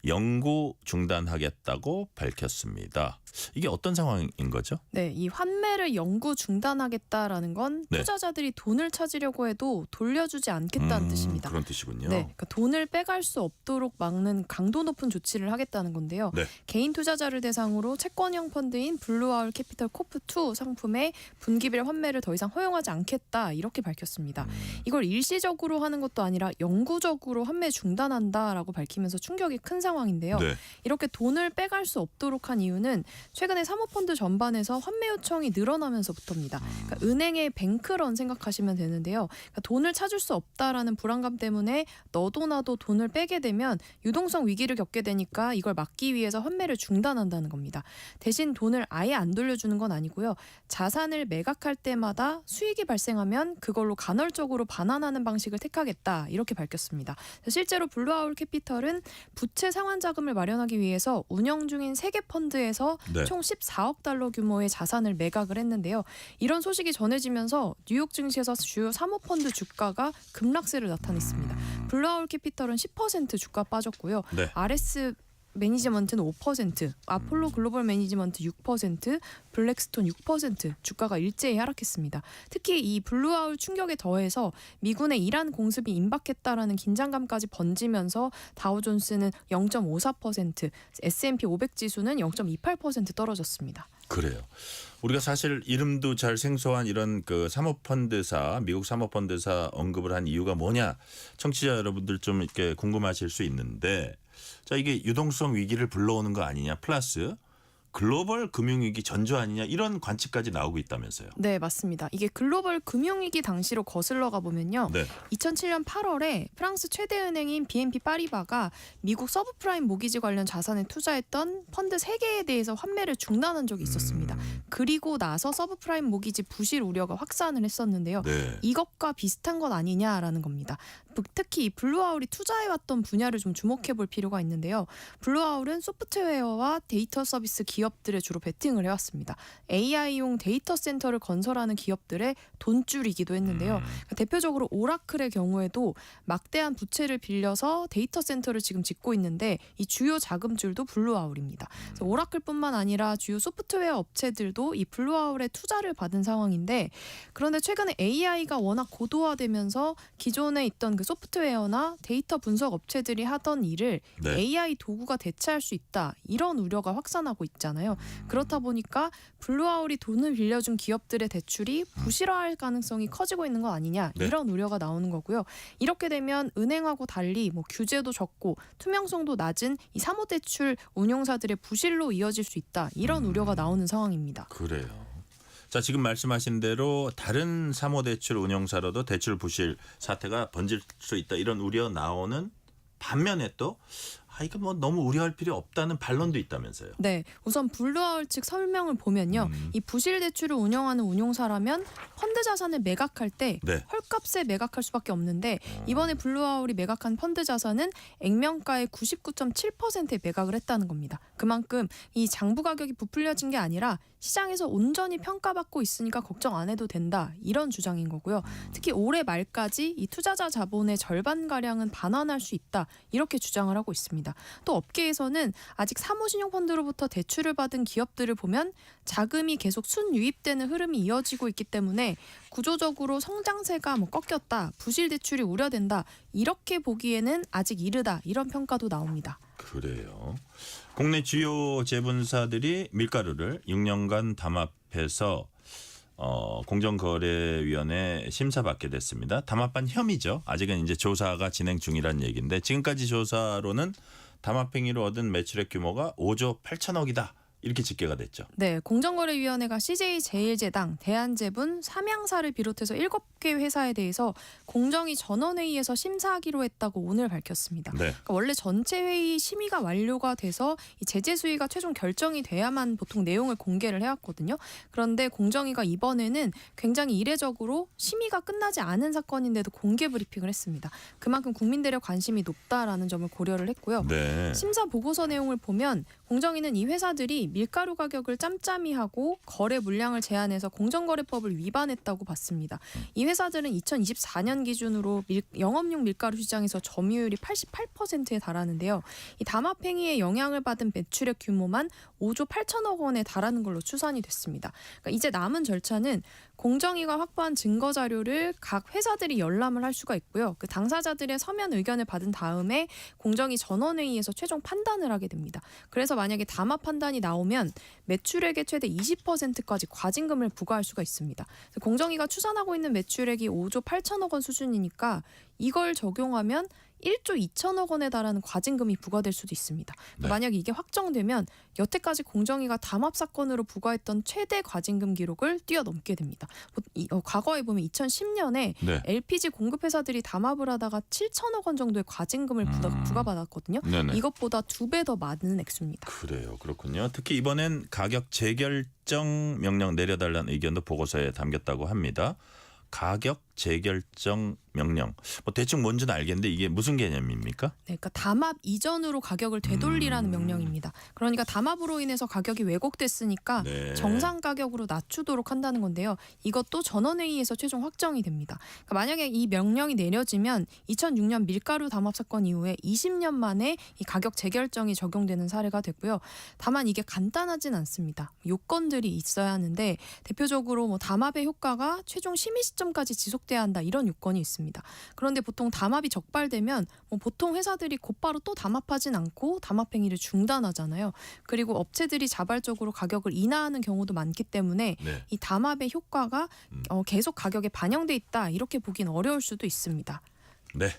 영구 중단하겠다고 밝혔습니다. 이게 어떤 상황인 거죠? 네, 이 환매를 영구 중단하겠다라는 건 네. 투자자들이 돈을 찾으려고 해도 돌려주지 않겠다는 뜻입니다. 그런 뜻이군요. 네, 그러니까 돈을 빼갈 수 없도록 막는 강도 높은 조치를 하겠다는 건데요. 네. 개인 투자자를 대상으로 채권형 펀드인 블루아울 캐피털 코프2 상품의 분기별 환매를 더 이상 허용하지 않겠다 이렇게 밝혔습니다. 이걸 일시적으로 하는 것도 아니라 영구적으로 환매 중단한다라고 밝히면서 충격이 큰 상황인데요. 네. 이렇게 돈을 빼갈 수 없도록 한 이유는 최근에 사모펀드 전반에서 환매 요청이 늘어나면서부터입니다. 그러니까 은행의 뱅크런 생각하시면 되는데요. 그러니까 돈을 찾을 수 없다라는 불안감 때문에 너도 나도 돈을 빼게 되면 유동성 위기를 겪게 되니까 이걸 막기 위해서 환매를 중단한다는 겁니다. 대신 돈을 아예 안 돌려주는 건 아니고요. 자산을 매각할 때마다 수익이 발생하면 그걸로 간헐적으로 반환하는 방식을 택하겠다 이렇게 밝혔습니다. 실제로 블루아울 캐피털은 부채 상환 자금을 마련하기 위해서 운영 중인 3개 펀드에서 네. 총 14억 달러 규모의 자산을 매각을 했는데요. 이런 소식이 전해지면서 뉴욕 증시에서 주요 사모펀드 주가가 급락세를 나타냈습니다. 블루아울 캐피털은 10% 주가 빠졌고요. 네. RS 매니지먼트는 5%, 아폴로 글로벌 매니지먼트 6%, 블랙스톤 6% 주가가 일제히 하락했습니다. 특히 이 블루아울 충격에 더해서 미군의 이란 공습이 임박했다라는 긴장감까지 번지면서 다우존스는 0.54%, S&P 500 지수는 0.28% 떨어졌습니다. 그래요. 우리가 사실 이름도 잘 생소한 이런 그 사모펀드사, 미국 사모펀드사 언급을 한 이유가 뭐냐, 청취자 여러분들 좀 이렇게 궁금하실 수 있는데, 자 이게 유동성 위기를 불러오는 거 아니냐, 플러스 글로벌 금융위기 전조 아니냐, 이런 관측까지 나오고 있다면서요. 네, 맞습니다. 이게 글로벌 금융위기 당시로 거슬러가 보면요. 네. 2007년 8월에 프랑스 최대 은행인 BNP 파리바가 미국 서브프라임 모기지 관련 자산에 투자했던 펀드 3개에 대해서 환매를 중단한 적이 있었습니다. 그리고 나서 서브프라임 모기지 부실 우려가 확산을 했었는데요. 네. 이것과 비슷한 것 아니냐라는 겁니다. 특히 이 블루아울이 투자해왔던 분야를 좀 주목해볼 필요가 있는데요. 블루아울은 소프트웨어와 데이터 서비스 기업들에 주로 베팅을 해왔습니다. AI용 데이터 센터를 건설하는 기업들의 돈줄이기도 했는데요. 대표적으로 오라클의 경우에도 막대한 부채를 빌려서 데이터 센터를 지금 짓고 있는데 이 주요 자금줄도 블루아울입니다. 오라클뿐만 아니라 주요 소프트웨어 업체들도 이 블루아울에 투자를 받은 상황인데, 그런데 최근에 AI가 워낙 고도화되면서 기존에 있던 그 소프트웨어나 데이터 분석 업체들이 하던 일을 네. AI 도구가 대체할 수 있다, 이런 우려가 확산하고 있잖아요. 그렇다 보니까 블루아울이 돈을 빌려준 기업들의 대출이 부실화할 가능성이 커지고 있는 거 아니냐, 네. 이런 우려가 나오는 거고요. 이렇게 되면 은행하고 달리 규제도 적고 투명성도 낮은 이 사모대출 운용사들의 부실로 이어질 수 있다, 이런 우려가 나오는 상황입니다. 그래요. 자 지금 말씀하신 대로 다른 사모대출 운용사로도 대출 부실 사태가 번질 수 있다, 이런 우려 나오는 반면에 또 이거 뭐 너무 우려할 필요 없다는 반론도 있다면서요. 네, 우선 블루아울 측 설명을 보면요. 이 부실 대출을 운영하는 운용사라면 펀드 자산을 매각할 때 네. 헐값에 매각할 수밖에 없는데, 이번에 블루아울이 매각한 펀드 자산은 액면가의 99.7%에 매각을 했다는 겁니다. 그만큼 이 장부 가격이 부풀려진 게 아니라 시장에서 온전히 평가받고 있으니까 걱정 안 해도 된다, 이런 주장인 거고요. 특히 올해 말까지 이 투자자 자본의 절반가량은 반환할 수 있다, 이렇게 주장을 하고 있습니다. 또 업계에서는 아직 사모신용펀드로부터 대출을 받은 기업들을 보면 자금이 계속 순유입되는 흐름이 이어지고 있기 때문에 구조적으로 성장세가 꺾였다, 부실 대출이 우려된다, 이렇게 보기에는 아직 이르다, 이런 평가도 나옵니다. 그래요. 국내 주요 제분사들이 밀가루를 6년간 담합해서 공정거래위원회 심사받게 됐습니다. 담합한 혐의죠. 아직은 이제 조사가 진행 중이라는 얘기인데, 지금까지 조사로는 담합 행위로 얻은 매출액 규모가 5조 8천억이다, 이렇게 집계가 됐죠. 네, 공정거래위원회가 CJ제일제당, 대한제분, 삼양사를 비롯해서 7개 회사에 대해서 공정위 전원회의에서 심사하기로 했다고 오늘 밝혔습니다. 네. 그러니까 원래 전체 회의 심의가 완료가 돼서 이 제재 수위가 최종 결정이 돼야만 보통 내용을 공개를 해왔거든요. 그런데 공정위가 이번에는 굉장히 이례적으로 심의가 끝나지 않은 사건인데도 공개 브리핑을 했습니다. 그만큼 국민들의 관심이 높다라는 점을 고려를 했고요. 네. 심사 보고서 내용을 보면 공정위는 이 회사들이 밀가루 가격을 짬짬이 하고 거래 물량을 제한해서 공정거래법을 위반했다고 봤습니다. 이 회사들은 2024년 기준으로 영업용 밀가루 시장에서 점유율이 88%에 달하는데요. 이 담합 행위에 영향을 받은 매출액 규모만 5조 8천억 원에 달하는 걸로 추산이 됐습니다. 그러니까 이제 남은 절차는 공정위가 확보한 증거 자료를 각 회사들이 열람을 할 수가 있고요. 그 당사자들의 서면 의견을 받은 다음에 공정위 전원회의에서 최종 판단을 하게 됩니다. 그래서 만약에 담합 판단이 나오면 매출액의 최대 20%까지 과징금을 부과할 수가 있습니다. 공정위가 추산하고 있는 매출액이 5조 8천억 원 수준이니까 이걸 적용하면 1조 2천억 원에 달하는 과징금이 부과될 수도 있습니다. 네. 만약에 이게 확정되면 여태까지 공정위가 담합 사건으로 부과했던 최대 과징금 기록을 뛰어넘게 됩니다. 과거에 보면 2010년에 네. LPG 공급 회사들이 담합을 하다가 7천억 원 정도의 과징금을 부과받았거든요. 네네. 이것보다 2배 더 많은 액수입니다. 그래요. 그렇군요. 특히 이번엔 가격 재결정 명령 내려달라는 의견도 보고서에 담겼다고 합니다. 가격 재결정 명령. 뭐 대충 뭔지는 알겠는데 이게 무슨 개념입니까? 네, 그러니까 담합 이전으로 가격을 되돌리라는 명령입니다. 그러니까 담합으로 인해서 가격이 왜곡됐으니까 네. 정상 가격으로 낮추도록 한다는 건데요. 이것도 전원회의에서 최종 확정이 됩니다. 그러니까 만약에 이 명령이 내려지면 2006년 밀가루 담합 사건 이후에 20년 만에 이 가격 재결정이 적용되는 사례가 됐고요. 다만 이게 간단하진 않습니다. 요건들이 있어야 하는데 대표적으로 뭐 담합의 효과가 최종 심의 시점까지 지속돼야 한다 이런 요건이 있습니다. 그런데 보통 담합이 적발되면 보통 회사들이 곧바로 또 담합하진 않고 담합 행위를 중단하잖아요. 그리고 업체들이 자발적으로 가격을 인하하는 경우도 많기 때문에 네. 이 담합의 효과가 계속 가격에 반영돼 있다 이렇게 보긴 어려울 수도 있습니다. 네.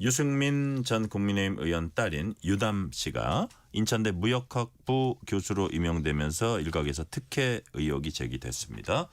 유승민 전 국민의힘 의원 딸인 유담 씨가 인천대 무역학부 교수로 임용되면서 일각에서 특혜 의혹이 제기됐습니다.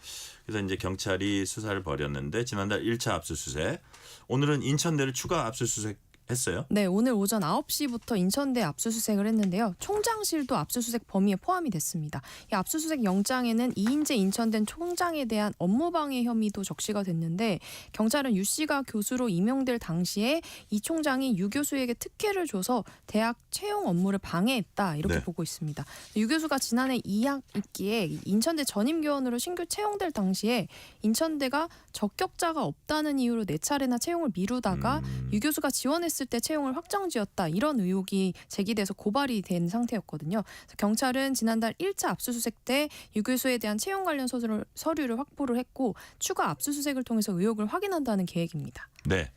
그래서 이제 경찰이 수사를 벌였는데 지난달 1차 압수수색, 오늘은 인천대를 추가 압수수색 했어요? 네, 오늘 오전 9시부터 인천대 압수수색을 했는데요. 총장실도 압수수색 범위에 포함이 됐습니다. 이 압수수색 영장에는 이인재 인천대 총장에 대한 업무방해 혐의도 적시가 됐는데 경찰은 유 씨가 교수로 임용될 당시에 이 총장이 유 교수에게 특혜를 줘서 대학 채용 업무를 방해했다 이렇게 네. 보고 있습니다. 유 교수가 지난해 2학기에 인천대 전임교원으로 신규 채용될 당시에 인천대가 적격자가 없다는 이유로 4차례나 채용을 미루다가 유 교수가 지원했을 때 채용을 확정지었다 이런 의혹이 제기돼서 고발이 된 상태였거든요. 그래서 경찰은 지난달 1차 압수수색 때 유 교수에 대한 채용 관련 서류를 확보를 했고 추가 압수수색을 통해서 의혹을 확인한다는 계획입니다. 네.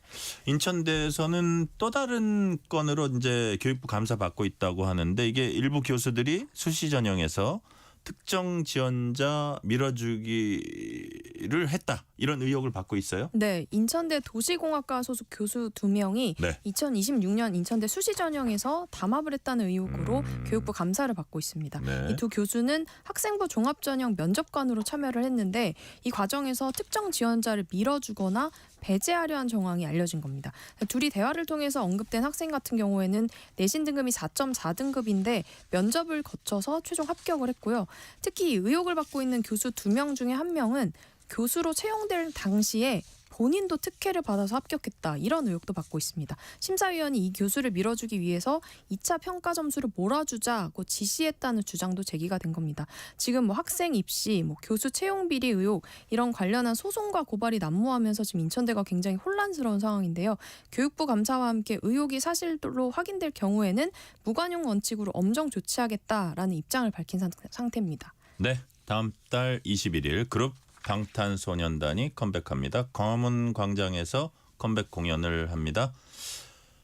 인천대에서는 또 다른 건으로 이제 교육부 감사 받고 있다고 하는데 이게 일부 교수들이 수시 전형에서 특정 지원자 밀어주기를 했다 이런 의혹을 받고 있어요? 네, 인천대 도시공학과 소속 교수 2명이 네. 2026년 인천대 수시 전형에서 담합을 했다는 의혹으로 교육부 감사를 받고 있습니다. 네. 이 두 교수는 학생부 종합전형 면접관으로 참여를 했는데 이 과정에서 특정 지원자를 밀어주거나 배제하려 한 정황이 알려진 겁니다. 둘이 대화를 통해서 언급된 학생 같은 경우에는 내신 등급이 4.4등급인데 면접을 거쳐서 최종 합격을 했고요. 특히 의혹을 받고 있는 교수 2명 중에 1명은 교수로 채용될 당시에 본인도 특혜를 받아서 합격했다 이런 의혹도 받고 있습니다. 심사위원이 이 교수를 밀어주기 위해서 2차 평가 점수를 몰아주자고 지시했다는 주장도 제기가 된 겁니다. 지금 학생 입시, 교수 채용 비리 의혹 이런 관련한 소송과 고발이 난무하면서 지금 인천대가 굉장히 혼란스러운 상황인데요. 교육부 감사와 함께 의혹이 사실로 확인될 경우에는 무관용 원칙으로 엄정 조치하겠다라는 입장을 밝힌 상태입니다. 네. 다음 달 21일 그룹 방탄소년단이 컴백합니다. 광화문 광장에서 컴백 공연을 합니다.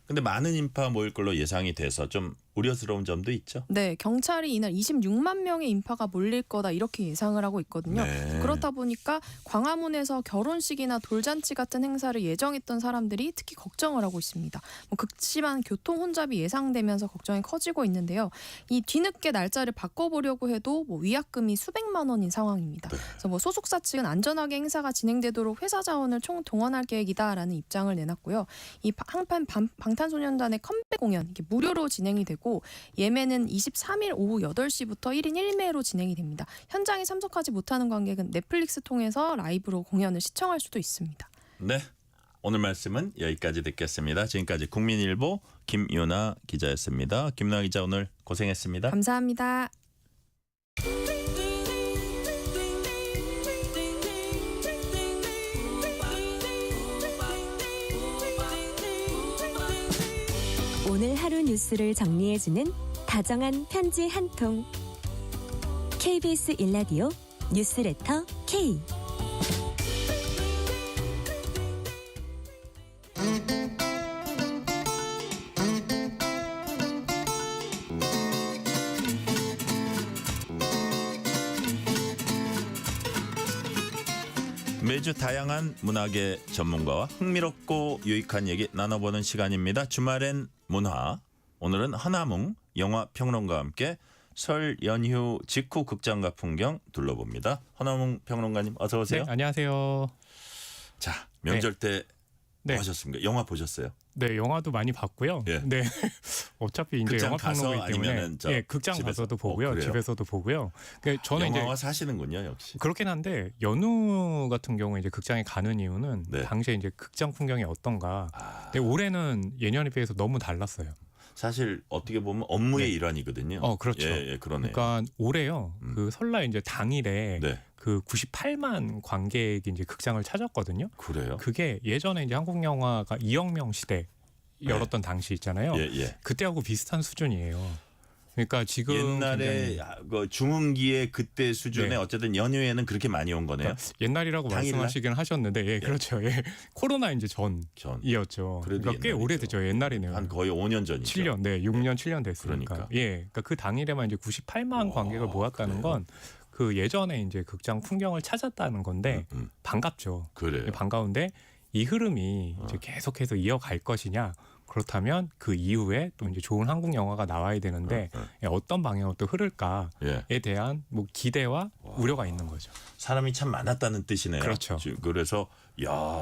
근데 많은 인파 모일 걸로 예상이 돼서 좀 우려스러운 점도 있죠. 네, 경찰이 이날 26만 명의 인파가 몰릴 거다 이렇게 예상을 하고 있거든요. 네. 그렇다 보니까 광화문에서 결혼식이나 돌잔치 같은 행사를 예정했던 사람들이 특히 걱정을 하고 있습니다. 극심한 교통 혼잡이 예상되면서 걱정이 커지고 있는데요. 이 뒤늦게 날짜를 바꿔보려고 해도 위약금이 수백만 원인 상황입니다. 네. 그래서 소속사 측은 안전하게 행사가 진행되도록 회사 자원을 총동원할 계획이다라는 입장을 내놨고요. 이 한편 방탄소년단의 컴백 공연 이게 무료로 진행이 되고 예매는 23일 오후 8시부터 1인 1매로 진행이 됩니다. 현장에 참석하지 못하는 관객은 넷플릭스 통해서 라이브로 공연을 시청할 수도 있습니다. 네. 오늘 말씀은 여기까지 듣겠습니다. 지금까지 국민일보 김윤아 기자였습니다. 김윤아 기자 오늘 고생했습니다. 감사합니다. 오늘 하루 뉴스를 정리해주는 다정한 편지 한 통. KBS 일라디오 뉴스레터 K. 매주 다양한 문학의 전문가와 흥미롭고 유익한 얘기 나눠보는 시간입니다. 주말엔 문화. 오늘은 허남웅 영화평론가와 함께 설 연휴 직후 극장가 풍경 둘러봅니다. 허남웅 평론가님 어서 오세요. 네, 안녕하세요. 자, 명절 때 네. 뭐 하셨습니까? 영화 보셨어요? 네, 영화도 많이 봤고요. 예. 네, 어차피 이제 극장 영화 가서 평론가이기 때문에 아니면은 저 극장 집에서? 가서도 보고요, 그래요? 집에서도 보고요. 그러니까 저는 영화와 이제 사시는군요, 역시. 그렇긴 한데 연휴 같은 경우에 이제 극장에 가는 이유는 네. 당시에 이제 극장 풍경이 어떤가. 근데 올해는 예년에 비해서 너무 달랐어요. 사실 어떻게 보면 업무의 네. 일환이거든요. 그렇죠. 예, 그러네요. 그러니까 올해요. 그 설날 이제 당일에 네. 그 98만 관객이 이제 극장을 찾았거든요. 그래요? 그게 예전에 이제 한국 영화가 이영명 시대 열었던 당시 있잖아요. 예, 예. 그때하고 비슷한 수준이에요. 그러니까 지금 옛날에 그 중흥기의 그때 수준에 네. 어쨌든 연휴에는 그렇게 많이 온 거네요. 그러니까 옛날이라고 당일날? 말씀하시긴 하셨는데, 예, 그렇죠. 예. 코로나 이제 전이었죠. 그래도 그러니까 꽤 옛날이죠. 오래됐죠. 옛날이네요. 한 거의 5년 전이죠. 7년, 네, 6년, 7년 됐으니까. 그러니까. 예, 그러니까 그 당일에만 이제 98만 관객을 모았다는 건 그 예전에 이제 극장 풍경을 찾았다는 건데 반갑죠. 그래요. 반가운데 이 흐름이 이제 계속해서 이어갈 것이냐. 그렇다면 그 이후에 또 이제 좋은 한국 영화가 나와야 되는데 어떤 방향으로 또 흐를까에 대한 뭐 기대와 우려가 있는 거죠. 사람이 참 많았다는 뜻이네요. 그렇죠. 그래서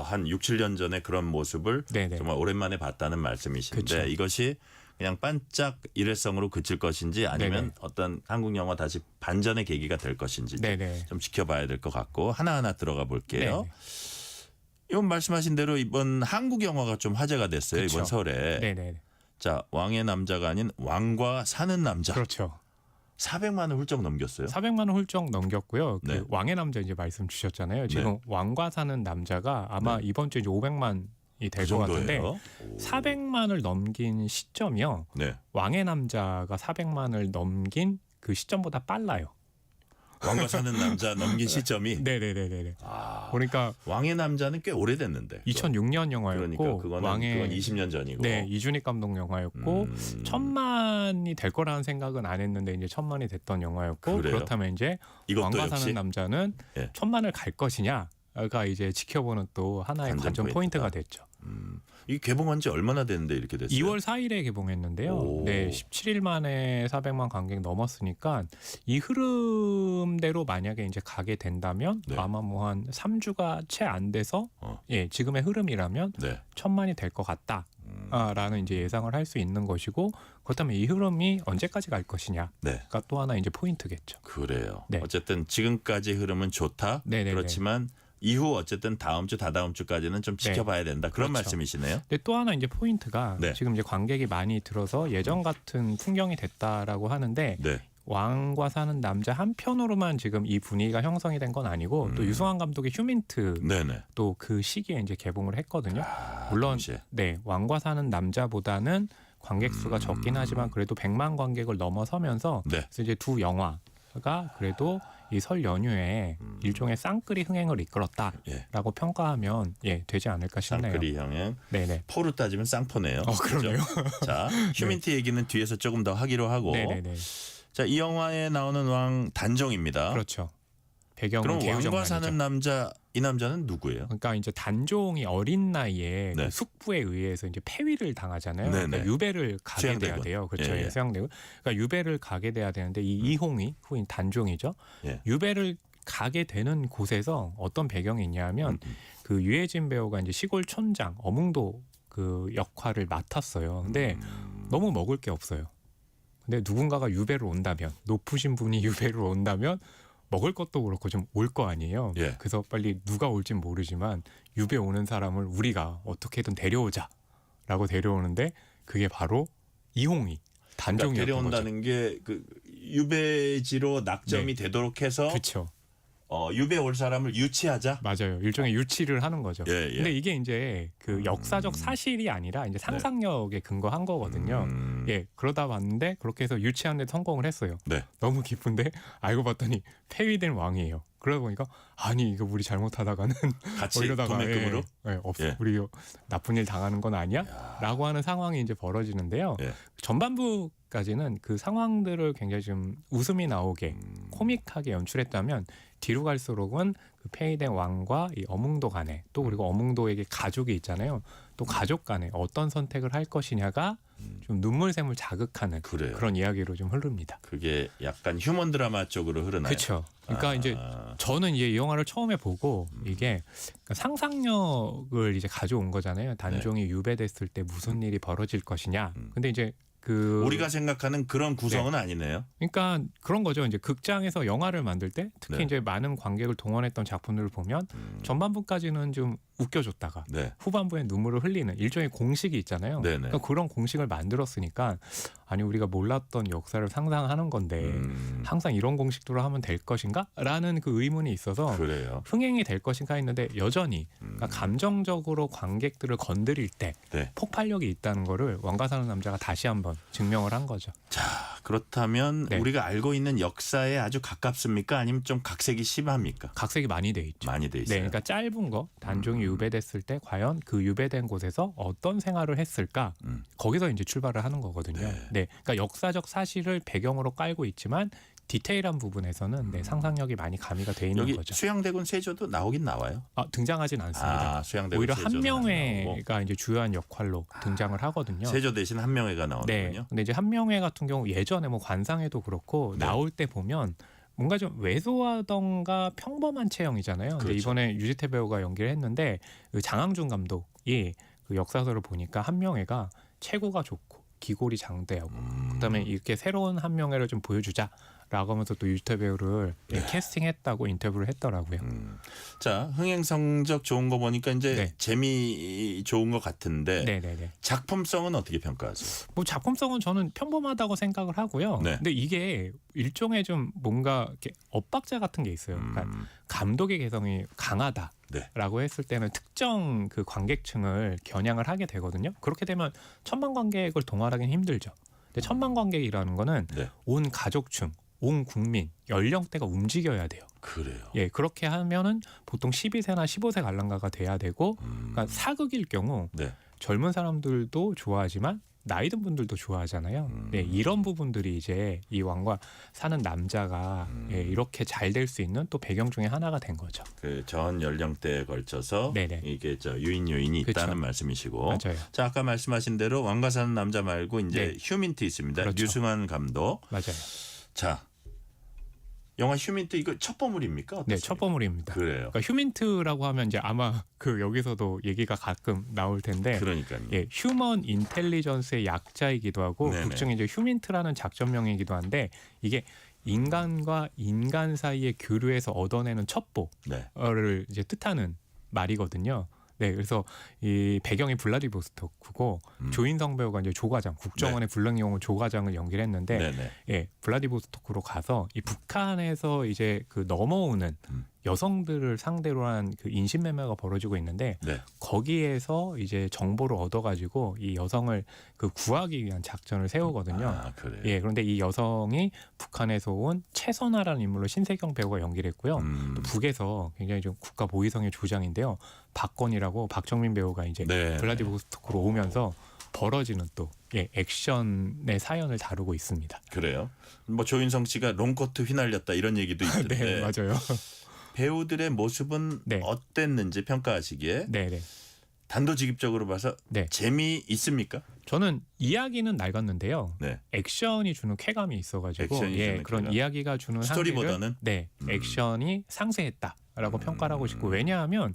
한 6, 7년 전에 그런 모습을 네네. 정말 오랜만에 봤다는 말씀이신데 그렇죠. 이것이 그냥 반짝 일회성으로 그칠 것인지 아니면 네네. 어떤 한국 영화 다시 반전의 계기가 될 것인지 네네. 좀 지켜봐야 될 것 같고 하나하나 들어가 볼게요. 네네. 이번 말씀하신 대로 이번 한국 영화가 좀 화제가 됐어요. 그렇죠. 이번 설에. 네네. 자, 왕의 남자가 아닌 왕과 사는 남자. 그렇죠. 400만을 훌쩍 넘겼어요. 400만 원 훌쩍 넘겼고요. 네. 그 왕의 남자 이제 말씀 주셨잖아요. 지금 왕과 사는 남자가 아마 네. 이번 주에 이제 500만이 될 것 같은데 400만을 넘긴 시점이요. 네. 왕의 남자가 400만을 넘긴 그 시점보다 빨라요. 왕과 사는 남자 넘긴 시점이. 네네네네. 그러니까 왕의 남자는 꽤 오래됐는데. 2006년 영화였고 그러니까 그건 20년 전이고. 네, 이준익 감독 영화였고 1000만이 될 거라는 생각은 안 했는데 이제 1000만이 됐던 영화였고 그래요? 그렇다면 이제 이것도 왕과 역시? 사는 남자는 예. 1000만을 갈 것이냐가 이제 지켜보는 또 하나의 관전 포인트가 됐죠. 이 개봉한 지 얼마나 됐는데 이렇게 됐어요? 2월 4일에 개봉했는데요. 오. 네, 17일 만에 400만 관객 넘었으니까 이 흐름대로 만약에 이제 가게 된다면 네. 아마 뭐 한 3주가 채 안 돼서 예, 지금의 흐름이라면 네. 1000만이 될 것 같다. 라는 이제 예상을 할 수 있는 것이고 그렇다면 이 흐름이 언제까지 갈 것이냐가 네. 또 하나 이제 포인트겠죠. 그래요. 네. 어쨌든 지금까지 흐름은 좋다. 네네네. 그렇지만 이후 어쨌든 다음 주 다다음 주까지는 좀 지켜봐야 된다. 그런 그렇죠. 말씀이시네요. 근데 또 하나 이제 포인트가 네. 지금 이제 관객이 많이 들어서 예전 같은 풍경이 됐다라고 하는데 네. 왕과 사는 남자 한 편으로만 지금 이 분위기가 형성이 된 건 아니고 또 유승환 감독의 휴민트 네네. 또 그 시기에 이제 개봉을 했거든요. 물론 동시에. 네 왕과 사는 남자보다는 관객 수가 적긴 하지만 그래도 100만 관객을 넘어서면서 네. 그래서 이제 두 영화가 그래도 이 설 연휴에 일종의 쌍끌이 흥행을 이끌었다라고 평가하면 되지 않을까 싶네요. 쌍끌이 흥행. 네네. 포로 따지면 쌍포네요. 그러네요. 자, 휴민트 얘기는 뒤에서 조금 더 하기로 하고. 네네네. 자, 이 영화에 나오는 왕 단종입니다. 그렇죠. 배경은 그럼 왕과 개우정란이죠. 사는 남자, 이 남자는 누구예요? 그러니까 이제 단종이 어린 나이에 네. 그 숙부에 의해서 이제 폐위를 당하잖아요. 네네. 그러니까 유배를 가게 수양대군. 돼야 돼요. 그렇죠. 예, 예. 수양대군. 그러니까 유배를 가게 돼야 되는데 이 이홍이 후인 단종이죠. 예. 유배를 가게 되는 곳에서 어떤 배경이 있냐면 그 유해진 배우가 이제 시골 촌장 어몽도 그 역할을 맡았어요. 근데 너무 먹을 게 없어요. 근데 누군가가 유배를 온다면, 높으신 분이 유배를 온다면 먹을 것도 그렇고 좀 올 거 아니에요. 예. 그래서 빨리 누가 올진 모르지만 유배 오는 사람을 우리가 어떻게든 데려오자라고 데려오는데 그게 바로 이홍이 단종이었던 데려온다는 게 그 유배지로 낙점이 되도록 해서 그렇죠. 유배 올 사람을 유치하자. 맞아요. 일종의 유치를 하는 거죠. 예, 예. 근데 이게 이제 그 역사적 사실이 아니라 이제 상상력에 근거한 거거든요. 예, 그러다 봤는데 그렇게 해서 유치하는 데 성공을 했어요. 네. 너무 기쁜데 알고 봤더니 폐위된 왕이에요. 그러다 보니까 아니 이거 우리 잘못하다가는 같이 이러다가 도매금으로? 없어. 우리 나쁜 일 당하는 건 아니야?라고 하는 상황이 이제 벌어지는데요. 예. 전반부까지는 그 상황들을 굉장히 좀 웃음이 나오게 코믹하게 연출했다면 뒤로 갈수록은 그 폐위된 왕과 이 어몽도 간에 또 그리고 어몽도에게 가족이 있잖아요. 또 가족 간에 어떤 선택을 할 것이냐가 좀 눈물샘을 자극하는 그래요. 그런 이야기로 좀 흐릅니다. 그게 약간 휴먼 드라마 쪽으로 흐르나요? 그렇죠. 그러니까 이제 저는 이제 이 영화를 처음에 보고 이게 상상력을 이제 가져온 거잖아요. 단종이 유배됐을 때 무슨 일이 벌어질 것이냐. 근데 이제 그 우리가 생각하는 그런 구성은 아니네요. 그러니까 그런 거죠. 이제 극장에서 영화를 만들 때 특히 네. 이제 많은 관객을 동원했던 작품들을 보면 전반부까지는 좀 웃겨줬다가 네. 후반부에 눈물을 흘리는 일종의 공식이 있잖아요. 네네. 그러니까 그런 공식을 만들었으니까 아니 우리가 몰랐던 역사를 상상하는 건데 항상 이런 공식대로 하면 될 것인가? 라는 그 의문이 있어서 그래요. 흥행이 될 것인가 했는데 여전히 그러니까 감정적으로 관객들을 건드릴 때 네. 폭발력이 있다는 거를 왕과 사는 남자가 다시 한번 증명을 한 거죠. 자, 그렇다면 네. 우리가 알고 있는 역사에 아주 가깝습니까? 아니면 좀 각색이 심합니까? 각색이 많이 돼 있죠. 많이 돼 네, 있어요. 그러니까 짧은 거 단종이 유배됐을 때 과연 그 유배된 곳에서 어떤 생활을 했을까? 거기서 이제 출발을 하는 거거든요. 네, 그러니까 역사적 사실을 배경으로 깔고 있지만 디테일한 부분에서는 상상력이 많이 가미가 돼 있는 여기 거죠. 수양대군 세조도 나오긴 나와요. 등장하진 않습니다. 수양대군 오히려 세조는 한명회가 이제 주요한 역할로 등장을 하거든요. 세조 대신 한명회가 나오는군요. 네, 근데 이제 한명회 같은 경우 예전에 뭐 관상회도 그렇고 나올 때 보면 뭔가 좀 왜소하던가 평범한 체형이잖아요. 근데 그렇죠. 이번에 유지태 배우가 연기를 했는데 그 장항준 감독이 그 역사서를 보니까 한명회가 체구가 좋고 기골이 장대하고 그다음에 이렇게 새로운 한명회를 좀 보여주자라고 하면서 또 유지태 배우를 캐스팅했다고 인터뷰를 했더라고요. 자, 흥행 성적 좋은 거 보니까 이제 네. 재미 좋은 것 같은데 네네네. 작품성은 어떻게 평가하세요? 뭐 작품성은 저는 평범하다고 생각을 하고요. 네. 근데 이게 일종의 좀 뭔가 이렇게 엇박자 같은 게 있어요. 그러니까 감독의 개성이 강하다라고 했을 때는 특정 그 관객층을 겨냥을 하게 되거든요. 그렇게 되면 천만 관객을 동원하기는 힘들죠. 근데 천만 관객이라는 거는 온 가족층, 온 국민, 연령대가 움직여야 돼요. 그래요. 예, 그렇게 하면은 보통 12세나 15세 관람가가 돼야 되고, 그러니까 사극일 경우 젊은 사람들도 좋아하지만 나이 든 분들도 좋아하잖아요. 네, 이런 부분들이 이제 이 왕과 사는 남자가 이렇게 잘 될 수 있는 또 배경 중에 하나가 된 거죠. 그 전 연령대에 걸쳐서 이게 요인이 그렇죠. 있다는 말씀이시고. 맞아요. 자, 아까 말씀하신 대로 왕과 사는 남자 말고 이제 네. 휴민트 있습니다. 그렇죠. 류승환 감독. 맞아요. 자, 영화 휴민트 이거 첫 버물입니까? 어떻습니까? 네, 첫 버물입니다. 그래요. 그러니까 휴민트라고 하면 이제 아마 그 여기서도 얘기가 가끔 나올 텐데, 그러니까요. 예, 휴먼 인텔리전스의 약자이기도 하고 네네. 극중에 이제 휴민트라는 작전명이기도 한데 이게 인간과 인간 사이의 교류에서 얻어내는 첩보를 이제 뜻하는 말이거든요. 네, 그래서 이 배경이 블라디보스토크고 조인성 배우가 이제 조과장, 국정원의 불능용은 조과장을 연기를 했는데, 예, 블라디보스토크로 가서 이 북한에서 이제 그 넘어오는 여성들을 상대로 한 그 인신매매가 벌어지고 있는데 네. 거기에서 이제 정보를 얻어가지고 이 여성을 그 구하기 위한 작전을 세우거든요. 아, 그래요. 예, 그런데 이 여성이 북한에서 온 최선화라는 인물로 신세경 배우가 연기를 했고요. 또 북에서 굉장히 좀 국가 보위성의 조장인데요. 박건이라고 박정민 배우가 이제 네. 블라디보스토크로 오면서 벌어지는 또 액션의 사연을 다루고 있습니다. 그래요. 뭐 조인성 씨가 롱코트 휘날렸다 이런 얘기도 있던데. 네, 맞아요. 배우들의 모습은 네. 어땠는지 평가하시기에 네. 단도직입적으로 봐서 네. 재미있습니까? 저는 이야기는 낡았는데요. 네. 액션이 주는 쾌감이 있어가지고 액션이 주는 그런 쾌감. 이야기가 주는 스토리보다는? 한계를 액션이 상세했다라고 평가를 하고 싶고 왜냐하면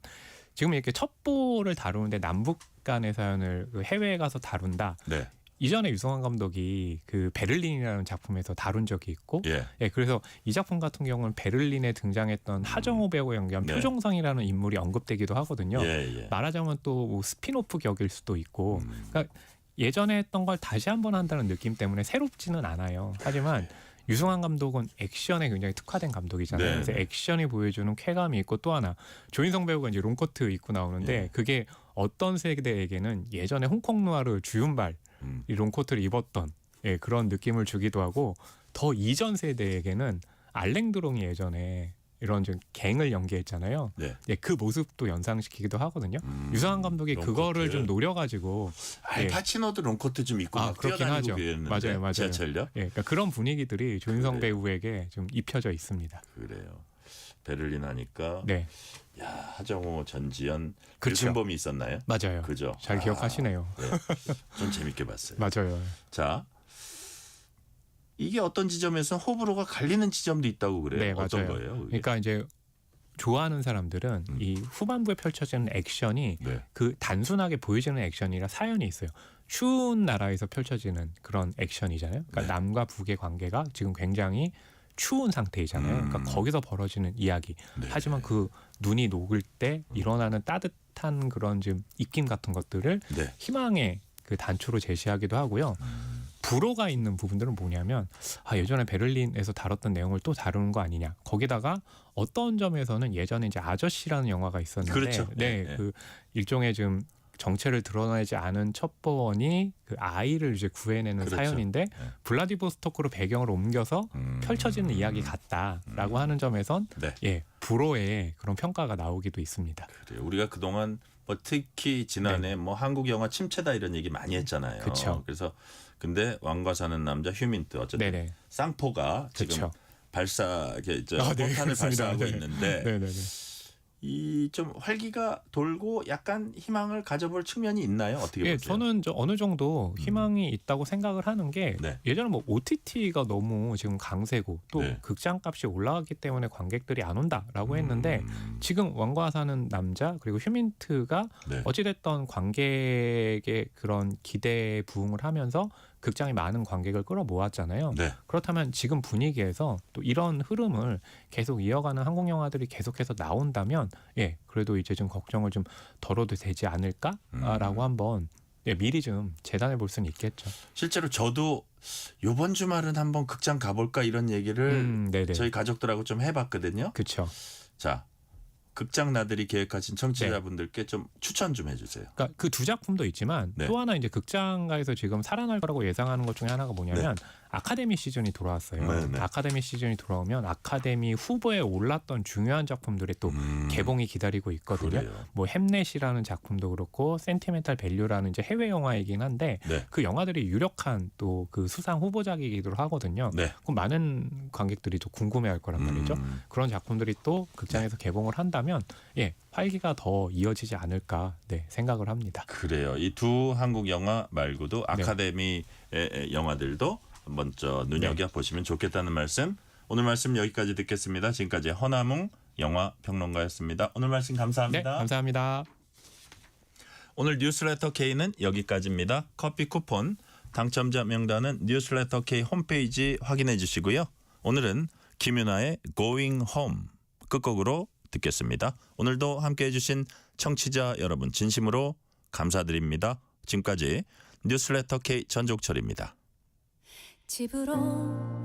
지금 이렇게 첩보를 다루는데 남북 간의 사연을 그 해외에 가서 다룬다. 네. 이전에 유성환 감독이 그 베를린이라는 작품에서 다룬 적이 있고, 그래서 이 작품 같은 경우는 베를린에 등장했던 하정우 배우가 연기한 표정성이라는 인물이 언급되기도 하거든요. 말하자면 또뭐 스피노프 격일 수도 있고, 그러니까 예전에 했던 걸 다시 한번 한다는 느낌 때문에 새롭지는 않아요. 하지만 유승환 감독은 액션에 굉장히 특화된 감독이잖아요. 네. 그래서 액션이 보여주는 쾌감이 있고 또 하나 조인성 배우가 이제 롱코트 입고 나오는데 그게 어떤 세대에게는 예전에 홍콩 누아르 주윤발 이 롱코트를 입었던 그런 느낌을 주기도 하고 더 이전 세대에게는 알랭드롱이 예전에 이런 좀 갱을 연기했잖아요. 그 모습도 연상시키기도 하거든요. 유승환 감독이 롱코트. 그거를 좀 노려가지고 알파치노도 롱코트 좀 입고 막 그렇긴 뛰어다니고 하죠. 그랬는데 맞아요. 지하철역. 그러니까 그런 분위기들이 조인성 배우에게 좀 입혀져 있습니다. 그래요. 베를린 하니까 네. 야, 하정우, 전지현, 그렇죠. 유승범이 있었나요? 맞아요. 그죠. 잘 기억하시네요. 네. 좀 재밌게 봤어요. 맞아요. 자, 이게 어떤 지점에서 호불호가 갈리는 지점도 있다고 그래요. 네, 어떤 맞아요. 거예요? 그게? 그러니까 이제 좋아하는 사람들은 이 후반부에 펼쳐지는 액션이 그 단순하게 보여지는 액션이라 사연이 있어요. 추운 나라에서 펼쳐지는 그런 액션이잖아요. 그러니까 남과 북의 관계가 지금 굉장히 추운 상태이잖아요. 그러니까 거기서 벌어지는 이야기. 하지만 그 눈이 녹을 때 일어나는 따뜻한 그런 좀 입김 같은 것들을 희망의 그 단초로 제시하기도 하고요. 불호가 있는 부분들은 뭐냐면 예전에 베를린에서 다뤘던 내용을 또 다루는 거 아니냐. 거기다가 어떤 점에서는 예전에 이제 아저씨라는 영화가 있었는데 그렇죠. 그 일종의 좀 정체를 드러내지 않은 첩보원이 그 아이를 이제 구해내는 그렇죠. 사연인데 블라디보스토크로 배경을 옮겨서 펼쳐지는 이야기 같다라고 하는 점에선 불호의 그런 평가가 나오기도 있습니다. 그래요. 우리가 그동안 뭐 특히 지난해 뭐 한국 영화 침체다 이런 얘기 많이 했잖아요. 그쵸. 그래서 근데 왕과 사는 남자 휴민트 어쨌든 쌍포가 지금 발사 폭탄을 그렇습니다. 발사하고 있는데 네네네. 이 좀 활기가 돌고 약간 희망을 가져볼 측면이 있나요? 어떻게 보세요? 저는 어느 정도 희망이 있다고 생각을 하는 게 예전에 뭐 OTT가 너무 지금 강세고 또 극장값이 올라갔기 때문에 관객들이 안 온다라고 했는데 지금 왕과 사는 남자 그리고 휴민트가 어찌됐던 관객의 그런 기대에 부응을 하면서 극장이 많은 관객을 끌어모았잖아요. 그렇다면 지금 분위기에서 또 이런 흐름을 계속 이어가는 한국 영화들이 계속해서 나온다면 그래도 이제 좀 걱정을 좀 덜어도 되지 않을까라고 한번 미리 좀 재단해 볼 수는 있겠죠. 실제로 저도 이번 주말은 한번 극장 가볼까 이런 얘기를 저희 가족들하고 좀 해봤거든요. 그렇죠. 자, 극장 나들이 계획하신 청취자분들께 좀 추천 좀 해주세요. 그러니까 그 두 작품도 있지만 또 하나 이제 극장가에서 지금 살아날 거라고 예상하는 것 중에 하나가 뭐냐면 아카데미 시즌이 돌아왔어요. 아카데미 시즌이 돌아오면 아카데미 후보에 올랐던 중요한 작품들이 또 개봉이 기다리고 있거든요. 뭐 햄넷이라는 작품도 그렇고 센티멘탈 밸류라는 이제 해외 영화이긴 한데 그 영화들이 유력한 또 그 수상 후보작이기도 하거든요. 그럼 많은 관객들이 또 궁금해할 거란 말이죠. 그런 작품들이 또 극장에서 개봉을 한다면 활기가 더 이어지지 않을까 생각을 합니다. 그래요. 이 두 한국 영화 말고도 아카데미 영화들도 먼저 눈여겨 보시면 좋겠다는 말씀. 오늘 말씀 여기까지 듣겠습니다. 지금까지 허남웅 영화 평론가였습니다. 오늘 말씀 감사합니다. 네, 감사합니다. 오늘 뉴스레터 K는 여기까지입니다. 커피 쿠폰 당첨자 명단은 뉴스레터 K 홈페이지 확인해 주시고요. 오늘은 김윤아의 Going Home 끝곡으로 듣겠습니다. 오늘도 함께해 주신 청취자 여러분 진심으로 감사드립니다. 지금까지 뉴스레터 K 전종철입니다. 집으로